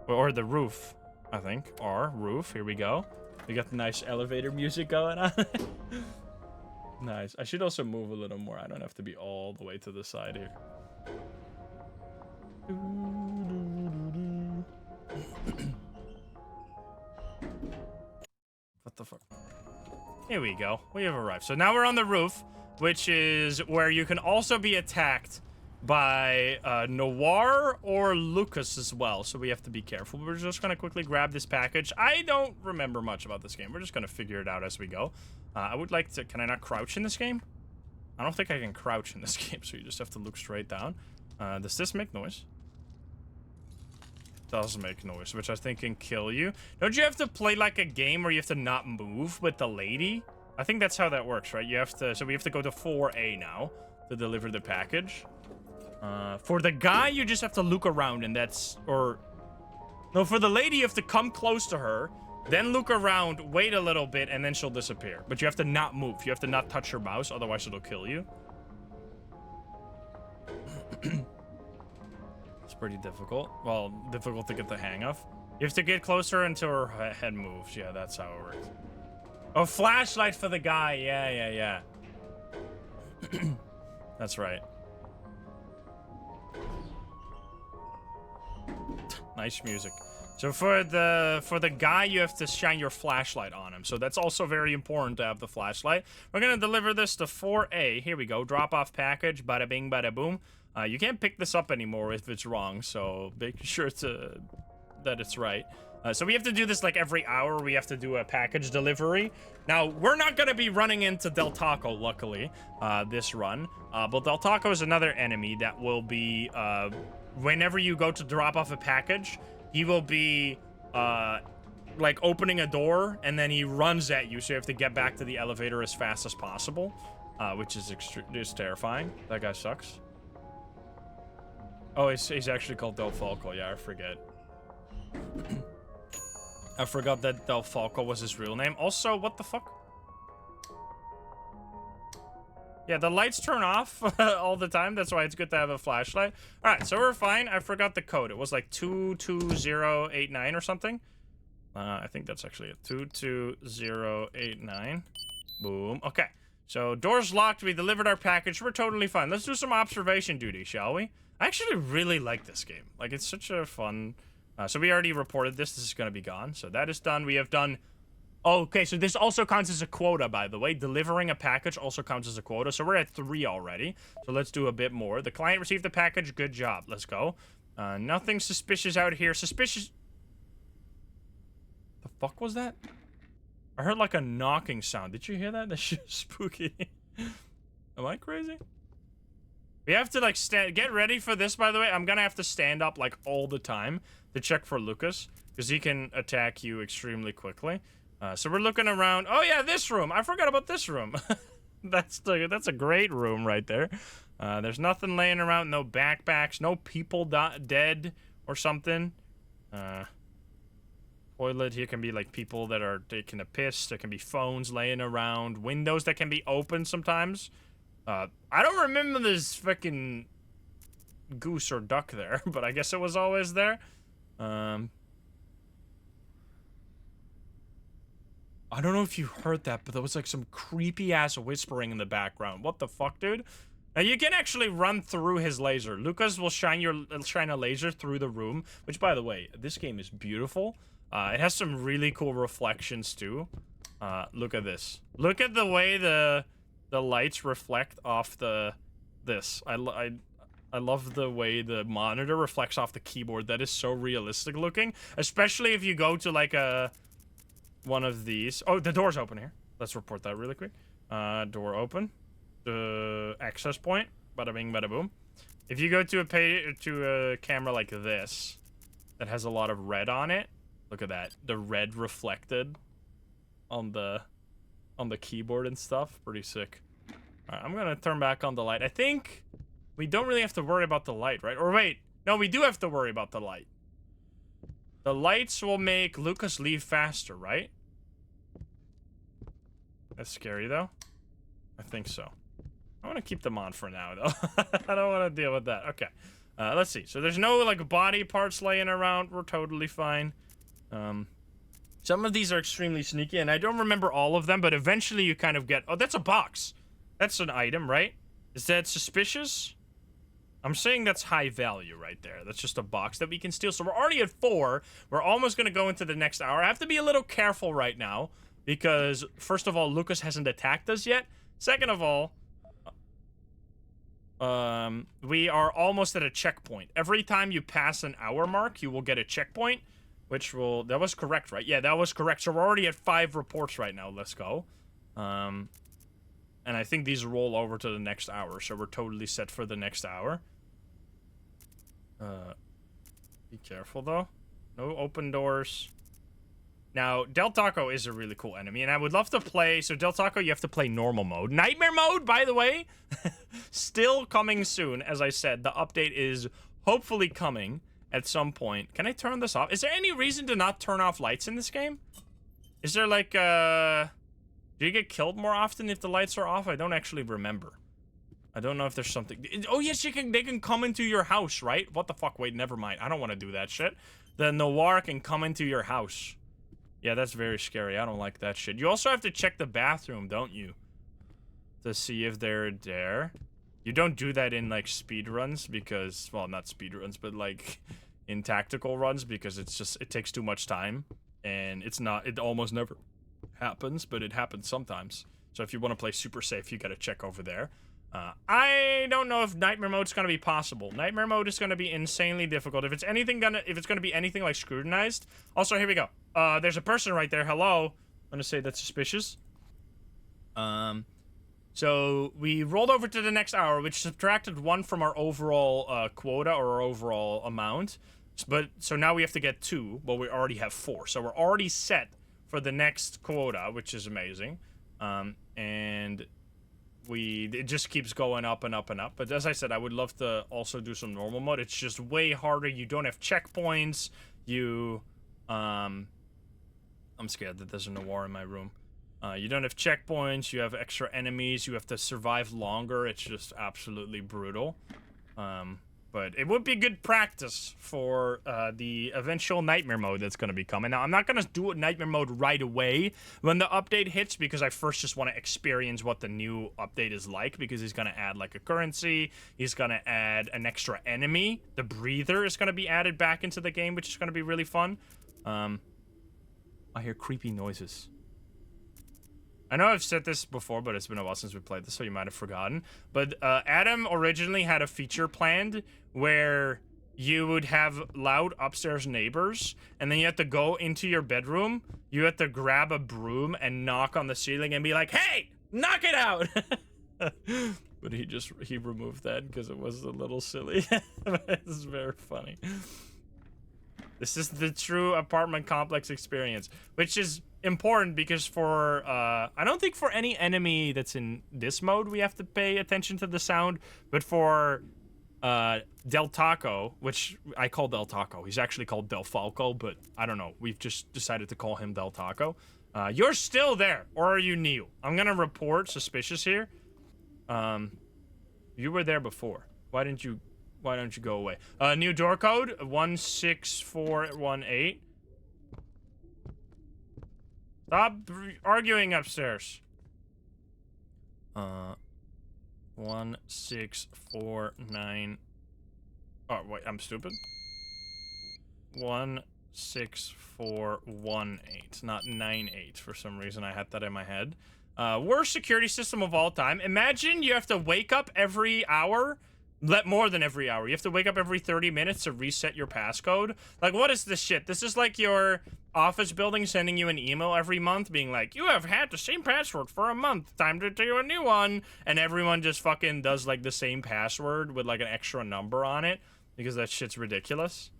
Or the roof, I think. Or roof. Here we go. We got the nice elevator music going on. Nice. I should also move a little more. I don't have to be all the way to the side here. What the fuck? Here we go. We have arrived. So now we're on the roof, which is where you can also be attacked by Noir or Lucas as well, so we have to be careful. We're just gonna quickly grab this package. I don't remember much about this game. We're just gonna figure it out as we go. I would like to... Can I not crouch in this game? I don't think I can crouch in this game, so you just have to look straight down. Does this make noise? It does make noise, which I think can kill you. Don't you have to play like a game where you have to not move with the lady? I think that's how that works, right? You have to... So we have to go to 4A now to deliver the package. For the guy, you just have to look around, and that's... Or... No, for the lady, you have to come close to her, then look around, wait a little bit, and then she'll disappear. But you have to not move. You have to not touch her mouse, otherwise it'll kill you. It's pretty difficult. Well, difficult to get the hang of. You have to get closer until her head moves. Yeah, that's how it works. Oh, flashlight for the guy. Yeah. That's right. Nice music. So for the guy, you have to shine your flashlight on him. So that's also very important to have the flashlight. We're gonna deliver this to 4A. Here we go. Drop off package. Bada bing, bada boom. You can't pick this up anymore if it's wrong. So make sure that it's right. So we have to do this like every hour. We have to do a package delivery. Now, we're not going to be running into Del Taco, luckily, this run. But Del Taco is another enemy that will be, whenever you go to drop off a package, he will be, like, opening a door, and then he runs at you, so you have to get back to the elevator as fast as possible, which is terrifying. That guy sucks. Oh, he's actually called Del Falco. Yeah, I forget. I forgot that Del Falco was his real name. Also, what the fuck? Yeah, the lights turn off all the time. That's why it's good to have a flashlight. All right, so we're fine. I forgot the code. It was like 22089 or something. I think that's actually it. 22089. Boom. Okay. So, door's locked. We delivered our package. We're totally fine. Let's do some observation duty, shall we? I actually really like this game. Like, it's such a fun So we already reported this. This is going to be gone. So that is done. We have done... Oh, okay, so this also counts as a quota, by the way. Delivering a package also counts as a quota. So we're at 3 already. So let's do a bit more. The client received the package. Good job. Let's go. Nothing suspicious out here. Suspicious... The fuck was that? I heard like a knocking sound. Did you hear that? That's just spooky. Am I crazy? We have to like get ready for this, by the way. I'm gonna have to stand up like all the time to check for Lucas, because he can attack you extremely quickly. So we're looking around. Oh yeah, this room. I forgot about this room. That's a great room right there. There's nothing laying around. No backpacks. No people dead or something. Toilet here can be like people that are taking a piss. There can be phones laying around. Windows that can be open sometimes. I don't remember this fucking goose or duck there, but I guess it was always there. I don't know if you heard that, but there was like some creepy ass whispering in the background. What the fuck, dude? Now you can actually run through his laser. Lucas will shine a laser through the room, which, by the way, this game is beautiful. It has some really cool reflections too. Look at this. Look at the way the lights reflect off this. I love the way the monitor reflects off the keyboard. That is so realistic looking, especially if you go to like one of these. Oh, the door's open here. Let's report that really quick. Door open. The access point. Bada bing, bada boom. If you go to a camera like this that has a lot of red on it, look at that. The red reflected on the keyboard and stuff. Pretty sick. Alright, I'm gonna turn back on the light. I think we don't really have to worry about the light, right? Or wait, no, we do have to worry about the light. The lights will make Lucas leave faster, right? That's scary, though. I think so. I want to keep them on for now, though. I don't want to deal with that. Okay. Let's see. So there's no, like, body parts laying around. We're totally fine. Some of these are extremely sneaky, and I don't remember all of them, but eventually you kind of get... Oh, that's a box. That's an item, right? Is that suspicious? I'm saying that's high value right there. That's just a box that we can steal. So we're already at 4. We're almost going to go into the next hour. I have to be a little careful right now because, first of all, Lucas hasn't attacked us yet. Second of all, we are almost at a checkpoint. Every time you pass an hour mark, you will get a checkpoint, which will... That was correct, right? Yeah, that was correct. So we're already at 5 reports right now. Let's go. And I think these roll over to the next hour, so we're totally set for the next hour. Be careful, though. No open doors. Now, Del Taco is a really cool enemy, and I would love to play... So, Del Taco, you have to play normal mode. Nightmare mode, by the way, still coming soon. As I said, the update is hopefully coming at some point. Can I turn this off? Is there any reason to not turn off lights in this game? Is there, like, do you get killed more often if the lights are off? I don't actually remember. I don't know if there's something... Oh, yes, they can come into your house, right? What the fuck? Wait, never mind. I don't want to do that shit. The Noir can come into your house. Yeah, that's very scary. I don't like that shit. You also have to check the bathroom, don't you? To see if they're there. You don't do that in, like, speed runs because... Well, not speed runs, but, like, in tactical runs because it's just... It takes too much time. And it's not... It almost never... happens, but it happens sometimes. So if you want to play super safe, you gotta check over there. I don't know if nightmare mode is gonna be possible. Nightmare mode is gonna be insanely difficult. If it's gonna be anything like scrutinized. Also, here we go. There's a person right there. Hello. I'm gonna say that's suspicious. So we rolled over to the next hour, which subtracted 1 from our overall quota or our overall amount. But so now we have to get 2, but we already have 4. So we're already set for the next quota, which is amazing. And it just keeps going up and up and up. But as I said, I would love to also do some normal mode. It's just way harder. You don't have checkpoints. I'm scared that there's a Noir in my room. You don't have checkpoints. You have extra enemies. You have to survive longer. It's just absolutely brutal. But it would be good practice for the eventual nightmare mode that's going to be coming. Now, I'm not going to do a nightmare mode right away when the update hits because I first just want to experience what the new update is like, because he's going to add like a currency. He's going to add an extra enemy. The breather is going to be added back into the game, which is going to be really fun. I hear creepy noises. I know I've said this before, but it's been a while since we played this, so you might have forgotten. But Adam originally had a feature planned where you would have loud upstairs neighbors, and then you have to go into your bedroom, you have to grab a broom and knock on the ceiling and be like, hey, knock it out! But he removed that because it was a little silly. It's very funny. This is the true apartment complex experience, which is important because for, I don't think for any enemy that's in this mode we have to pay attention to the sound, but for Del Taco, which I call Del Taco, he's actually called Del Falco, but I don't know, we've just decided to call him Del Taco. You're still there, or are you new? I'm gonna report suspicious here. You were there before. Why don't you go away? New door code 16418. Stop arguing upstairs. 1649. Oh wait, I'm stupid. 16418, not 98. For some reason, I had that in my head. Worst security system of all time. Imagine you have to wake up every hour. More than every hour. You have to wake up every 30 minutes to reset your passcode. Like, what is this shit? This is like your office building sending you an email every month being like, you have had the same password for a month. Time to do a new one. And everyone just fucking does, like, the same password with, like, an extra number on it because that shit's ridiculous.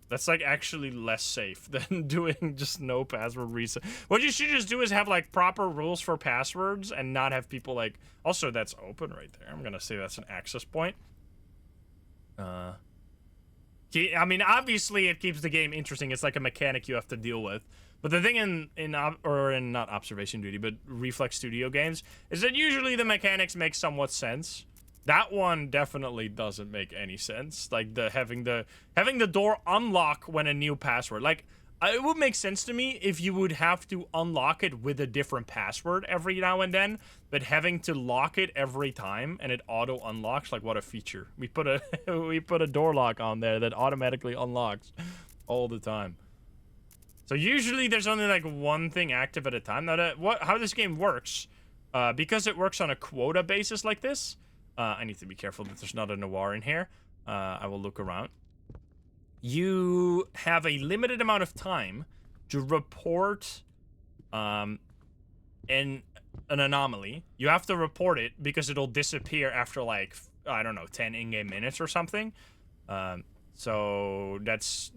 That's, like, actually less safe than doing just no password reset. What you should just do is have, like, proper rules for passwords and not have people, like... Also, that's open right there. I'm gonna say that's an access point. I mean, obviously, it keeps the game interesting. It's like a mechanic you have to deal with. But the thing in not Observation Duty, but Reflex Studio games, is that usually the mechanics make somewhat sense. That one definitely doesn't make any sense. Like having the door unlock when a new password. Like, it would make sense to me if you would have to unlock it with a different password every now and then, but having to lock it every time and it auto unlocks, like, what a feature. We put a door lock on there that automatically unlocks all the time. So usually there's only like one thing active at a time. Now how this game works, because it works on a quota basis like this. I need to be careful that there's not a noir in here. I will look around. You have a limited amount of time to report an anomaly. You have to report it because it'll disappear after, like, I don't know, 10 in-game minutes or something. So that's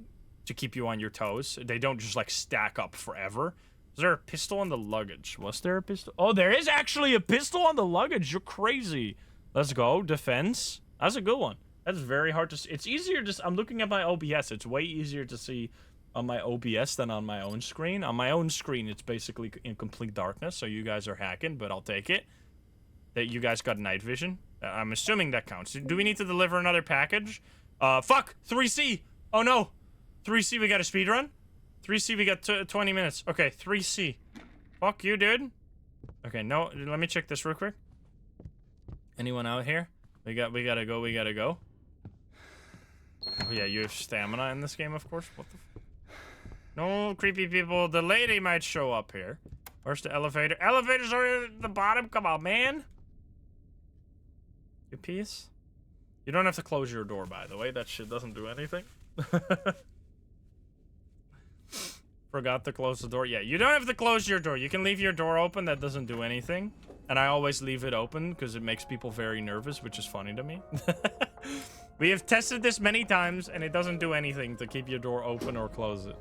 to keep you on your toes. They don't just, like, stack up forever. Is there a pistol on the luggage? Was there a pistol? Oh, there is actually a pistol on the luggage. You're crazy. Let's go. Defense. That's a good one. That's very hard to see. It's easier to... I'm looking at my OBS. It's way easier to see on my OBS than on my own screen. On my own screen, it's basically in complete darkness, so you guys are hacking, but I'll take it. That you guys got night vision. I'm assuming that counts. Do we need to deliver another package? Fuck! 3C! Oh, no! 3C, we got a speedrun? 3C, we got 20 minutes. Okay, 3C. Fuck you, dude. Okay, no, let me check this real quick. Anyone out here? We gotta go. Oh, yeah, you have stamina in this game, of course. What the No creepy people. The lady might show up here. Where's the elevator? Elevators are at the bottom. Come on, man. Good piece. You don't have to close your door, by the way. That shit doesn't do anything. Forgot to close the door. Yeah, you don't have to close your door. You can leave your door open. That doesn't do anything. And I always leave it open because it makes people very nervous, which is funny to me. We have tested this many times, and it doesn't do anything to keep your door open or close it.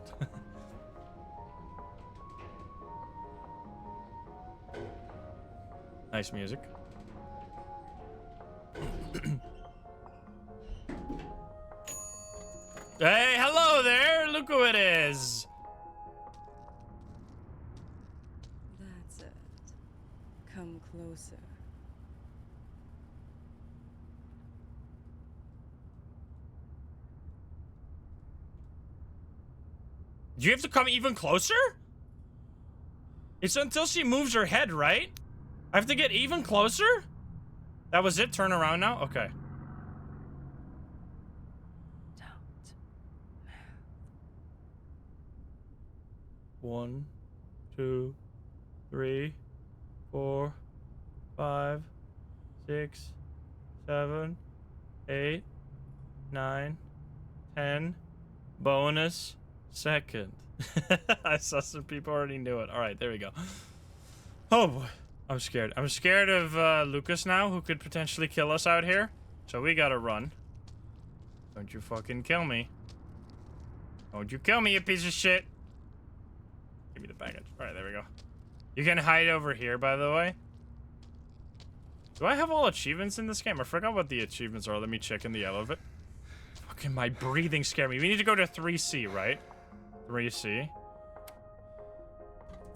Nice music. Hey, hello there! Look who it is! That's it. Come closer. Do you have to come even closer? It's until she moves her head, right? I have to get even closer? That was it? Turn around now? Okay. Don't. 1, 2, 3, 4, 5, 6, 7, 8, 9, 10. Bonus second. I saw some people already knew it. All right, there we go. Oh boy, I'm scared. I'm scared of Lucas now, who could potentially kill us out here. So we gotta run. Don't you fucking kill me. Don't you kill me, you piece of shit. Give me the package. All right, there we go. You can hide over here, by the way. Do I have all achievements in this game? I forgot what the achievements are. Let me check in the elevator. Fucking my breathing scared me. We need to go to 3C, right? 3C.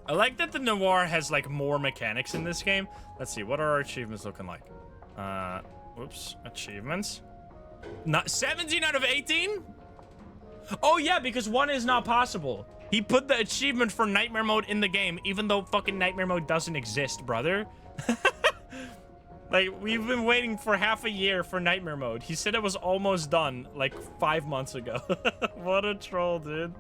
I like that the Noir has, like, more mechanics in this game. Let's see. What are our achievements looking like? Whoops. Achievements. Not 17 out of 18? Oh, yeah, because 1 is not possible. He put the achievement for Nightmare Mode in the game, even though fucking Nightmare Mode doesn't exist, brother. Like, we've been waiting for half a year for Nightmare Mode. He said it was almost done, like, 5 months ago. What a troll, dude.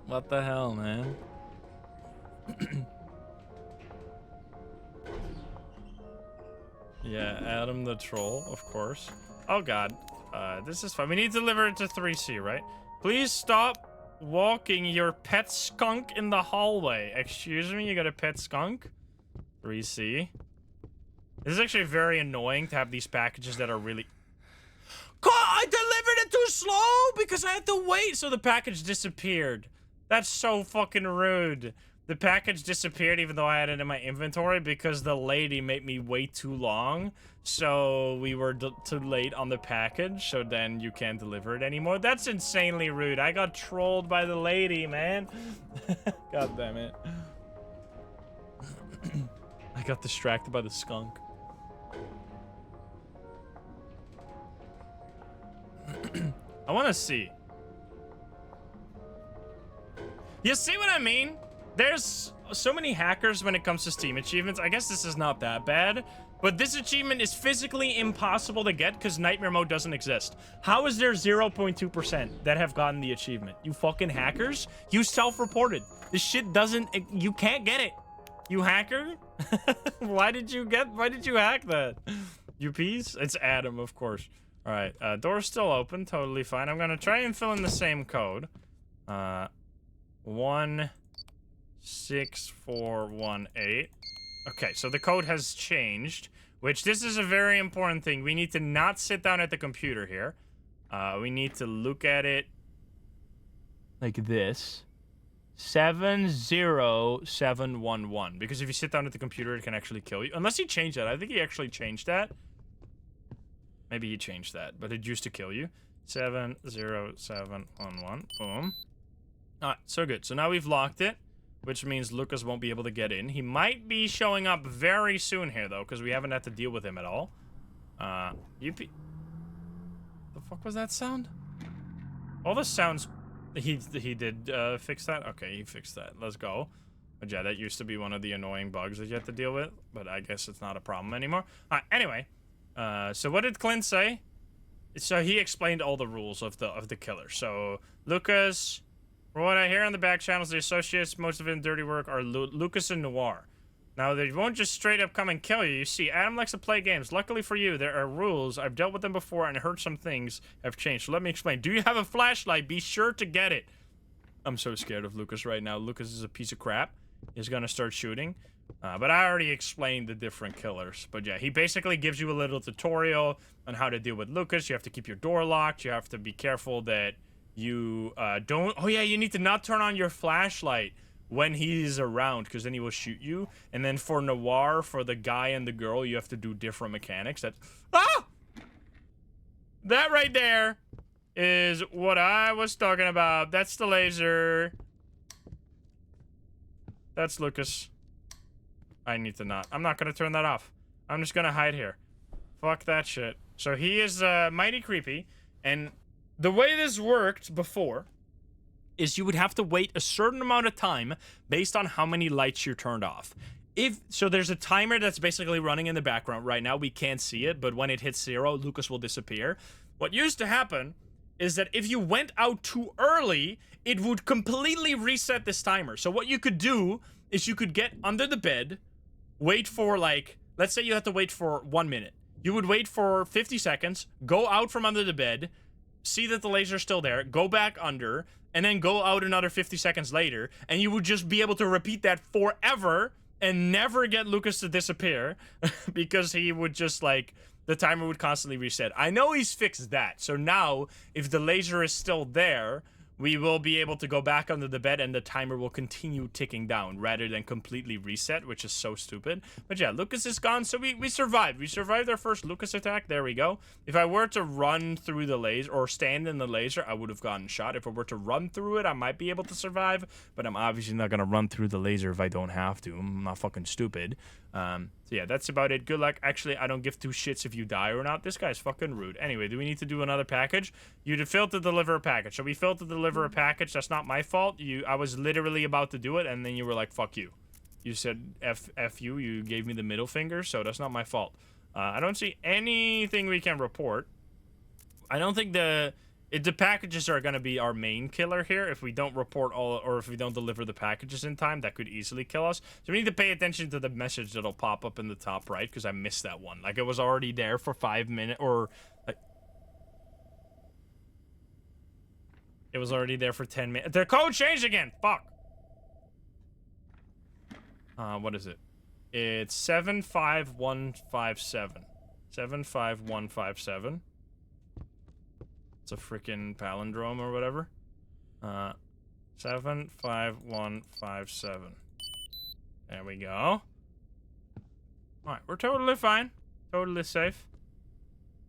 What the hell, man? Yeah, Adam the troll, of course. Oh, God. This is fine. We need to deliver it to 3C, right? Please stop walking your pet skunk in the hallway. Excuse me, you got a pet skunk? 3C. This is actually very annoying to have these packages that are really... I delivered it too slow because I had to wait, so the package disappeared. That's so fucking rude. The package disappeared even though I had it in my inventory because the lady made me wait too long. So we were too late on the package, so then you can't deliver it anymore. That's insanely rude. I got trolled by the lady, man. God damn it. I got distracted by the skunk. I want to see. You see what I mean? There's so many hackers when it comes to Steam achievements. I guess this is not that bad, but this achievement is physically impossible to get because Nightmare Mode doesn't exist. How is there 0.2% that have gotten the achievement? You fucking hackers? You self-reported. This shit doesn't... You can't get it. You hacker? Why did you hack that? You piece? It's Adam, of course. All right, door's still open. Totally fine. I'm gonna try and fill in the same code. 16418. Okay, so the code has changed, which this is a very important thing. We need to not sit down at the computer here. We need to look at it like this. 70711. Because if you sit down at the computer, it can actually kill you. Unless he changed that. I think he actually changed that. Maybe he changed that, but it used to kill you. 70711. Boom. Alright, so good. So now we've locked it, which means Lucas won't be able to get in. He might be showing up very soon here, though, because we haven't had to deal with him at all. The fuck was that sound? All the sounds... He did fix that? Okay, he fixed that. Let's go. But yeah, that used to be one of the annoying bugs that you had to deal with, but I guess it's not a problem anymore. Anyway, so what did Clint say? So he explained all the rules of the killer. So Lucas... From what I hear on the back channels, the associates, most of it in dirty work, are Lucas and Noir. Now, they won't just straight up come and kill you. You see, Adam likes to play games. Luckily for you, there are rules. I've dealt with them before and heard some things have changed. So let me explain. Do you have a flashlight? Be sure to get it. I'm so scared of Lucas right now. Lucas is a piece of crap. He's gonna start shooting. But I already explained the different killers. But yeah, he basically gives you a little tutorial on how to deal with Lucas. You have to keep your door locked. You have to be careful that... You don't... Oh, yeah, you need to not turn on your flashlight when he's around, because then he will shoot you. And then for Noir, for the guy and the girl, you have to do different mechanics. That... Ah! That right there is what I was talking about. That's the laser. That's Lucas. I need to not. I'm not going to turn that off. I'm just going to hide here. Fuck that shit. So he is mighty creepy, and... the way this worked before is you would have to wait a certain amount of time based on how many lights you turned off. So there's a timer that's basically running in the background right now. We can't see it, but when it hits 0, Lucas will disappear. What used to happen is that if you went out too early, it would completely reset this timer. So what you could do is you could get under the bed, wait for like, let's say you have to wait for 1 minute. You would wait for 50 seconds, go out from under the bed, see that the laser's still there, go back under, and then go out another 50 seconds later, and you would just be able to repeat that forever and never get Lucas to disappear because he would just like, the timer would constantly reset. I know he's fixed that, so now if the laser is still there, we will be able to go back under the bed and the timer will continue ticking down rather than completely reset, which is so stupid. But yeah, Lucas is gone, so we survived. We survived our first Lucas attack. There we go. If I were to run through the laser or stand in the laser, I would have gotten shot. If I were to run through it, I might be able to survive, but I'm obviously not going to run through the laser if I don't have to. I'm not fucking stupid. So yeah, that's about it. Good luck. Actually, I don't give two shits if you die or not. This guy's fucking rude. Anyway, do we need to do another package? You failed to deliver a package. So we failed to deliver a package. That's not my fault. I was literally about to do it, and then you were like, fuck you. You said F you. You gave me the middle finger, so that's not my fault. I don't see anything we can report. I don't think the packages are going to be our main killer here. If we don't report all, or if we don't deliver the packages in time, that could easily kill us. So we need to pay attention to the message that'll pop up in the top right, because I missed that one. Like, it was already there for 5 minutes, or like, it was already there for 10 minutes. The code changed again. Fuck. What is it? It's 75157. 75157. It's a freaking palindrome or whatever. 75157. There we go. Alright, we're totally fine. Totally safe.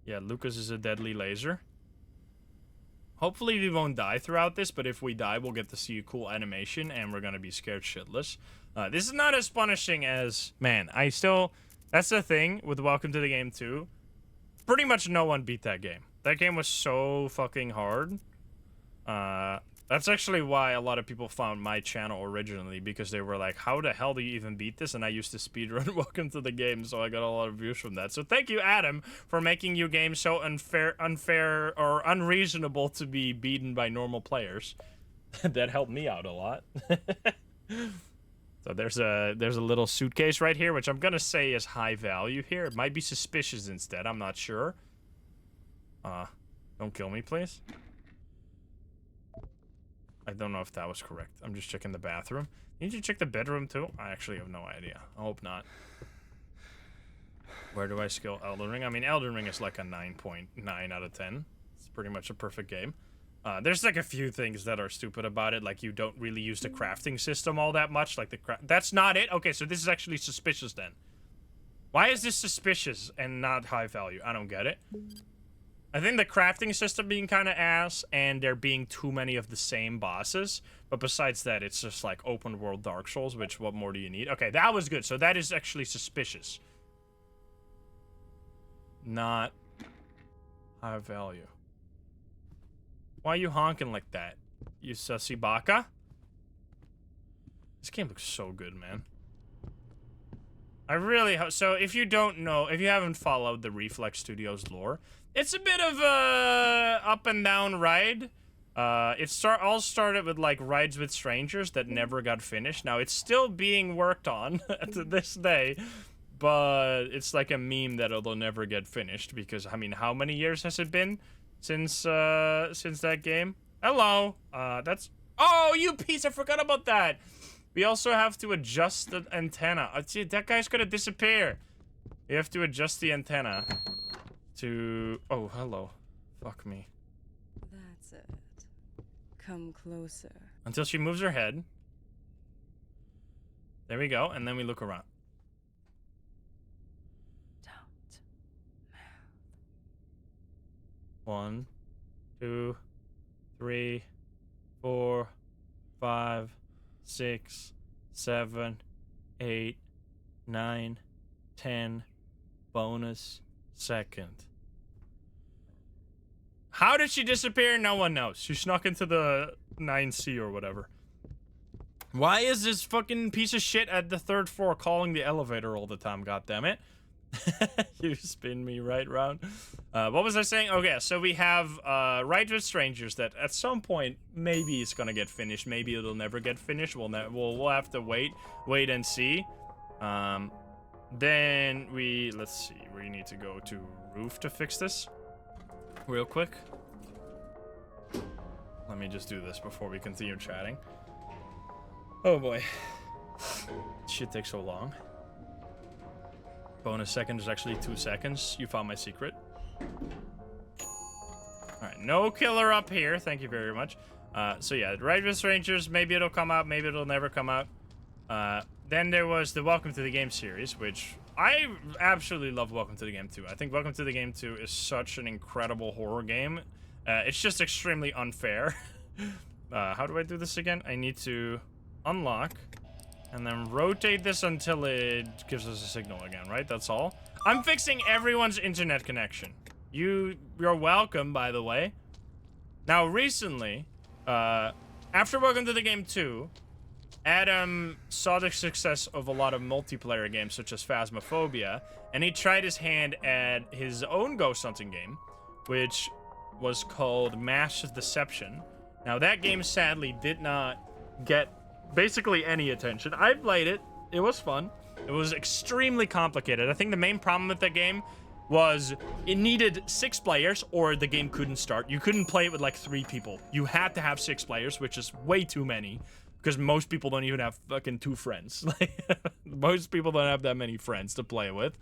Yeah, Lucas is a deadly laser. Hopefully we won't die throughout this, but if we die, we'll get to see a cool animation, and we're gonna be scared shitless. This is not as punishing as... Man, that's the thing with Welcome to the Game 2. Pretty much no one beat that game. That game was so fucking hard. That's actually why a lot of people found my channel originally, because they were like, how the hell do you even beat this? And I used to speedrun Welcome to the Game, so I got a lot of views from that. So thank you, Adam, for making your game so unfair or unreasonable to be beaten by normal players. That helped me out a lot. So there's a little suitcase right here, which I'm gonna say is high value here. It might be suspicious instead, I'm not sure. Don't kill me, please. I don't know if that was correct. I'm just checking the bathroom. You need to check the bedroom too? I actually have no idea. I hope not. Where do I skill Elden Ring? I mean, Elden Ring is like a 9.9 out of 10. It's pretty much a perfect game. There's like a few things that are stupid about it, like you don't really use the crafting system all that much. Like that's not it? Okay, so this is actually suspicious then. Why is this suspicious and not high value? I don't get it. I think the crafting system being kind of ass, and there being too many of the same bosses. But besides that, it's just like open world Dark Souls, which what more do you need? Okay, that was good. So that is actually suspicious. Not high value. Why are you honking like that? You sussy baka? This game looks so good, man. I really hope so. If you don't know, if you haven't followed the Reflex Studios lore, it's a bit of a up and down ride. It all started with like rides with strangers that never got finished. Now it's still being worked on to this day, but it's like a meme that it'll never get finished because I mean, how many years has it been since that game? Hello, oh, you piece! I forgot about that. We also have to adjust the antenna. Gee, that guy's gonna disappear. We have to adjust the antenna to... Oh, hello. Fuck me. That's it. Come closer. Until she moves her head. There we go, and then we look around. Don't move. 1, 2, 3, 4, 5, 6, 7, 8, 9, 10. Bonus second. How did she disappear? No one knows. She snuck into the 9C or whatever. Why is this fucking piece of shit at the 3rd floor calling the elevator all the time? God damn it. You spin me right round. What was I saying? Okay, so we have Right with Strangers that at some point maybe it's gonna get finished. Maybe it'll never get finished. We'll have to wait and see. Then let's see. We need to go to roof to fix this real quick. Let me just do this before we continue chatting. Oh boy. Shit takes so long. Bonus second is actually 2 seconds. You found my secret. Alright, no killer up here. Thank you very much. So yeah, Right with Strangers, maybe it'll come out, maybe it'll never come out. Then there was the Welcome to the Game series, which I absolutely love Welcome to the Game 2. I think Welcome to the Game 2 is such an incredible horror game. It's just extremely unfair. How do I do this again? I need to unlock and then rotate this until it gives us a signal again, right? That's all. I'm fixing everyone's internet connection. You're welcome, by the way. Now, recently, after Welcome to the Game 2, Adam saw the success of a lot of multiplayer games such as Phasmophobia, and he tried his hand at his own ghost hunting game, which was called Mass Deception. Now, that game sadly did not get basically any attention. I played it. It was fun. It was extremely complicated. I think the main problem with that game was it needed 6 players or the game couldn't start. You couldn't play it with like 3 people. You had to have 6 players, which is way too many because most people don't even have fucking 2 friends. Like, most people don't have that many friends to play with,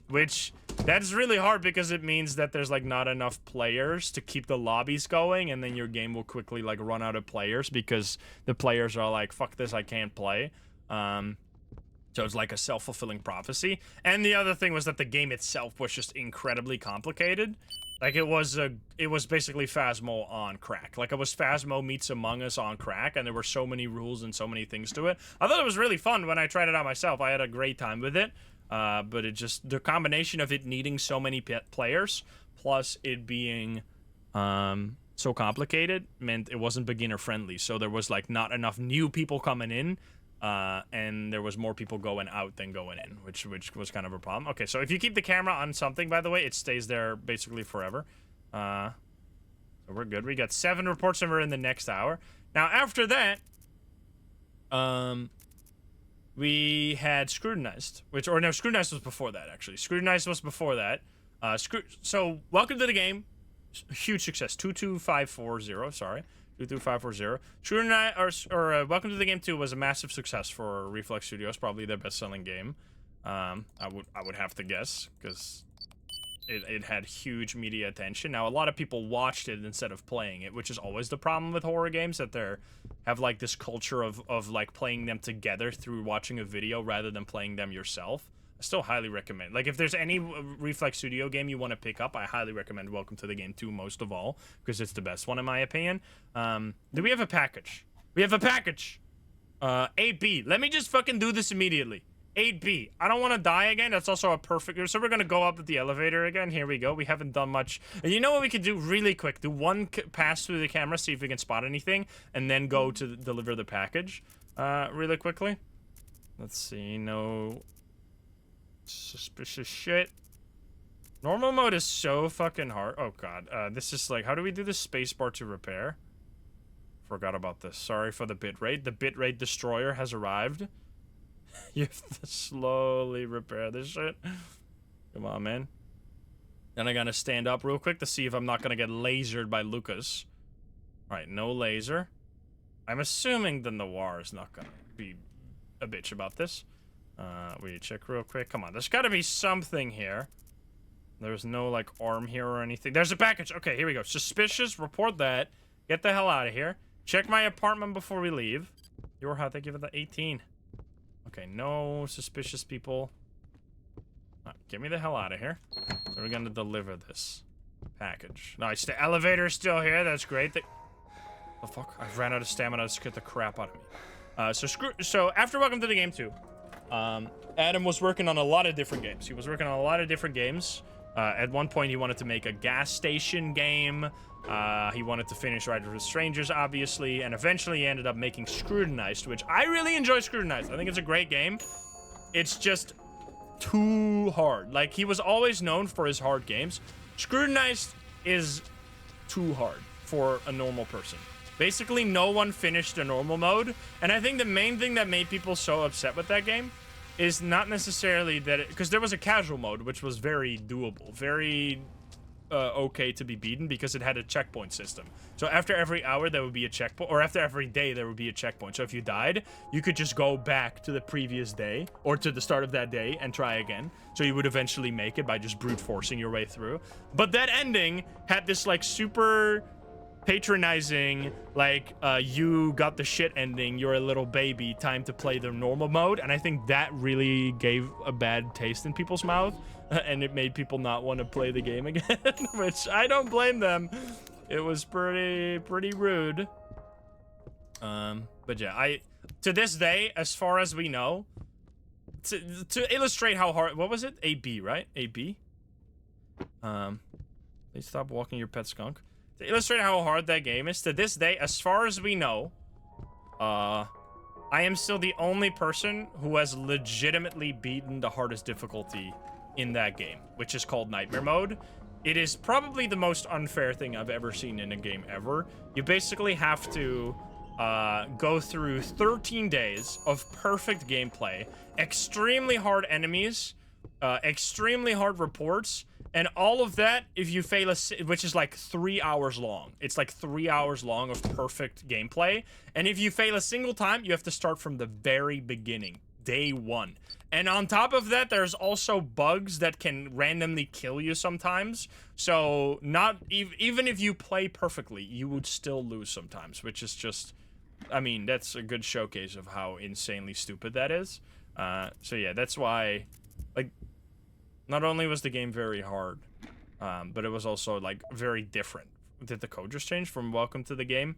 which that's really hard because it means that there's like not enough players to keep the lobbies going, and then your game will quickly like run out of players because the players are like, fuck this, I can't play. So it's like a self-fulfilling prophecy. And the other thing was that the game itself was just incredibly complicated. Like, it was basically Phasmo on crack. Like, it was Phasmo meets Among Us on crack, and there were so many rules and so many things to it. I thought it was really fun when I tried it out myself. I had a great time with it. But it just, the combination of it needing so many players, plus it being so complicated, meant it wasn't beginner friendly. So there was like not enough new people coming in, and there was more people going out than going in, which was kind of a problem. Okay, so if you keep the camera on something, by the way, it stays there basically forever. So we're good. We got 7 reports and we're in the next hour. Now after that, we had Scrutinized, Scrutinized was before that, actually. Scrutinized was before that. So, welcome to the game. Huge success. 22540, sorry. 22540. Scrutinized, Welcome to the Game 2 was a massive success for Reflex Studios, probably their best-selling game. I would have to guess, because it had huge media attention. Now, a lot of people watched it instead of playing it, which is always the problem with horror games, that they have like this culture of like playing them together through watching a video rather than playing them yourself. I still highly recommend. Like, if there's any Reflex Studio game you want to pick up, I highly recommend Welcome to the Game 2 most of all, because it's the best one in my opinion. Do we have a package? We have a package! 8B. Let me just fucking do this immediately. 8B. I don't want to die again. That's also a perfect... So we're going to go up with the elevator again. Here we go. We haven't done much. And you know what we could do really quick? Do one pass through the camera, see if we can spot anything, and then go to deliver the package really quickly. Let's see. No suspicious shit. Normal mode is so fucking hard. Oh, God. This is like... How do we do the spacebar to repair? Forgot about this. Sorry for the bitrate. The bitrate destroyer has arrived. You have to slowly repair this shit. Come on, man. Then I gotta stand up real quick to see if I'm not gonna get lasered by Lucas. Alright, no laser. I'm assuming the Noir is not gonna be a bitch about this. We check real quick. Come on, there's gotta be something here. There's no, like, arm here or anything. There's a package! Okay, here we go. Suspicious, report that. Get the hell out of here. Check my apartment before we leave. Your how they give it the 18. Okay, no suspicious people. Right, get me the hell out of here. So we're gonna deliver this package. Nice, the elevator's still here. That's great. The fuck? I ran out of stamina to scared the crap out of me. So after Welcome to the Game 2, Adam was working on a lot of different games. He was working on a lot of different games. At one point, he wanted to make a gas station game. He wanted to finish Riders with Strangers, obviously, and eventually he ended up making Scrutinized, which I really enjoy Scrutinized. I think it's a great game. It's just too hard. Like, he was always known for his hard games. Scrutinized is too hard for a normal person. Basically, no one finished the normal mode, and I think the main thing that made people so upset with that game is not necessarily that because there was a casual mode, which was very doable, very okay to be beaten because it had a checkpoint system. So after every hour, there would be a checkpoint, or after every day, there would be a checkpoint. So if you died, you could just go back to the previous day or to the start of that day and try again. So you would eventually make it by just brute forcing your way through. But that ending had this like super patronizing, like, you got the shit ending, you're a little baby, time to play the normal mode, and I think that really gave a bad taste in people's mouth, and it made people not want to play the game again, which I don't blame them. It was pretty rude. But yeah, to this day, as far as we know, to illustrate how hard, what was it? AB, right? AB? Please stop walking your pet skunk. To illustrate how hard that game is, to this day, as far as we know, I am still the only person who has legitimately beaten the hardest difficulty in that game, which is called Nightmare Mode. It is probably the most unfair thing I've ever seen in a game ever. You basically have to go through 13 days of perfect gameplay, extremely hard enemies, extremely hard reports, and all of that, if you fail which is like 3 hours long. It's like 3 hours long of perfect gameplay. And if you fail a single time, you have to start from the very beginning, day one. And on top of that, there's also bugs that can randomly kill you sometimes. So not even if you play perfectly, you would still lose sometimes, which is just, I mean, that's a good showcase of how insanely stupid that is. So yeah, that's why, like, not only was the game very hard, but it was also, like, very different. Did the code just change from Welcome to the Game?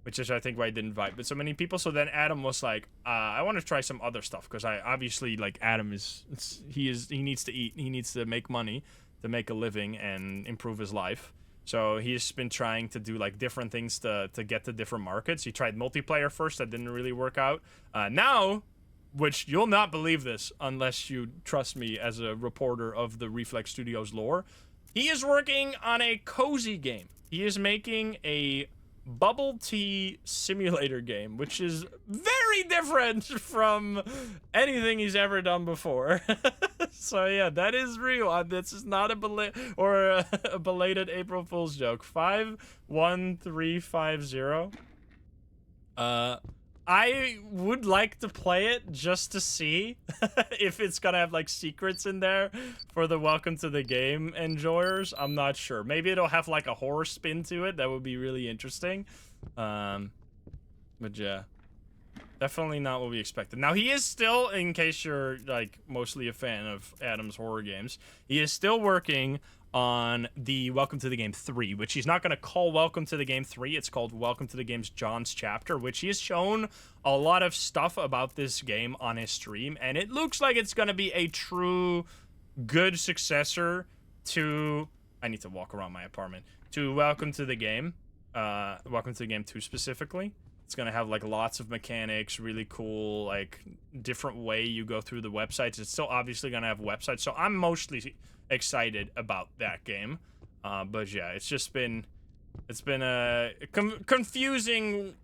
Which is, I think, why I didn't invite with so many people. So then Adam was like, I want to try some other stuff. Because I, obviously, like, Adam he needs to eat. He needs to make money to make a living and improve his life. So he's been trying to do, like, different things to get to different markets. He tried multiplayer first. That didn't really work out. Now, which you'll not believe this unless you trust me as a reporter of the Reflex Studios lore, he is working on a cozy game. He is making a bubble tea simulator game, which is very different from anything he's ever done before. So yeah, that is real. This is not a belated April Fool's joke. 51350. I would like to play it just to see if it's gonna have, like, secrets in there for the Welcome to the Game enjoyers. I'm not sure. Maybe it'll have, like, a horror spin to it. That would be really interesting. But yeah, definitely not what we expected. Now, he is still, in case you're, like, mostly a fan of Adam's horror games, he is still working on the Welcome to the Game 3, which he's not going to call Welcome to the Game 3. It's called Welcome to the Game's John's Chapter, which he has shown a lot of stuff about this game on his stream, and it looks like it's going to be a true good successor to... I need to walk around my apartment. To Welcome to the Game. Welcome to the Game 2 specifically. It's going to have, like, lots of mechanics, really cool, like, different way you go through the websites. It's still obviously going to have websites, so I'm mostly excited about that game. But yeah, it's been a confusing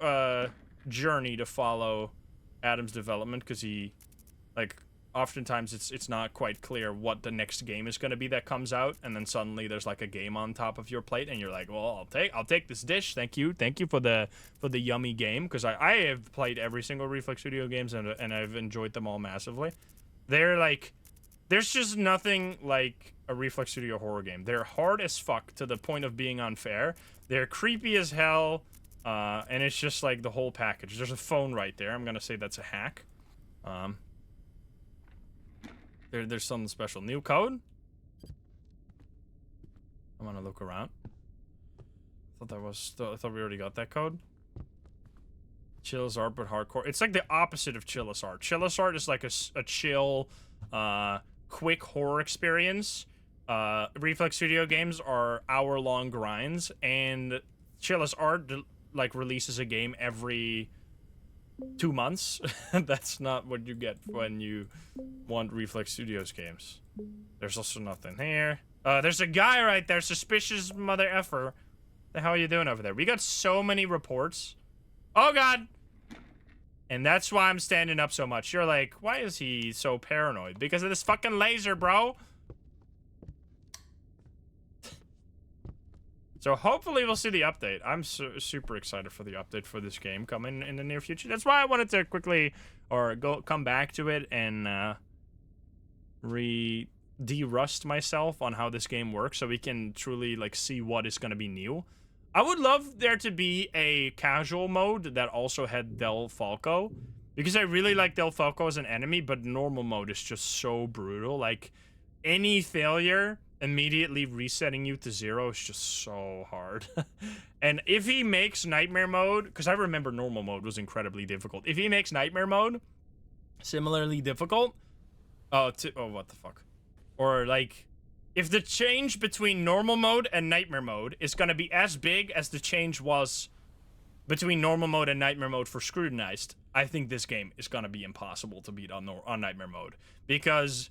journey to follow Adam's development, because he, like, oftentimes it's not quite clear what the next game is going to be that comes out, and then suddenly there's, like, a game on top of your plate, and you're like, well, I'll take this dish, thank you for the yummy game, because I have played every single Reflex Studio games, and I've enjoyed them all massively. They're like, there's just nothing like a Reflex Studio horror game. They're hard as fuck to the point of being unfair. They're creepy as hell, and it's just like the whole package. There's a phone right there. I'm gonna say that's a hack. There's something special. New code? I'm gonna look around. I thought we already got that code. Chillis art, but hardcore. It's like the opposite of Chillis art. Chillis art is like a chill, quick horror experience. Reflex Studio games are hour-long grinds, and Chillis Art like releases a game every 2 months. That's not what you get when you want Reflex Studios games. There's also nothing here. There's a guy right there, suspicious mother effer. The hell are you doing over there? We got so many reports. Oh god! And that's why I'm standing up so much. You're like, why is he so paranoid? Because of this fucking laser, bro. So hopefully we'll see the update. I'm super excited for the update for this game coming in the near future. That's why I wanted to quickly, or come back to it and de-rust myself on how this game works, so we can truly like see what is going to be new. I would love there to be a casual mode that also had Del Falco, because I really like Del Falco as an enemy, but normal mode is just so brutal. Like, any failure immediately resetting you to 0 is just so hard. And if he makes nightmare mode, because I remember normal mode was incredibly difficult. If he makes nightmare mode similarly difficult, what the fuck? Or like, if the change between normal mode and nightmare mode is gonna be as big as the change was between normal mode and nightmare mode for Scrutinized, I think this game is gonna be impossible to beat on nightmare mode, because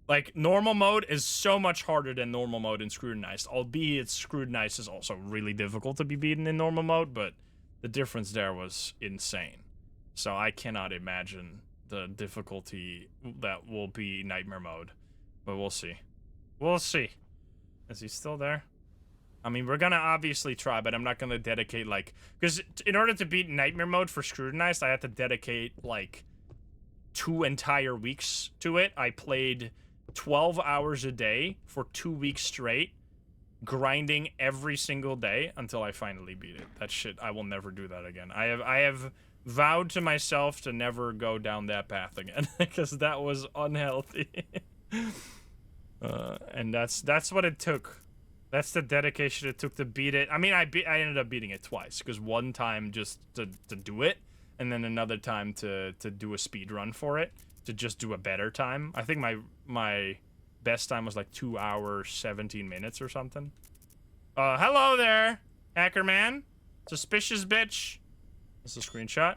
like, normal mode is so much harder than normal mode in Scrutinized, albeit Scrutinized is also really difficult to be beaten in normal mode, but the difference there was insane. So I cannot imagine the difficulty that will be nightmare mode, but we'll see. We'll see. Is he still there? I mean, we're gonna obviously try, but I'm not gonna dedicate, like, because in order to beat nightmare mode for Scrutinized, I had to dedicate, like, 2 entire weeks to it. I played 12 hours a day for 2 weeks straight, grinding every single day until I finally beat it. That shit, I will never do that again. I have vowed to myself to never go down that path again, because that was unhealthy. And that's what it took. That's the dedication it took to beat it. I mean, I ended up beating it twice, because one time just to do it, and then another time to do a speed run for it, to just do a better time. I think my best time was like 2 hours, 17 minutes or something. Hello there, hacker man. Suspicious bitch. This is a screenshot.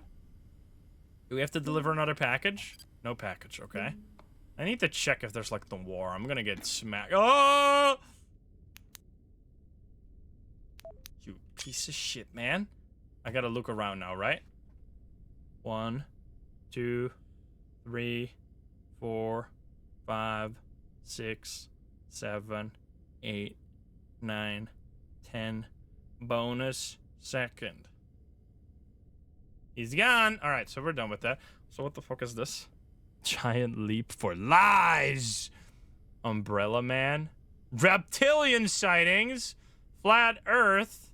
Do we have to deliver another package? No package, okay. I need to check if there's like the war. I'm gonna get smacked. Oh! You piece of shit, man. I gotta look around now, right? 1, 2, 3, 4, 5, 6, 7, 8, 9, 10. Bonus second. He's gone. All right, so we're done with that. So what the fuck is this? Giant leap for lies. Umbrella Man. Reptilian sightings. Flat Earth.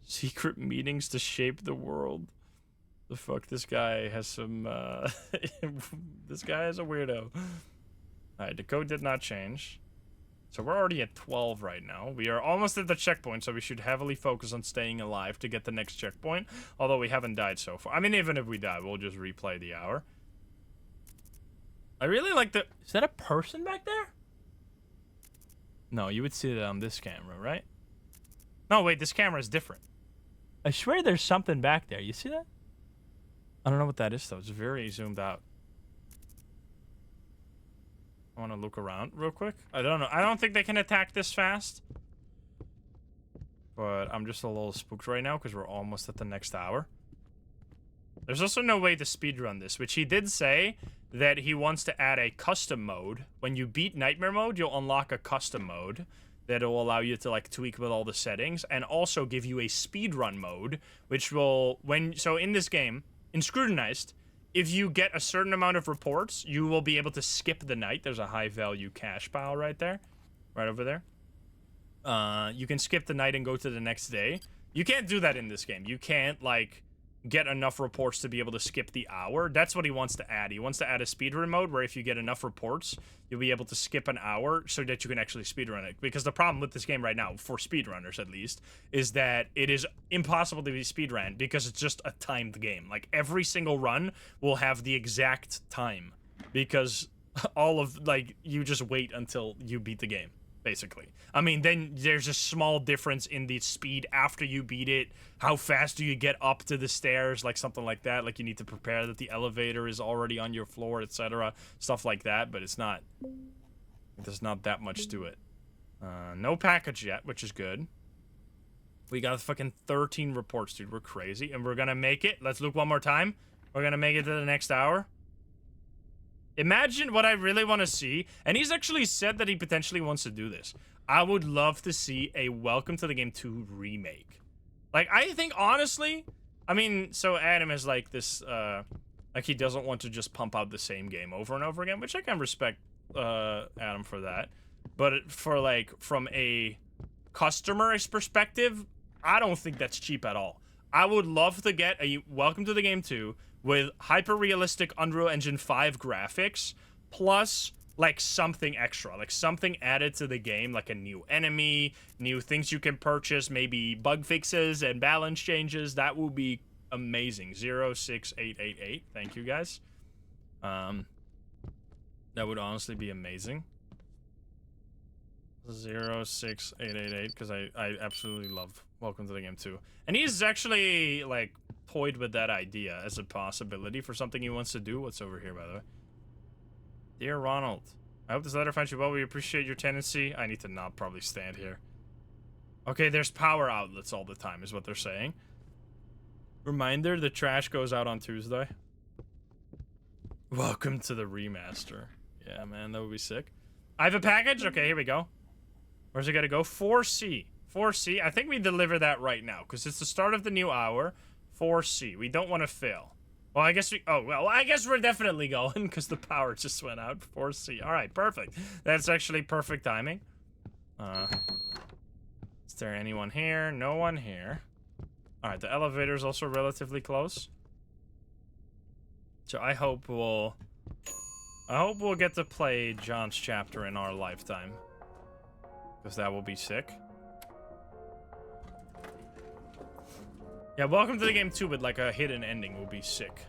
Secret meetings to shape the world. The fuck, this guy has some, this guy is a weirdo. Alright, the code did not change. So we're already at 12 right now. We are almost at the checkpoint, so we should heavily focus on staying alive to get the next checkpoint. Although we haven't died so far. I mean, even if we die, we'll just replay the hour. I really like the... Is that a person back there? No, you would see that on this camera, right? No, wait, this camera is different. I swear there's something back there. You see that? I don't know what that is, though. It's very zoomed out. I want to look around real quick. I don't know. I don't think they can attack this fast. But I'm just a little spooked right now because we're almost at the next hour. There's also no way to speedrun this, which he did say that he wants to add a custom mode. When you beat Nightmare mode, you'll unlock a custom mode that will allow you to, like, tweak with all the settings and also give you a speedrun mode, which will... So in this game, in Scrutinized, if you get a certain amount of reports, you will be able to skip the night. There's a high-value cash pile right there. Right over there. You can skip the night and go to the next day. You can't do that in this game. You can't, like, get enough reports to be able to skip the hour. That's what he wants to add. He wants to add a speedrun mode where if you get enough reports, you'll be able to skip an hour so that you can actually speedrun it. Because the problem with this game right now, for speedrunners at least, is that it is impossible to be speedrun because it's just a timed game. Like, every single run will have the exact time because all of, like, you just wait until you beat the game, basically. I mean, then there's a small difference in the speed after you beat it. How fast do you get up to the stairs, like something like that. Like, you need to prepare that the elevator is already on your floor, etc. Stuff like that, but it's not, there's not that much to it. No package yet, which is good. We got fucking 13 reports, dude. We're crazy, and we're gonna make it. Let's look one more time. We're gonna make it to the next hour. Imagine what I really want to see, and he's actually said that he potentially wants to do this. I would love to see a Welcome to the Game 2 remake. Like, I think, honestly, I mean, so Adam is like this, like, he doesn't want to just pump out the same game over and over again, which I can respect, Adam for that. But for, like, from a customer's perspective, I don't think that's cheap at all. I would love to get a Welcome to the Game 2 with hyper-realistic Unreal Engine 5 graphics, plus, like, something extra. Like, something added to the game, like a new enemy, new things you can purchase, maybe bug fixes and balance changes. That would be amazing. 06888. Thank you, guys. That would honestly be amazing. 06888, because I absolutely love Welcome to the Game 2. And he's actually, like, toyed with that idea as a possibility for something he wants to do. What's over here, by the way? Dear Ronald, I hope this letter finds you well. We appreciate your tendency. I need to not probably stand here. Okay, there's power outlets all the time, is what they're saying. Reminder, the trash goes out on Tuesday. Welcome to the remaster. Yeah, man, that would be sick. I have a package? Okay, here we go. Where's it gotta go? 4C. 4C. I think we deliver that right now, because it's the start of the new hour. 4C. We don't want to fail. Well, I guess we... Oh, well, I guess we're definitely going, because the power just went out. 4C. Alright, perfect. That's actually perfect timing. Is there anyone here? No one here. Alright, the elevator's also relatively close. So I hope we'll get to play John's chapter in our lifetime. Because that will be sick. Yeah, Welcome to the Game 2 with, like, a hidden ending will be sick.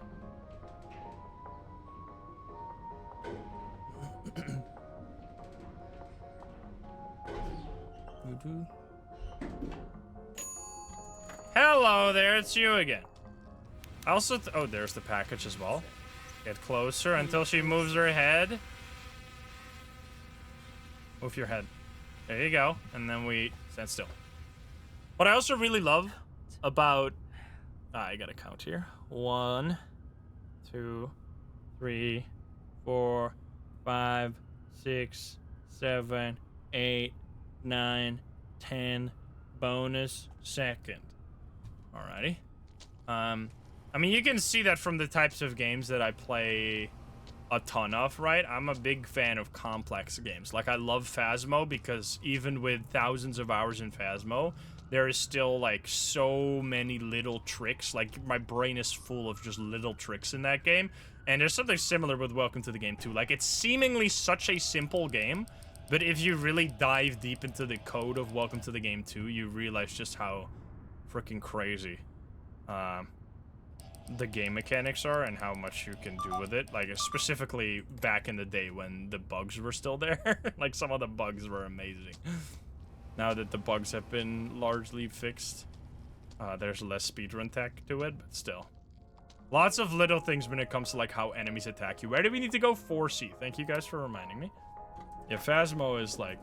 Hello there, it's you again. I also, oh, there's the package as well. Get closer until she moves her head. Move your head. There you go. And then we stand still. What I also really love about... I gotta count here. 1, 2, 3, 4, 5, 6, 7, 8, 9, 10. Bonus second. Alrighty. I mean, you can see that from the types of games that I play a ton of, right? I'm a big fan of complex games. Like, I love Phasmo because even with thousands of hours in Phasmo, there is still, like, so many little tricks. Like, my brain is full of just little tricks in that game. And there's something similar with Welcome to the Game 2. Like, it's seemingly such a simple game, but if you really dive deep into the code of Welcome to the Game 2, you realize just how freaking crazy the game mechanics are and how much you can do with it. Like, specifically back in the day when the bugs were still there. Like, some of the bugs were amazing. Now that the bugs have been largely fixed, there's less speedrun tech to it, but still. Lots of little things when it comes to, like, how enemies attack you. Where do we need to go? 4C. Thank you guys for reminding me. Yeah, Phasmo is, like,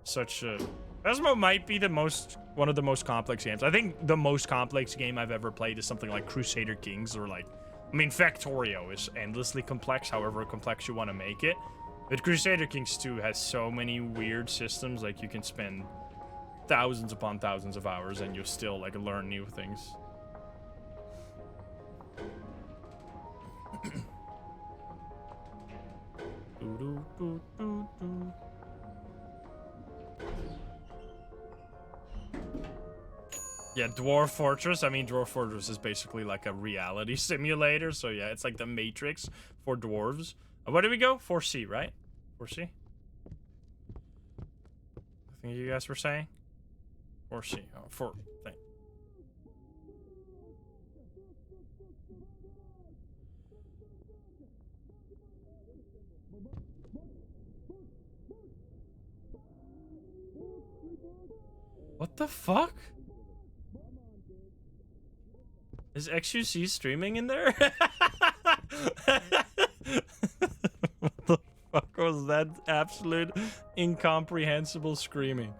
such a... Phasmo might be one of the most complex games. I think the most complex game I've ever played is something like Crusader Kings or, like... I mean, Factorio is endlessly complex, however complex you want to make it. But Crusader Kings 2 has so many weird systems, like, you can spend thousands upon thousands of hours and you'll still, like, learn new things. Yeah, Dwarf Fortress. I mean, Dwarf Fortress is basically like a reality simulator. So yeah, it's like the Matrix for dwarves. Where do we go? 4C, right? 4C? I think you guys were saying? 4C. Oh, 4. Thing. The fuck? Is XUC streaming in there? What the fuck was that absolute incomprehensible screaming?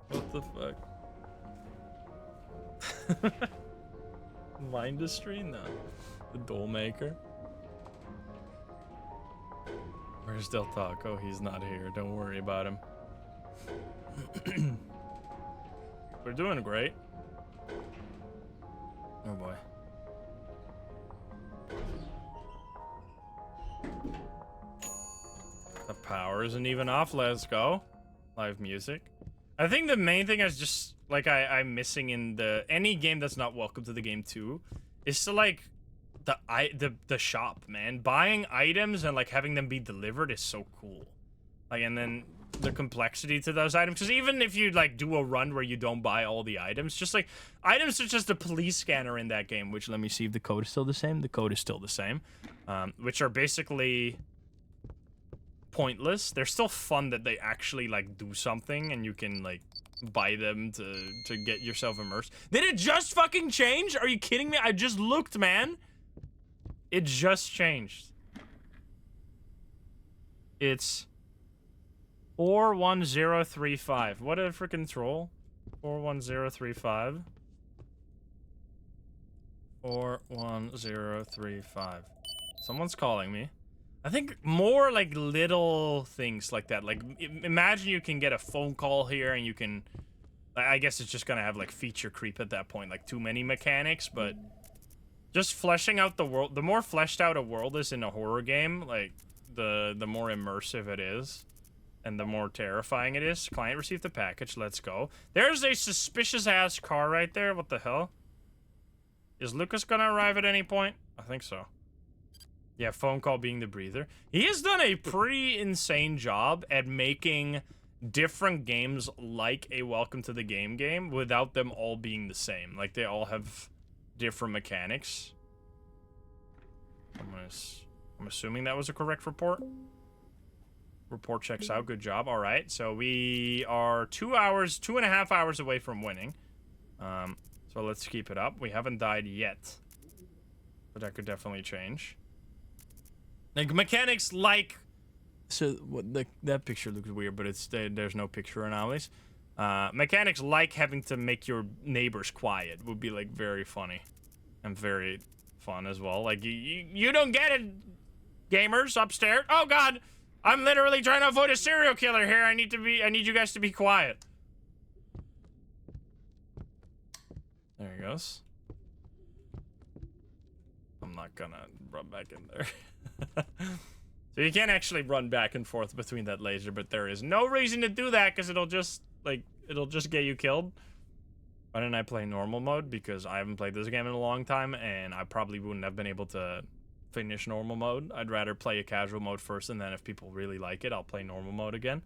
What the fuck? Mindustry? No. The Dollmaker? Where's Del Taco? He's not here. Don't worry about him. We're doing great. Oh boy. The power isn't even off. Let's go. Live music. I think the main thing is just like I'm missing in any game that's not Welcome to the Game 2 is to like the shop, man. Buying items and like having them be delivered is so cool. Like, and then the complexity to those items, because even if you like do a run where you don't buy all the items, just like items such as the police scanner in that game, which let me see if the code is still the same. The code is still the same, which are basically pointless. They're still fun that they actually like do something and you can like buy them to get yourself immersed. Did it just fucking change? Are you kidding me? I just looked, man. It just changed. It's 41035. What a freaking troll. 41035. 41035. Someone's calling me. I think more like little things like that. Like, imagine you can get a phone call here and you can... I guess it's just gonna have like feature creep at that point. Like too many mechanics, but... just fleshing out the world. The more fleshed out a world is in a horror game, like, the more immersive it is. And the more terrifying it is. Client received the package. Let's go. There's a suspicious-ass car right there. What the hell? Is Lucas gonna arrive at any point? I think so. Yeah, phone call being the breather. He has done a pretty insane job at making different games like a Welcome to the game without them all being the same. Like, they all have different mechanics. I'm assuming that was a correct report. Report checks out. Good job. All right. So we are 2.5 hours away from winning. So let's keep it up. We haven't died yet, but that could definitely change. Like mechanics, like so. That picture looks weird, but it's there's no picture anomalies. Mechanics like having to make your neighbors quiet would be like very funny and very fun as well. Like you don't get it, gamers upstairs. Oh God. I'm literally trying to avoid a serial killer here. I need you guys to be quiet. There he goes. I'm not gonna run back in there. So you can't actually run back and forth between that laser, but there is no reason to do that because it'll just get you killed. Why didn't I play normal mode? Because I haven't played this game in a long time and I probably wouldn't have been able to finish normal mode. I'd rather play a casual mode first, and then if people really like it, I'll play normal mode again.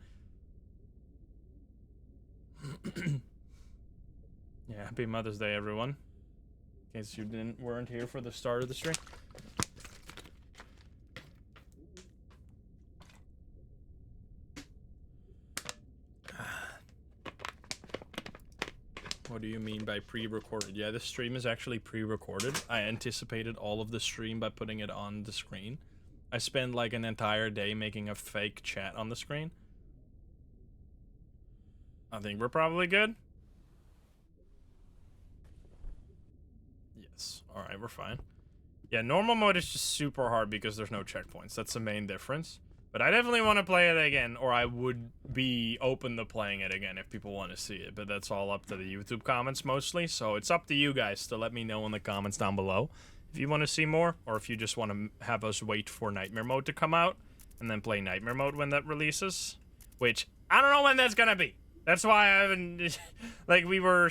Yeah, happy Mother's Day, everyone. In case you weren't here for the start of the stream. What do you mean by pre-recorded? Yeah, this stream is actually pre-recorded. I anticipated all of the stream by putting it on the screen. I spent like an entire day making a fake chat on the screen. I think we're probably good. Yes. Alright, we're fine. Yeah, normal mode is just super hard because there's no checkpoints. That's the main difference. But I definitely want to play it again, or I would be open to playing it again if people want to see it. But that's all up to the YouTube comments mostly, so it's up to you guys to let me know in the comments down below if you want to see more, or if you just want to have us wait for Nightmare Mode to come out, and then play Nightmare Mode when that releases. Which, I don't know when that's gonna be. That's why I haven't, like, we were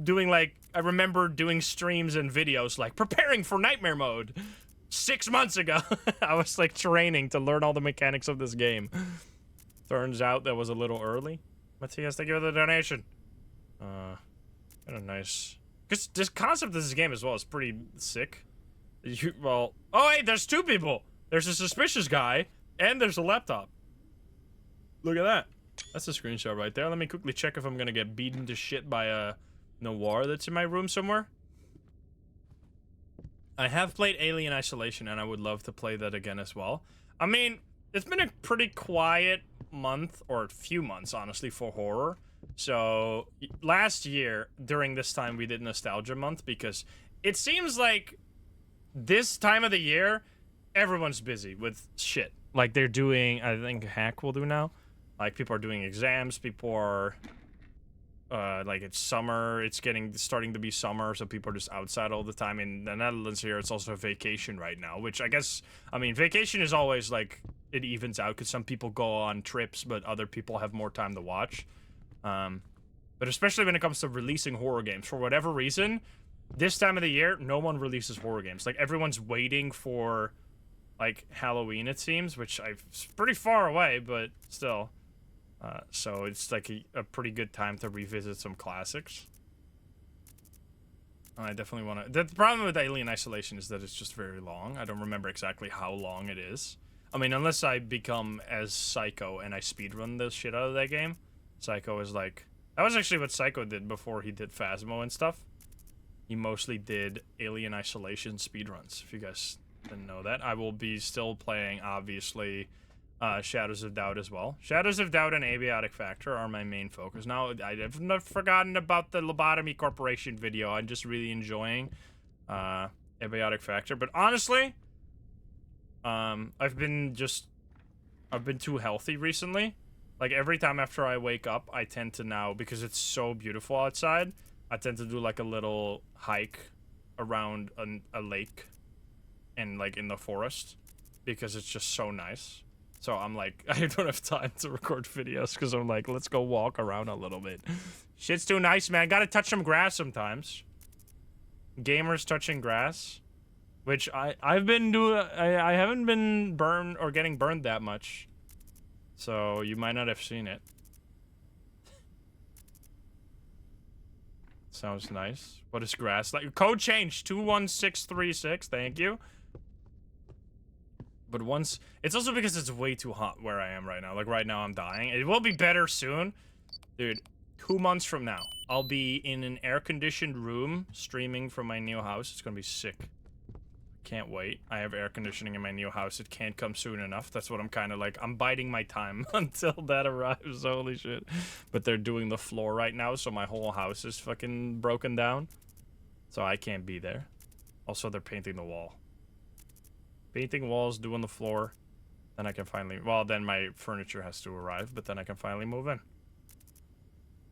doing, like, I remember doing streams and videos, like, preparing for Nightmare Mode 6 months ago. I was like training to learn all the mechanics of this game. Turns out that was a little early. Matthias, thank you for the donation. Kind of nice. Because this concept of this game as well is pretty sick. Oh wait, there's two people. There's a suspicious guy, and there's a laptop. Look at that. That's a screenshot right there. Let me quickly check if I'm gonna get beaten to shit by a noir that's in my room somewhere. I have played Alien Isolation, and I would love to play that again as well. I mean, it's been a pretty quiet month, or a few months, honestly, for horror. So, last year, during this time, we did Nostalgia Month, because it seems like this time of the year, everyone's busy with shit. Like, they're doing, I think Hack will do now. Like, people are doing exams, people are... like it's summer, it's starting to be summer, so people are just outside all the time. In the Netherlands here, it's also a vacation right now, which I guess, I mean, vacation is always like, it evens out because some people go on trips, but other people have more time to watch. But especially when it comes to releasing horror games, for whatever reason, this time of the year, no one releases horror games. Like, everyone's waiting for, like, Halloween, it seems, which it's pretty far away, but still. So it's like a pretty good time to revisit some classics. I definitely want to... The problem with Alien Isolation is that it's just very long. I don't remember exactly how long it is. I mean, unless I become as Psycho and I speedrun the shit out of that game. Psycho is like... That was actually what Psycho did before he did Phasmo and stuff. He mostly did Alien Isolation speedruns, if you guys didn't know that. I will be still playing, obviously... Shadows of Doubt as well. Shadows of Doubt and Abiotic Factor are my main focus. Now, I've not forgotten about the Lobotomy Corporation video. I'm just really enjoying Abiotic Factor. But honestly, I've been too healthy recently. Like, every time after I wake up, I tend to now, because it's so beautiful outside, I tend to do like a little hike around a lake and like in the forest because it's just so nice. So I'm like, I don't have time to record videos because I'm like, let's go walk around a little bit. Shit's too nice, man. Gotta touch some grass sometimes. Gamers touching grass. Which I've been doing, I haven't been burned or getting burned that much. So you might not have seen it. Sounds nice. What is grass like? Code change 21636, thank you. But once... It's also because it's way too hot where I am right now. Like, right now I'm dying. It will be better soon. Dude, 2 months from now, I'll be in an air-conditioned room streaming from my new house. It's gonna be sick. Can't wait. I have air conditioning in my new house. It can't come soon enough. That's what I'm kind of like. I'm biding my time until that arrives. Holy shit. But they're doing the floor right now, so my whole house is fucking broken down. So I can't be there. Also, they're painting the wall. Painting walls, doing the floor. Then I can finally... Well, then my furniture has to arrive, but then I can finally move in.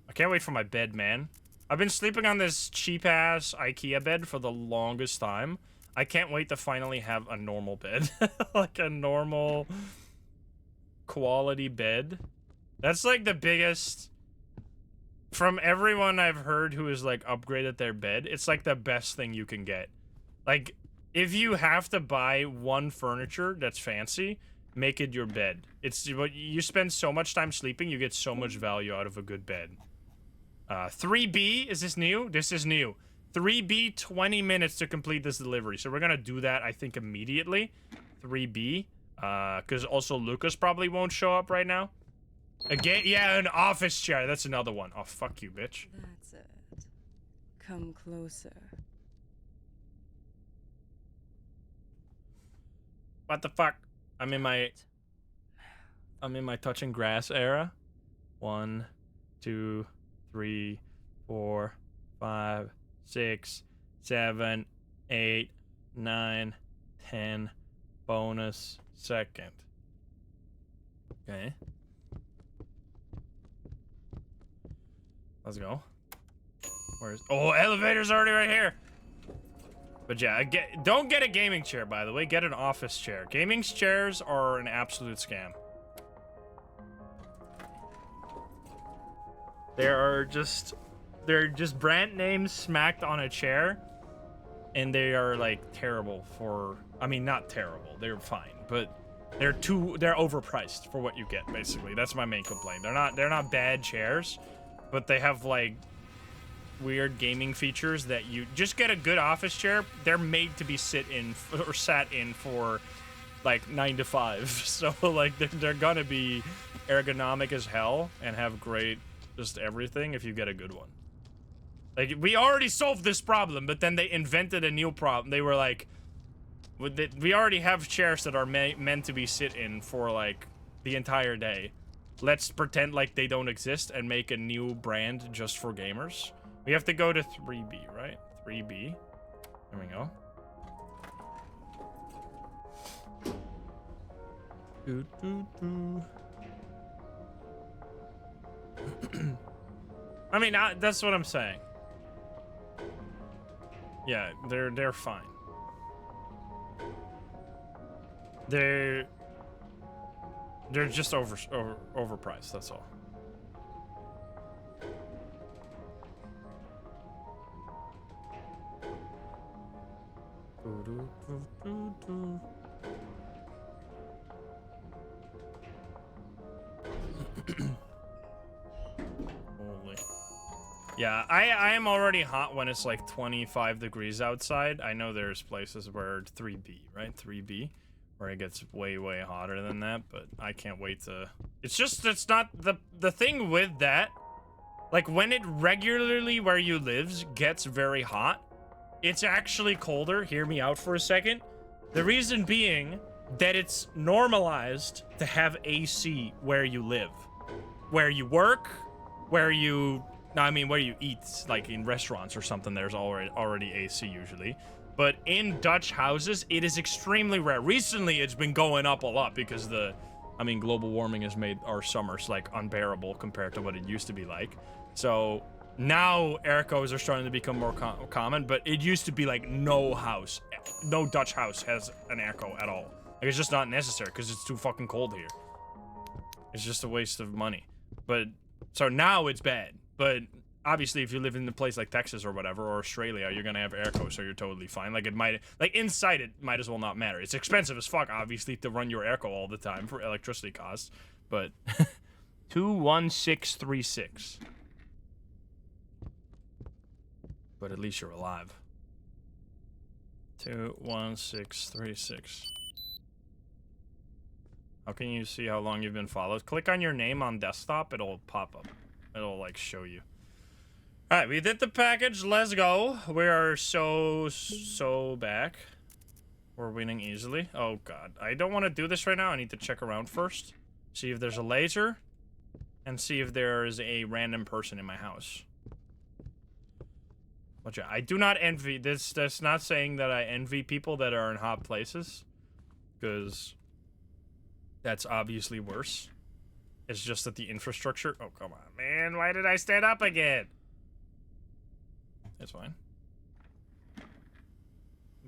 I can't wait for my bed, man. I've been sleeping on this cheap-ass IKEA bed for the longest time. I can't wait to finally have a normal bed. Like a normal quality bed. That's like the biggest... From everyone I've heard who has like upgraded their bed, it's like the best thing you can get. Like... If you have to buy one furniture that's fancy, make it your bed. It's what you spend so much time sleeping, you get so much value out of a good bed. 3B, is this new? This is new. 3B, 20 minutes to complete this delivery. So we're gonna do that, I think, immediately. 3B. Because also Lucas probably won't show up right now. Again, yeah, an office chair. That's another one. Oh, fuck you, bitch. That's it. Come closer. What the fuck? I'm in my touching grass era. 1, 2, 3, 4, 5, 6, 7, 8, 9, 10. Bonus second. Okay. Let's go. Where's... Oh, elevator's already right here. But yeah, don't get a gaming chair, by the way. Get an office chair. Gaming chairs are an absolute scam. They're just brand names smacked on a chair, and they are like terrible for... I mean, not terrible. They're fine, but they're overpriced for what you get. Basically, that's my main complaint. They're not bad chairs, but they have like weird gaming features that you just get a good office chair. They're made to be sat in for like 9 to 5. So like they're gonna be ergonomic as hell and have great just everything if you get a good one. Like, we already solved this problem, but then they invented a new problem. They were like, we already have chairs that are meant to be sit in for, like, the entire day. Let's pretend like they don't exist and make a new brand just for gamers. We have to go to 3B, right? 3B. There we go. I mean, that's what I'm saying. Yeah, they're fine. They're just overpriced, that's all. Holy. Yeah, I am already hot when it's like 25 degrees outside. I know there's places where 3B, right? 3B, where it gets way, way hotter than that, but I can't wait to... It's not... The thing with that, like, when it regularly, where you live, gets very hot, it's actually colder. Hear me out for a second. The reason being that it's normalized to have AC where you live. Where you work, where you... No, I mean, where you eat, like in restaurants or something, there's already AC usually. But in Dutch houses, it is extremely rare. Recently, it's been going up a lot because global warming has made our summers, like, unbearable compared to what it used to be like. So now aircos are starting to become more common, but it used to be like no Dutch house has an airco at all. Like, it's just not necessary because it's too fucking cold here. It's just a waste of money. But, so now it's bad. But obviously, if you live in a place like Texas or whatever, or Australia, you're gonna have airco, so you're totally fine. Like, inside it might as well not matter. It's expensive as fuck, obviously, to run your airco all the time for electricity costs. But 21636. But at least you're alive. 21636. How can you see how long you've been followed? Click on your name on desktop, it'll pop up. It'll, like, show you. Alright, we did the package. Let's go. We are so back. We're winning easily. Oh, God. I don't want to do this right now. I need to check around first. See if there's a laser. And see if there is a random person in my house. Watch out. I do not envy this. That's not saying that I envy people that are in hot places. Because that's obviously worse. It's just that the infrastructure... Oh, come on, man. Why did I stand up again? It's fine.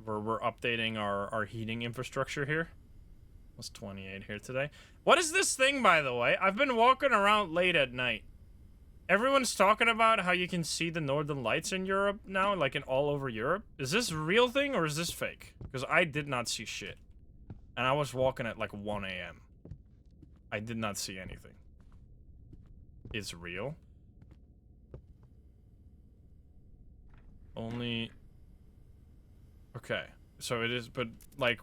We're updating our heating infrastructure here. It's 28 here today. What is this thing, by the way? I've been walking around late at night. Everyone's talking about how you can see the northern lights in Europe now, like in all over Europe. Is this a real thing or is this fake? Because I did not see shit. And I was walking at like 1 a.m. I did not see anything. It's real. Only... Okay. So it is, but like,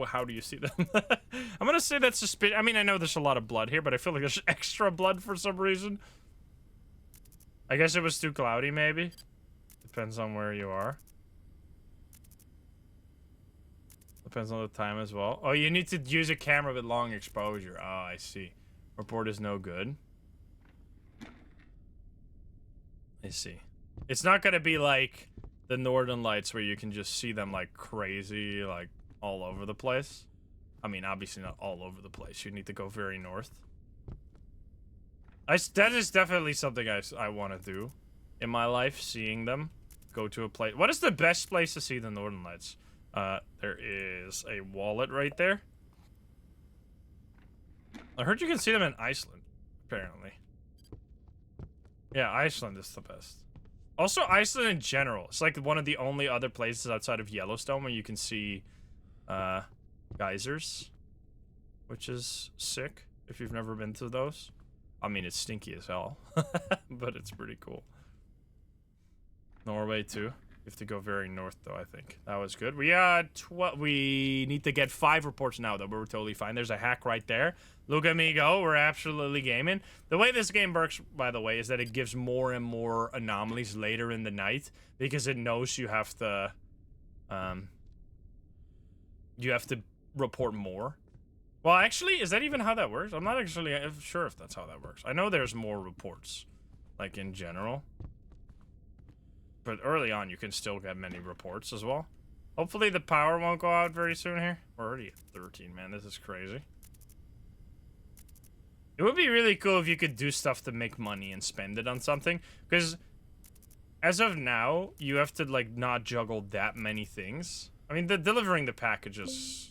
how do you see them? I'm gonna say that's suspicious. I mean, I know there's a lot of blood here, but I feel like there's extra blood for some reason. I guess it was too cloudy, maybe. Depends on where you are. Depends on the time as well. Oh, you need to use a camera with long exposure. Oh, I see. Report is no good. I see. It's not gonna be like the Northern Lights where you can just see them like crazy, like all over the place. I mean, obviously not all over the place. You need to go very north. That is definitely something I want to do in my life, seeing them. Go to a place. What is the best place to see the Northern Lights? There is a wallet right there. I heard you can see them in Iceland, apparently. Yeah, Iceland is the best. Also, Iceland in general. It's like one of the only other places outside of Yellowstone where you can see, geysers. Which is sick, if you've never been to those. I mean, it's stinky as hell. But it's pretty cool. Norway, too. We have to go very north, though, I think. That was good. We need to get 5 reports now, though, but we're totally fine. There's a hack right there. Look at me go. We're absolutely gaming. The way this game works, by the way, is that it gives more and more anomalies later in the night because it knows you have to report more. Well, actually, is that even how that works? I'm not actually sure if that's how that works. I know there's more reports, like, in general. But early on, you can still get many reports as well. Hopefully the power won't go out very soon here. We're already at 13, man. This is crazy. It would be really cool if you could do stuff to make money and spend it on something. Because as of now, you have to, like, not juggle that many things. I mean, delivering the packages is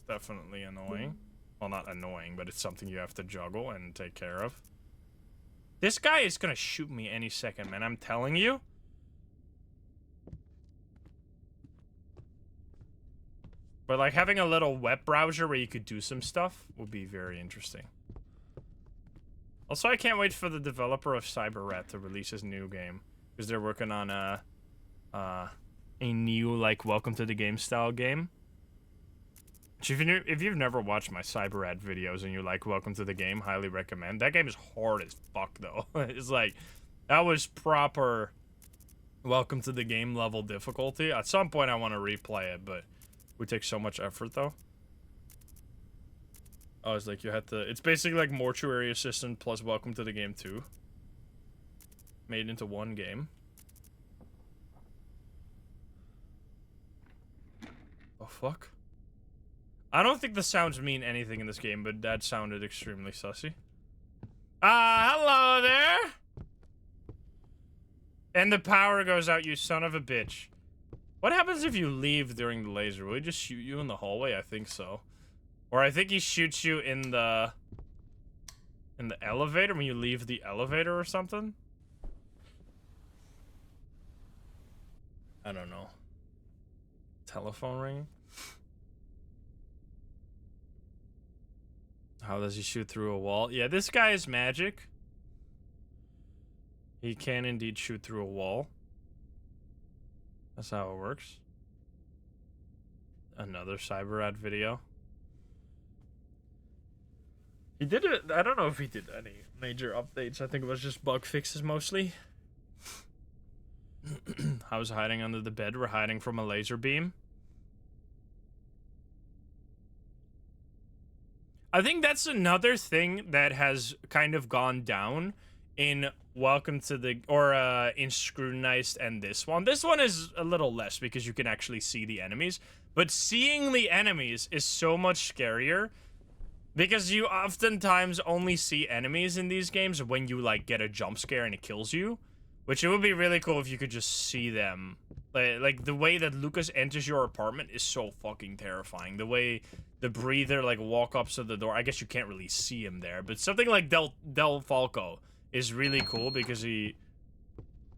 definitely annoying. Well, not annoying, but it's something you have to juggle and take care of. This guy is gonna shoot me any second, man. I'm telling you. But, like, having a little web browser where you could do some stuff would be very interesting. Also, I can't wait for the developer of CyberRat to release his new game. Because they're working on a new, like, Welcome to the Game style game. So if you've never watched my CyberRat videos and you like Welcome to the Game, highly recommend. That game is hard as fuck, though. It's like, that was proper Welcome to the Game level difficulty. At some point, I want to replay it, but it would take so much effort, though. Oh, it's like you had to... It's basically like Mortuary Assistant plus Welcome to the Game 2. Made into one game. Oh, fuck. I don't think the sounds mean anything in this game, but that sounded extremely sussy. Hello there! And the power goes out, you son of a bitch. What happens if you leave during the laser? Will he just shoot you in the hallway? I think so. Or I think he shoots you in the elevator when you leave the elevator or something. I don't know. Telephone ringing? How does he shoot through a wall? Yeah, this guy is magic. He can indeed shoot through a wall. That's how it works. Another CyberRat video. He did it. I don't know if he did any major updates. I think it was just bug fixes mostly. I was hiding under the bed. We're hiding from a laser beam. I think that's another thing that has kind of gone down in Welcome to the... Or, in Scrutinized and this one. This one is a little less because you can actually see the enemies. But seeing the enemies is so much scarier. Because you oftentimes only see enemies in these games when you, like, get a jump scare and it kills you. Which it would be really cool if you could just see them. Like, the way that Lucas enters your apartment is so fucking terrifying. The way the breather, like, walk up to the door. I guess you can't really see him there. But something like Del Falco is really cool because he...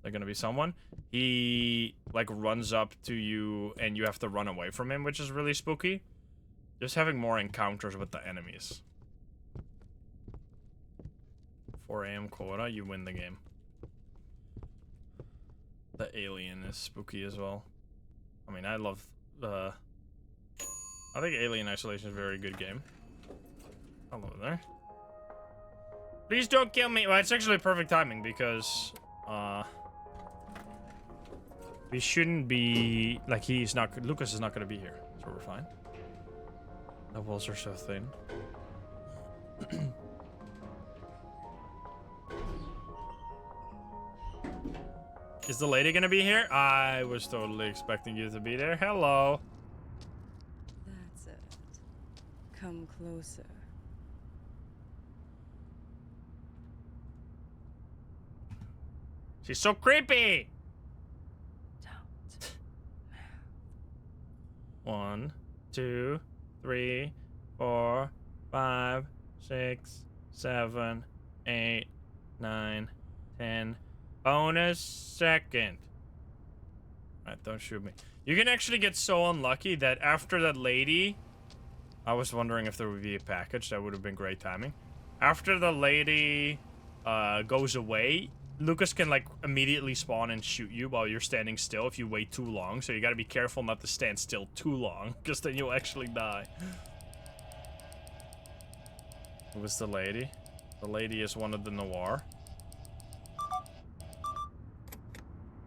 They're gonna be someone. He, like, runs up to you and you have to run away from him, which is really spooky. Just having more encounters with the enemies. 4 AM quota, you win the game. The alien is spooky as well. I mean, I love I think Alien Isolation is a very good game. Hello there. Please don't kill me. Well, it's actually perfect timing because we shouldn't be like Lucas is not gonna be here, so we're fine. The walls are so thin. Is the lady gonna be here? I was totally expecting you to be there. Hello. That's it. Come closer. She's so creepy. Don't. 1, 2, 3, 4, 5, 6, 7, 8, 9, 10. Bonus second. Alright, don't shoot me. You can actually get so unlucky that after that lady... I was wondering if there would be a package. That would have been great timing. After the lady goes away, Lucas can like immediately spawn and shoot you while you're standing still if you wait too long. So you gotta be careful not to stand still too long, because then you'll actually die. Who was the lady? The lady is one of the noir.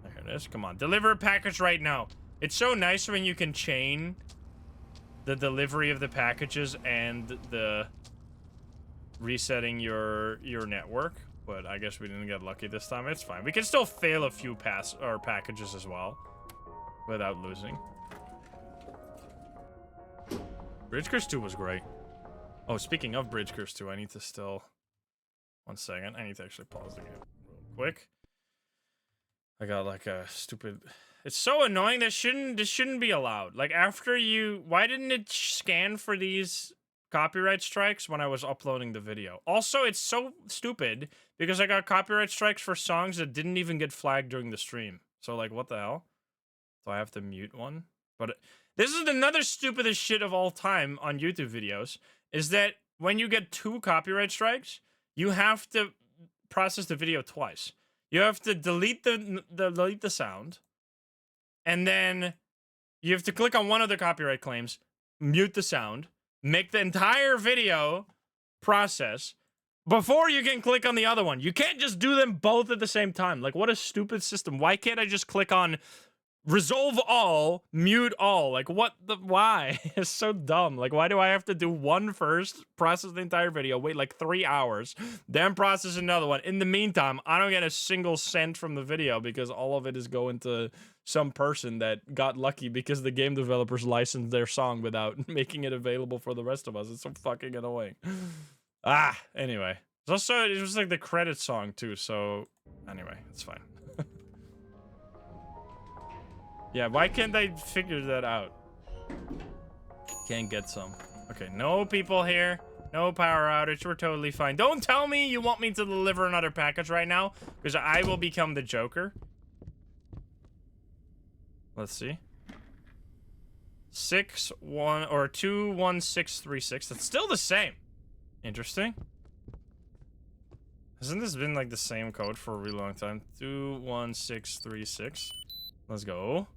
There it is. Come on, deliver a package right now. It's so nice when you can chain the delivery of the packages and the resetting your network. But I guess we didn't get lucky this time. It's fine. We can still fail a few packages as well without losing. Bridge Curse 2 was great. Oh, speaking of Bridge Curse 2, I need to still... 1 second. I need to actually pause the game real quick. I got like a stupid... It's so annoying. This shouldn't be allowed. Like after you... Why didn't it scan for these copyright strikes when I was uploading the video? Also, it's so stupid because I got copyright strikes for songs that didn't even get flagged during the stream. So like, what the hell? Do I have to mute one? But this is another stupidest shit of all time on YouTube videos, is that when you get 2 copyright strikes, you have to process the video twice. You have to delete the sound, and then you have to click on one of the copyright claims, mute the sound, make the entire video process before you can click on the other one. You can't just do them both at the same time. Like, what a stupid system. Why can't I just click on resolve all, mute all? Like, what the, why? It's so dumb. Like, why do I have to do one first, process the entire video, wait like 3 hours, then process another one? In the meantime, I don't get a single cent from the video because all of it is going to some person that got lucky because the game developers licensed their song without making it available for the rest of us. It's so fucking annoying. Anyway. It's also, it was like the credit song too, so anyway, it's fine. Yeah, why can't they figure that out? Can't get some. Okay, no people here. No power outage. We're totally fine. Don't tell me you want me to deliver another package right now, because I will become the Joker. Let's see. 21636. That's still the same. Interesting. Hasn't this been like the same code for a really long time? 21636. Let's go.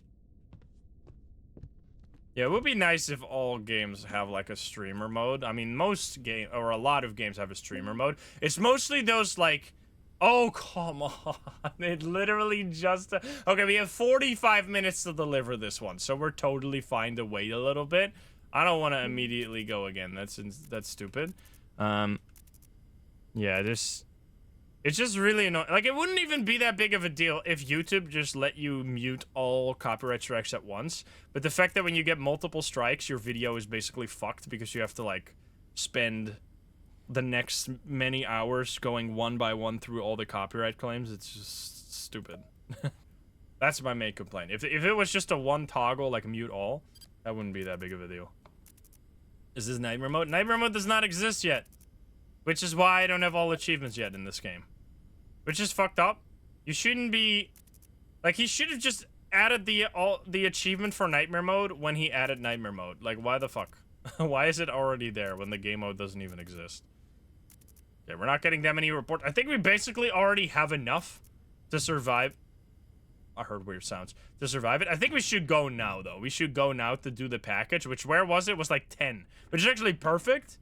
Yeah, it would be nice if all games have like a streamer mode. I mean, most game or a lot of games have a streamer mode. It's mostly those like, oh, come on. It literally just... Okay, we have 45 minutes to deliver this one, so we're totally fine to wait a little bit. I don't want to immediately go again. That's stupid. Yeah, it's just really annoying. Like, it wouldn't even be that big of a deal if YouTube just let you mute all copyright strikes at once. But the fact that when you get multiple strikes, your video is basically fucked because you have to, like, spend the next many hours going one by one through all the copyright claims, it's just stupid. That's my main complaint. If it was just a one toggle, like mute all, that wouldn't be that big of a deal. Is this Nightmare Mode? Nightmare Mode does not exist yet. Which is why I don't have all achievements yet in this game. Which is fucked up. You shouldn't be... Like, he should have just added the achievement for Nightmare Mode when he added Nightmare Mode. Like, why the fuck? Why is it already there when the game mode doesn't even exist? Yeah, we're not getting that many reports. I think we basically already have enough to survive. I heard weird sounds. To survive it. I think we should go now, though. We should go now to do the package, which, where was it? It was like 10. Which is actually perfect.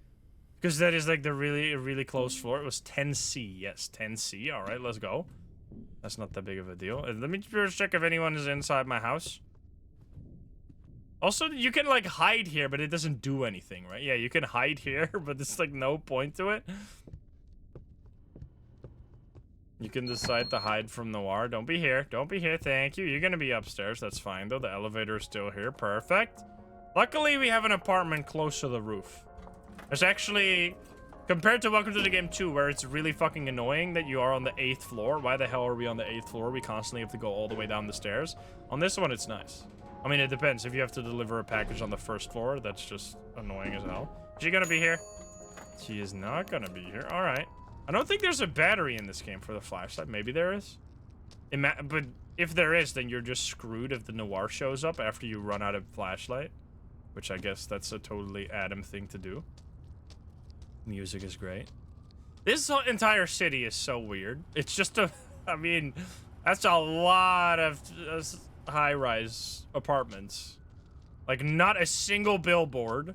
Because that is like the really close floor. It was 10C. Yes, 10C. All right, let's go. That's not that big of a deal. Let me just check if anyone is inside my house. Also, you can like hide here, but it doesn't do anything, right? Yeah, you can hide here, but there's like no point to it. You can decide to hide from Noir. Don't be here. Don't be here. Thank you. You're gonna be upstairs. That's fine, though. The elevator is still here. Perfect. Luckily, we have an apartment close to the roof. It's actually, compared to Welcome to the Game 2, where it's really fucking annoying that you are on the 8th floor. Why the hell are we on the 8th floor? We constantly have to go all the way down the stairs. On this one, it's nice. I mean, it depends. If you have to deliver a package on the 1st floor, that's just annoying as hell. Is she gonna be here? She is not gonna be here. All right. I don't think there's a battery in this game for the flashlight. Maybe there is. But if there is, then you're just screwed if the Noir shows up after you run out of flashlight. Which I guess that's a totally Adam thing to do. Music is great. This entire city is so weird. It's just a I mean, that's a lot of high-rise apartments. Like, not a single billboard.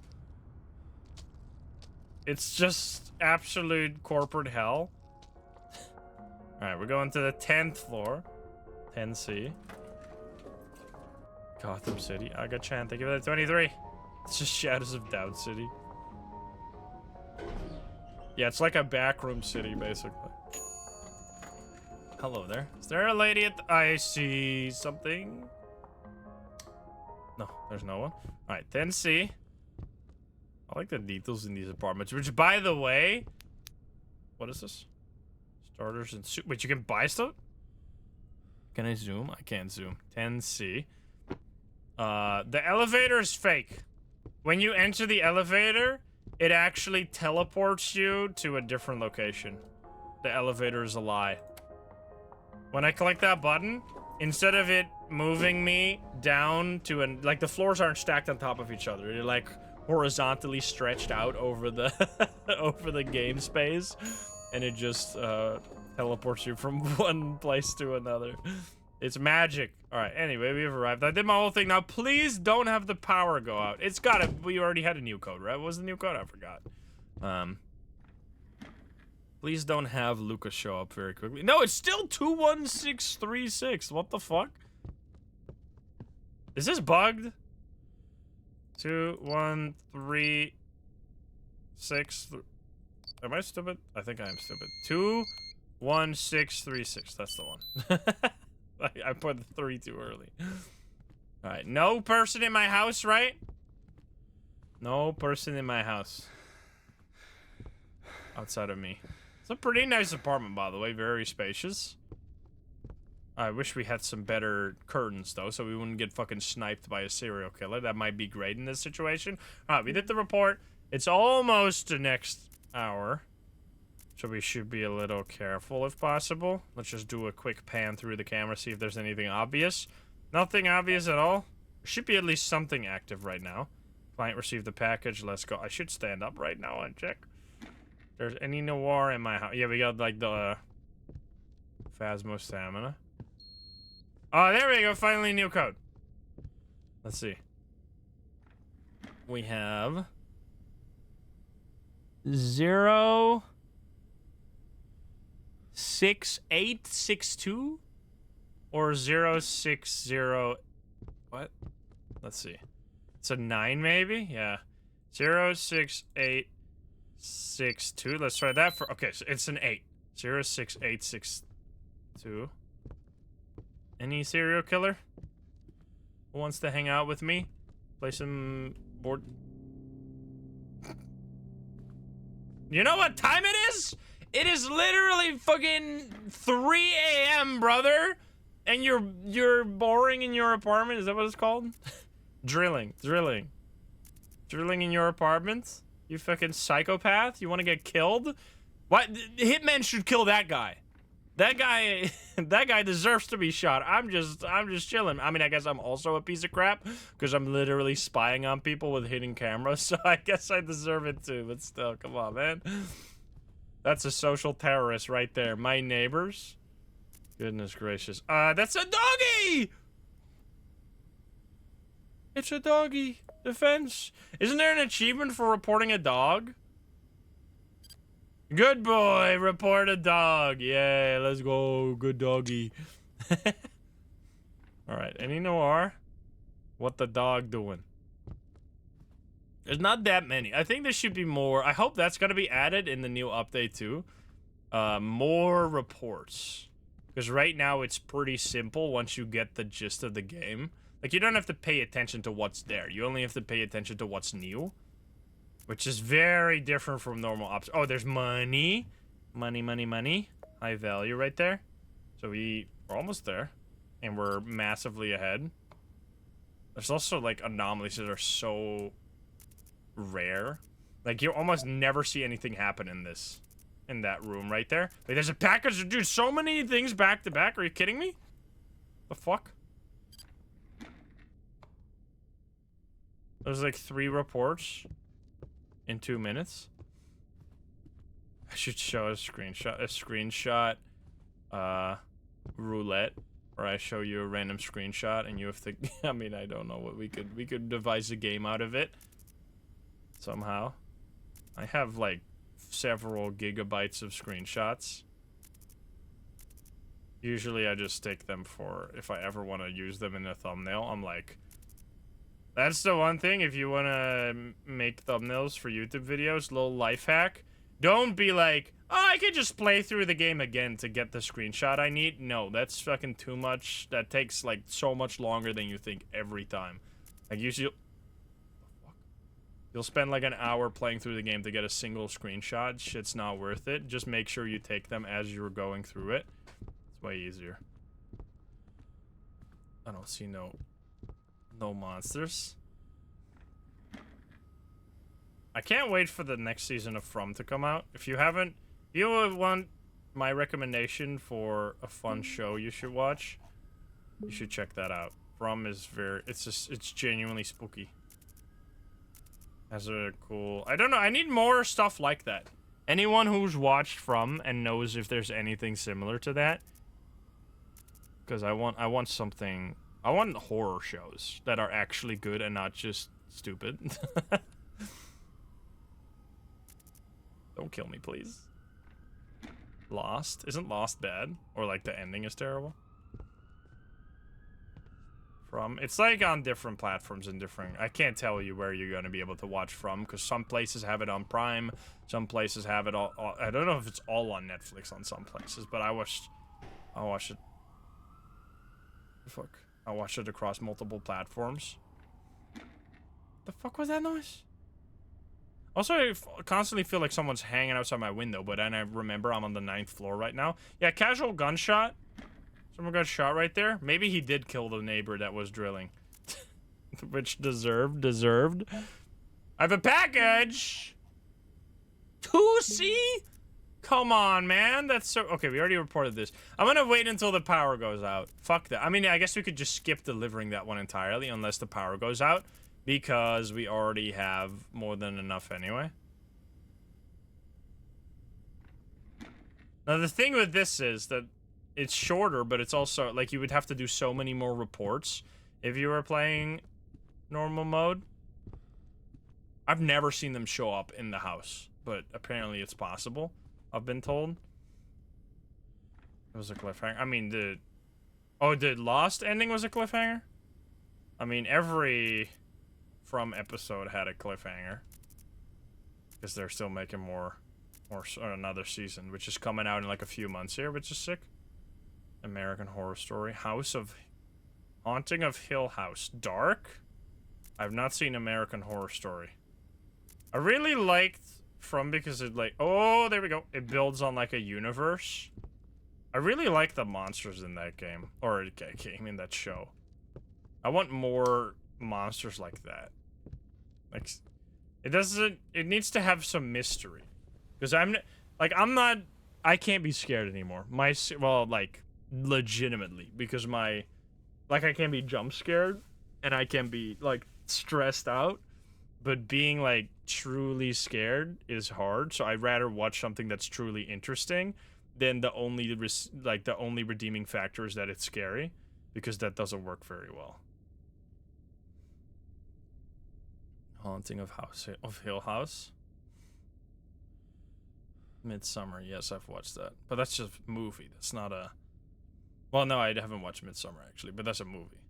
It's just absolute corporate hell. Alright, we're going to the 10th floor. 10C. Gotham City. Aga-chan, thank you for that 23. It's just Shadows of Doubt City. Yeah, it's like a backroom city, basically. Hello there. Is there a lady at the... I see something. No, there's no one. Alright, 10C. I like the details in these apartments, which, by the way... What is this? Starters and soup. Wait, you can buy stuff? Can I zoom? I can't zoom. 10C. The elevator is fake. When you enter the elevator, it actually teleports you to a different location. The elevator is a lie. When I click that button, instead of it moving me down to an... Like, the floors aren't stacked on top of each other. They're, like, horizontally stretched out over the... over the game space. And it just, teleports you from one place to another. It's magic. Alright, anyway, we've arrived. I did my whole thing. Now, please don't have the power go out. It's gotta... We already had a new code, right? What was the new code? I forgot. Please don't have Lucas show up very quickly. No, it's still 21636. What the fuck? Is this bugged? 2136. Am I stupid? I think I am stupid. 21636. That's the one. I put the 3 too early. Alright, no person in my house, right? No person in my house. Outside of me. It's a pretty nice apartment, by the way. Very spacious. I wish we had some better curtains, though, so we wouldn't get fucking sniped by a serial killer. That might be great in this situation. Alright, we did the report. It's almost the next hour. So we should be a little careful if possible. Let's just do a quick pan through the camera, see if there's anything obvious. Nothing obvious at all. There should be at least something active right now. Client received the package. Let's go. I should stand up right now and check. There's any noir in my house. Yeah, we got like the Phasmo stamina. Oh, there we go. Finally, new code. Let's see. We have 06862 or 060. What? Let's see. It's a 9 maybe? Yeah. 06862. Let's try that for... Okay, so it's an 8. 06862. Any serial killer who wants to hang out with me? Play some board... You know what time it is? It is literally fucking 3 a.m., brother. And you're boring in your apartment? Is that what it's called? Drilling in your apartment? You fucking psychopath? You want to get killed? What? Hitman should kill that guy. That guy deserves to be shot. I'm just chilling. I mean, I guess I'm also a piece of crap because I'm literally spying on people with hidden cameras. So I guess I deserve it too. But still, come on, man. That's a social terrorist right there. My neighbors. Goodness gracious. That's a doggy. It's a doggy. Defense. Isn't there an achievement for reporting a dog? Good boy, report a dog. Yeah, let's go. Good doggy. Alright, any noir? What the dog doing? There's not that many. I think there should be more. I hope that's going to be added in the new update too. More reports. Because right now it's pretty simple once you get the gist of the game. Like, you don't have to pay attention to what's there. You only have to pay attention to what's new. Which is very different from normal ops. Oh, there's money. Money. High value right there. So we're almost there. And we're massively ahead. There's also, like, anomalies that are so rare. Like, you almost never see anything happen in this. In that room right there. Like, there's a package. Dude, so many things back to back. Are you kidding me? The fuck? There's, like, 3 reports. In 2 minutes. I should show a screenshot. roulette, where I show you a random screenshot and you have to. I mean, I don't know what we could devise a game out of it somehow. I have like several gigabytes of screenshots. Usually I just take them for if I ever want to use them in a thumbnail. I'm like, that's the one thing, if you want to make thumbnails for YouTube videos, little life hack, don't be like, oh, I could just play through the game again to get the screenshot I need. No, that's fucking too much. That takes like so much longer than you think every time. Like usually you'll spend like an hour playing through the game to get a single screenshot. Shit's not worth it. Just make sure you take them as you're going through it. It's way easier. I don't see no monsters. I can't wait for the next season of From to come out. If you want my recommendation for a fun show you should watch, you should check that out. From is it's genuinely spooky. Has a cool, I don't know, I need more stuff like that. Anyone who's watched From and knows if there's anything similar to that, because I want something. I want horror shows that are actually good and not just stupid. Don't kill me, please. Lost? Isn't Lost bad? Or like the ending is terrible? From, it's like on different platforms and different, I can't tell you where you're gonna be able to watch From, because some places have it on Prime, some places have it all, I don't know if it's all on Netflix on some places, but I watched it. Fuck. I watched it across multiple platforms. The fuck was that noise? Also, I constantly feel like someone's hanging outside my window, but then I remember I'm on the 9th floor right now. Yeah, casual gunshot. Someone got shot right there. Maybe he did kill the neighbor that was drilling. Which deserved. I have a package! 2C? Come on, man. That's so... Okay, we already reported this. I'm gonna wait until the power goes out. Fuck that. I mean, I guess we could just skip delivering that one entirely unless the power goes out, because we already have more than enough anyway. Now, the thing with this is that it's shorter, but it's also, like, you would have to do so many more reports if you were playing normal mode. I've never seen them show up in the house, but apparently it's possible, I've been told. It was a cliffhanger. I mean, the Lost ending was a cliffhanger? I mean, every From episode had a cliffhanger. Because they're still making more or another season, which is coming out in like a few months here, which is sick. American Horror Story. Haunting of Hill House. Dark? I've not seen American Horror Story. I really liked From because it like... Oh, there we go. It builds on like a universe. I really like the monsters in that game. Or game in that show. I want more monsters like that. Like... It needs to have some mystery. Because I can't be scared anymore. Like, legitimately. Because I can't be jump scared. And I can be, like, stressed out. But being, like, truly scared is hard. So I'd rather watch something that's truly interesting than the only redeeming factor is that it's scary. Because that doesn't work very well. Haunting of Hill House. Midsummer, yes, I've watched that. But that's just a movie. That's not a... Well, no, I haven't watched Midsummer, actually, but that's a movie.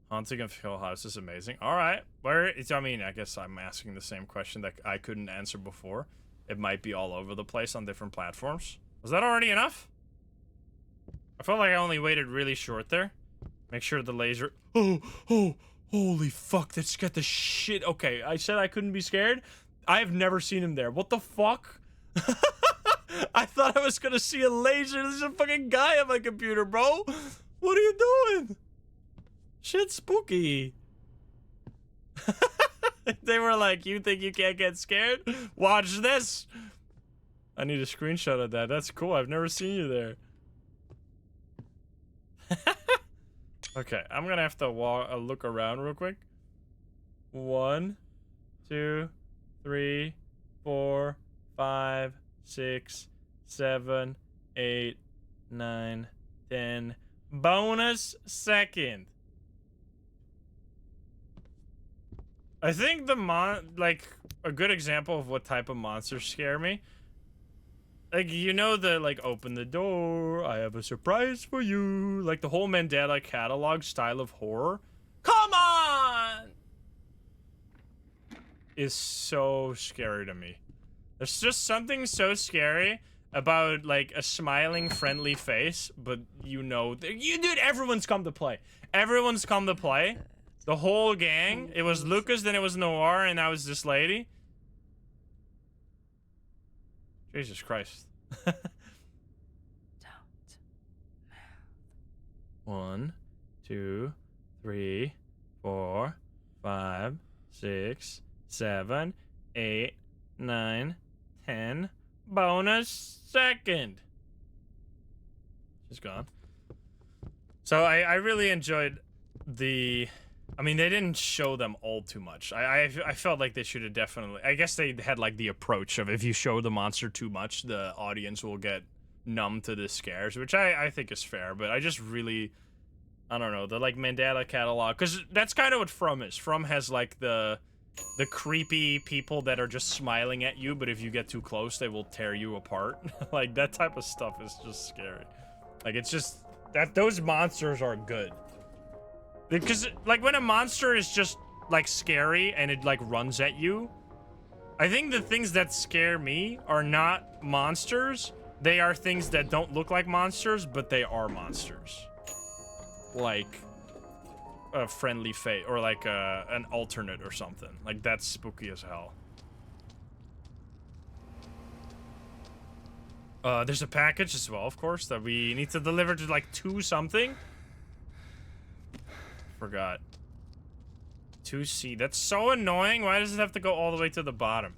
Haunting of Hill House is amazing. Alright, I mean, I guess I'm asking the same question that I couldn't answer before. It might be all over the place on different platforms. Was that already enough? I felt like I only waited really short there. Make sure the laser... Oh! Holy fuck, that scared the shit. Okay, I said I couldn't be scared. I have never seen him there. What the fuck? I thought I was gonna see a laser. There's a fucking guy on my computer, bro. What are you doing? Shit's spooky. They were like, you think you can't get scared? Watch this. I need a screenshot of that. That's cool. I've never seen you there. Okay, I'm gonna have to look around real quick. 1, 2, 3, 4, 5, 6, 7, 8, 9, 10. Bonus second. I think like a good example of what type of monsters scare me. Like, you know, the like open the door, I have a surprise for you. Like the whole Mandela catalog style of horror. Come on! Is so scary to me. There's just something so scary about like a smiling, friendly face, but you know, dude, everyone's come to play. Everyone's come to play. The whole gang. It was Lucas, then it was Noir, and now it's this lady. Jesus Christ. Don't. 1, 2, 3, 4, 5, 6, 7, 8, 9, 10. Bonus second. She's gone. So I really enjoyed the... I mean, they didn't show them all too much. I felt like they should have definitely... I guess they had, like, the approach of if you show the monster too much, the audience will get numb to the scares, which I think is fair, but I just really... I don't know, the, like, Mandela catalog... Because that's kind of what From is. From has, like, the creepy people that are just smiling at you, but if you get too close, they will tear you apart. Like, that type of stuff is just scary. Like, it's just... Those monsters are good. Because, like, when a monster is just, like, scary and it, like, runs at you, I think the things that scare me are not monsters. They are things that don't look like monsters, but they are monsters. Like a friendly fate, or like an alternate or something. Like, that's spooky as hell. There's a package as well, of course, that we need to deliver to, like, 2 something. Forgot. 2C. That's so annoying. Why does it have to go all the way to the bottom?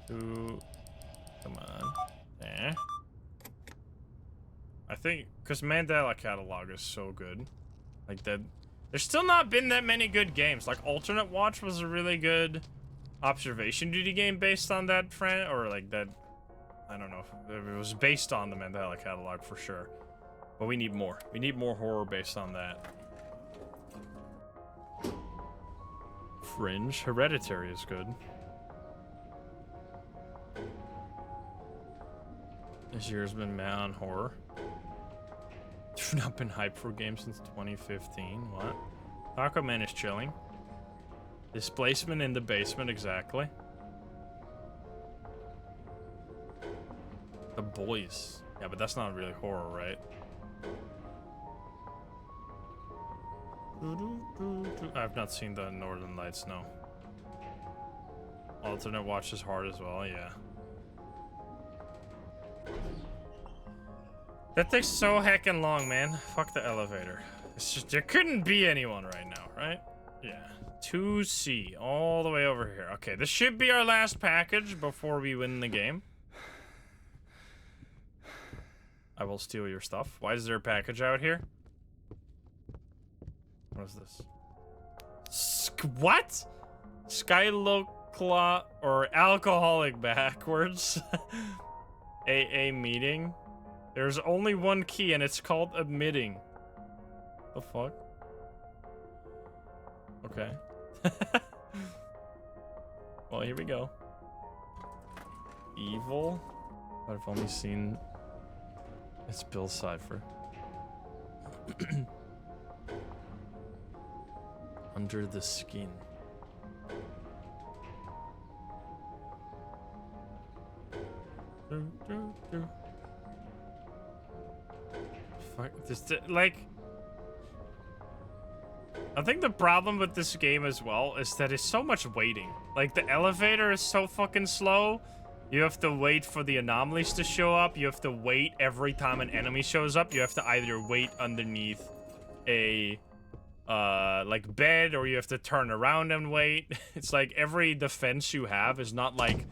Come on. There. I think because Mandela catalog is so good. Like, that. There's still not been that many good games. Like, Alternate Watch was a really good observation duty game based on that friend, or like that. I don't know. It was based on the Mandela catalog for sure. But we need more. We need more horror based on that. Fringe. Hereditary is good. This year's been mad on horror. I've not been hyped for games since 2015. What? Taco Man is chilling. Displacement in the basement, exactly. The Boys. Yeah, but that's not really horror, right? I've not seen the Northern Lights, no. Alternate Watch is hard as well, yeah. That takes so heckin' long, man. Fuck the elevator. It's just, there couldn't be anyone right now, right? Yeah. 2C, all the way over here. Okay, this should be our last package before we win the game. I will steal your stuff. Why is there a package out here? What is this? What? Skylocla or alcoholic backwards. AA meeting. There's only one key and it's called admitting. The fuck? Okay. Well, here we go. Evil. But I've only seen... It's Bill Cipher. Under the skin. Fuck this, like... I think the problem with this game as well is that it's so much waiting. Like, the elevator is so fucking slow. You have to wait for the anomalies to show up. You have to wait every time an enemy shows up. You have to either wait underneath a, like, bed, or you have to turn around and wait. It's like every defense you have is not like...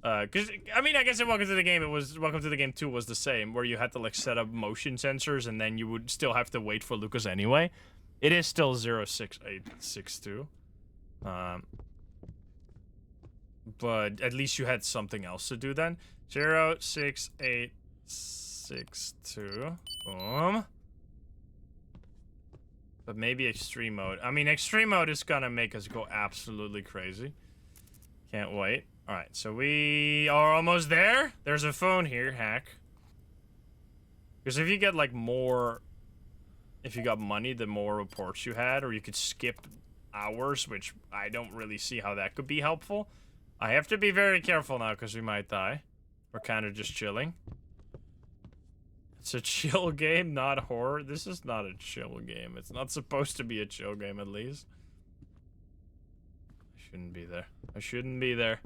Because, I mean, I guess in Welcome to the Game, Welcome to the Game 2 was the same, where you had to, like, set up motion sensors, and then you would still have to wait for Lucas anyway. It is still 06862. But at least you had something else to do then. 0, 6, 8, 6, 2. Boom. But maybe extreme mode. I mean, extreme mode is gonna make us go absolutely crazy. Can't wait. Alright, so we are almost there. There's a phone here, hack. Because if you get, like, more... If you got money, the more reports you had, or you could skip hours, which I don't really see how that could be helpful. I have to be very careful now, because we might die. We're kind of just chilling. It's a chill game, not horror. This is not a chill game. It's not supposed to be a chill game, at least. I shouldn't be there. I shouldn't be there.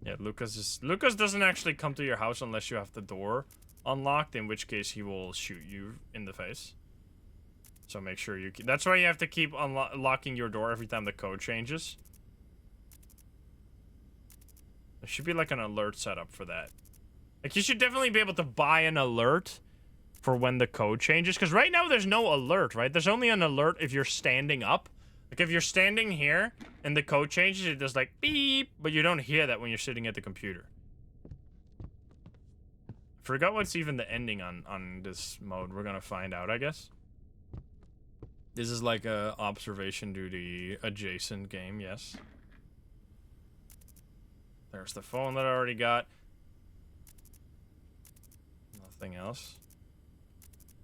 Yeah, Lucas doesn't actually come to your house unless you have the door unlocked, in which case he will shoot you in the face. So make sure you keep... That's why you have to keep locking your door every time the code changes. There should be like an alert setup for that. Like, you should definitely be able to buy an alert for when the code changes. Because right now there's no alert, right? There's only an alert if you're standing up. Like, if you're standing here and the code changes, it does like beep. But you don't hear that when you're sitting at the computer. Forgot what's even the ending on this mode. We're gonna find out, I guess. This is like a observation duty adjacent game, yes. There's the phone that I already got. Nothing else.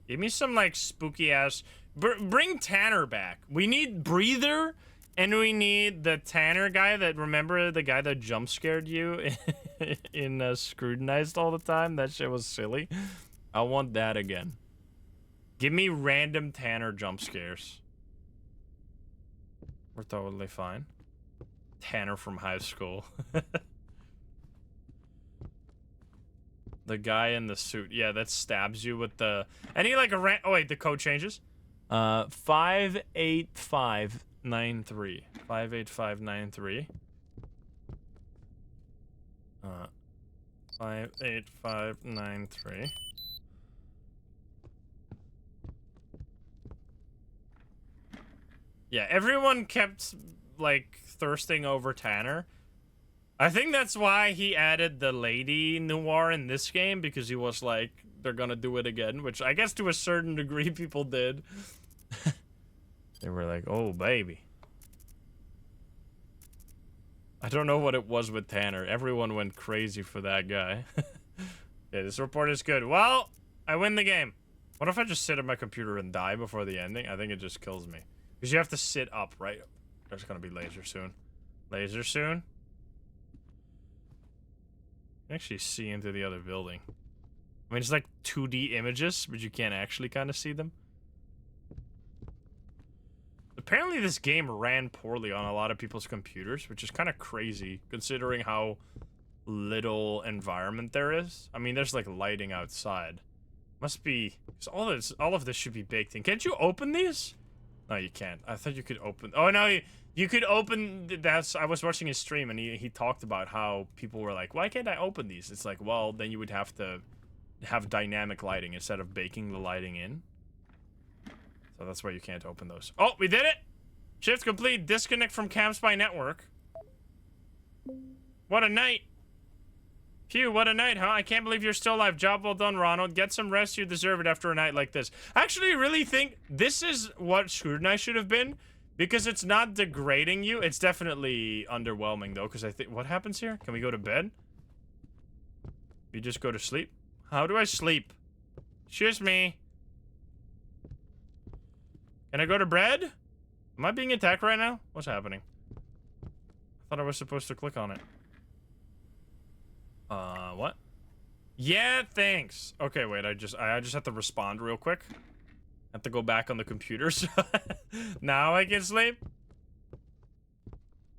Give me some, like, spooky ass... bring Tanner back. We need Breather, and we need the Tanner guy that... Remember the guy that jump scared you in Scrutinized all the time? That shit was silly. I want that again. Give me random Tanner jump scares. We're totally fine. Tanner from high school. The guy in the suit. Yeah, that stabs you with the... Any like a oh, wait, the code changes. 58593. 58593. 58593. Yeah, everyone kept, like, thirsting over Tanner. I think that's why he added the lady noir in this game, because he was like, they're gonna do it again, which I guess to a certain degree people did. They were like, oh, baby. I don't know what it was with Tanner. Everyone went crazy for that guy. Yeah, this report is good. Well, I win the game. What if I just sit at my computer and die before the ending? I think it just kills me. Because you have to sit up, right? There's gonna be laser soon. Laser soon? You can actually see into the other building. I mean, it's like 2D images, but you can't actually kind of see them. Apparently this game ran poorly on a lot of people's computers, which is kind of crazy, considering how little environment there is. I mean, there's like lighting outside. Must be... all of this should be baked in. Can't you open these? No, you can't. I thought you could open... Oh, no, you could open... That's... I was watching his stream, and he talked about how people were like, why can't I open these? It's like, well, then you would have to have dynamic lighting instead of baking the lighting in. So that's why you can't open those. Oh, we did it! Shift complete. Disconnect from Campspy Network. What a night. Phew, what a night, huh? I can't believe you're still alive. Job well done, Ronald. Get some rest. You deserve it after a night like this. I actually really think this is what Scrutinize should have been, because it's not degrading you. It's definitely underwhelming, though, because I think... What happens here? Can we go to bed? You just go to sleep? How do I sleep? Excuse me. Can I go to bed? Am I being attacked right now? What's happening? I thought I was supposed to click on it. What? Yeah, thanks. Okay, wait, I just have to respond real quick. I have to go back on the computer, so now I can sleep?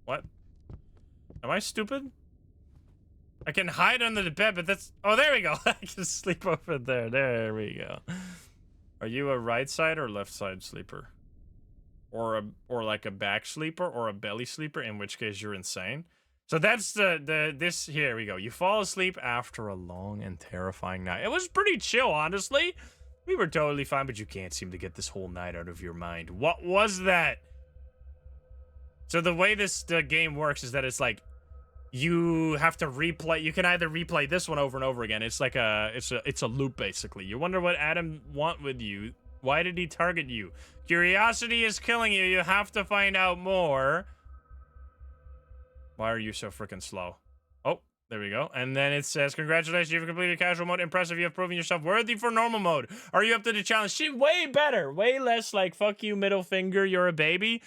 What? Am I stupid? I can hide under the bed, but that's... Oh, there we go. I can sleep over there. There we go. Are you a right side or left side sleeper? Or like a back sleeper or a belly sleeper, in which case you're insane. So that's this, here we go. You fall asleep after a long and terrifying night. It was pretty chill, honestly. We were totally fine, but you can't seem to get this whole night out of your mind. What was that? So the way the game works is that it's like you have to replay. You can either replay this one over and over again. It's like it's a loop basically. You wonder what Adam want with you. Why did he target you? Curiosity is killing you. You have to find out more. Why are you so freaking slow? Oh, there we go. And then it says, congratulations, you've completed casual mode. Impressive, you have proven yourself worthy for normal mode. Are you up to the challenge? She way better. Way less like, fuck you, middle finger, you're a baby.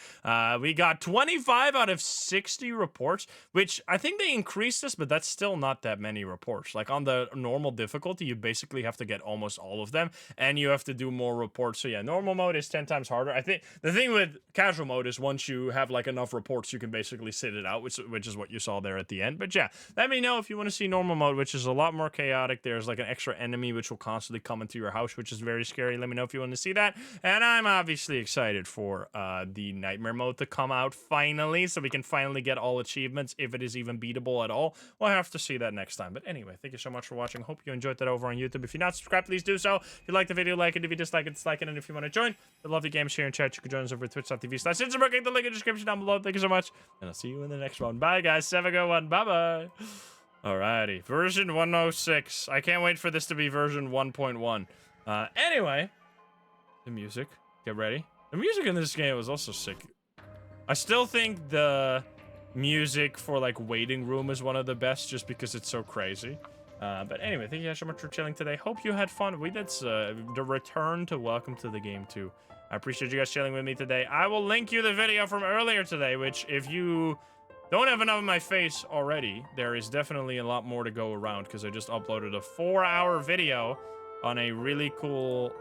We got 25 out of 60 reports, which I think they increased this, but that's still not that many reports. Like on the normal difficulty, you basically have to get almost all of them, and you have to do more reports. So yeah, normal mode is 10 times harder. I think the thing with casual mode is once you have like enough reports, you can basically sit it out, which is what you saw there at the end. But yeah, let me know if you want to see normal mode, which is a lot more chaotic. There's like an extra enemy which will constantly come into your house, which is very scary. Let me know if you want to see that. And I'm obviously excited for the nightmare mode to come out finally, so we can finally get all achievements, if it is even beatable at all. We'll have to see that next time. But anyway, thank you so much for watching. Hope you enjoyed that over on YouTube. If you're not subscribed, please do so. If you like the video, like it. If you dislike it, dislike it. And if you want to join the lovely game share and chat, you can join us over at twitch.tv/Insym. Click the link in the description down below. Thank you so much, and I'll see you in the next one. Bye, guys. Have a good one. Bye-bye. Alrighty, version 106. I can't wait for this to be version 1.1. Anyway, the music. Get ready. The music in this game was also sick. I still think the music for like waiting room is one of the best, just because it's so crazy. But anyway, thank you guys so much for chilling today. Hope you had fun. That's the return to Welcome to the Game 2. I appreciate you guys chilling with me today. I will link you the video from earlier today, which if you don't have enough of my face already, there is definitely a lot more to go around, because I just uploaded a 4-hour video on a really cool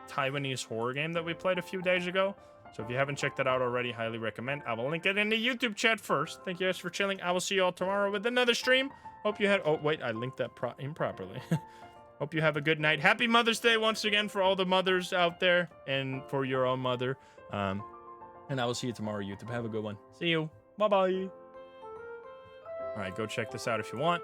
Taiwanese horror game that we played a few days ago. So if you haven't checked that out already, highly recommend. I will link it in the YouTube chat first. Thank you guys for chilling. I will see you all tomorrow with another stream. Hope you had... Oh, wait, I linked that improperly. Hope you have a good night. Happy Mother's Day once again for all the mothers out there, and for your own mother. And I will see you tomorrow, YouTube. Have a good one. See you. Bye-bye. All right, go check this out if you want.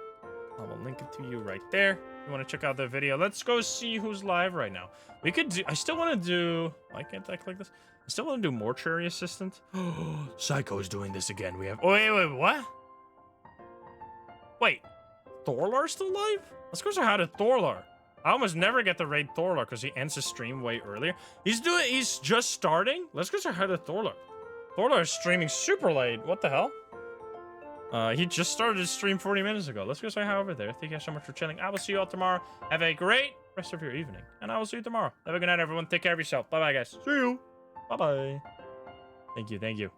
I will link it to you right there. If you want to check out the video, let's go see who's live right now. We could do... I still want to do... Why can't I click this? I still want to do Mortuary Assistant. Oh, Psycho's doing this again. We have... Oh, wait, what? Wait. Thorlar's still live? Let's go say hi to Thorlar. I almost never get to raid Thorlar because he ends his stream way earlier. He's just starting? Let's go say hi to Thorlar. Thorlar is streaming super late. What the hell? He just started his stream 40 minutes ago. Let's go say hi over there. Thank you guys so much for chilling. I will see you all tomorrow. Have a great rest of your evening. And I will see you tomorrow. Have a good night, everyone. Take care of yourself. Bye-bye, guys. See you. Bye-bye. Thank you.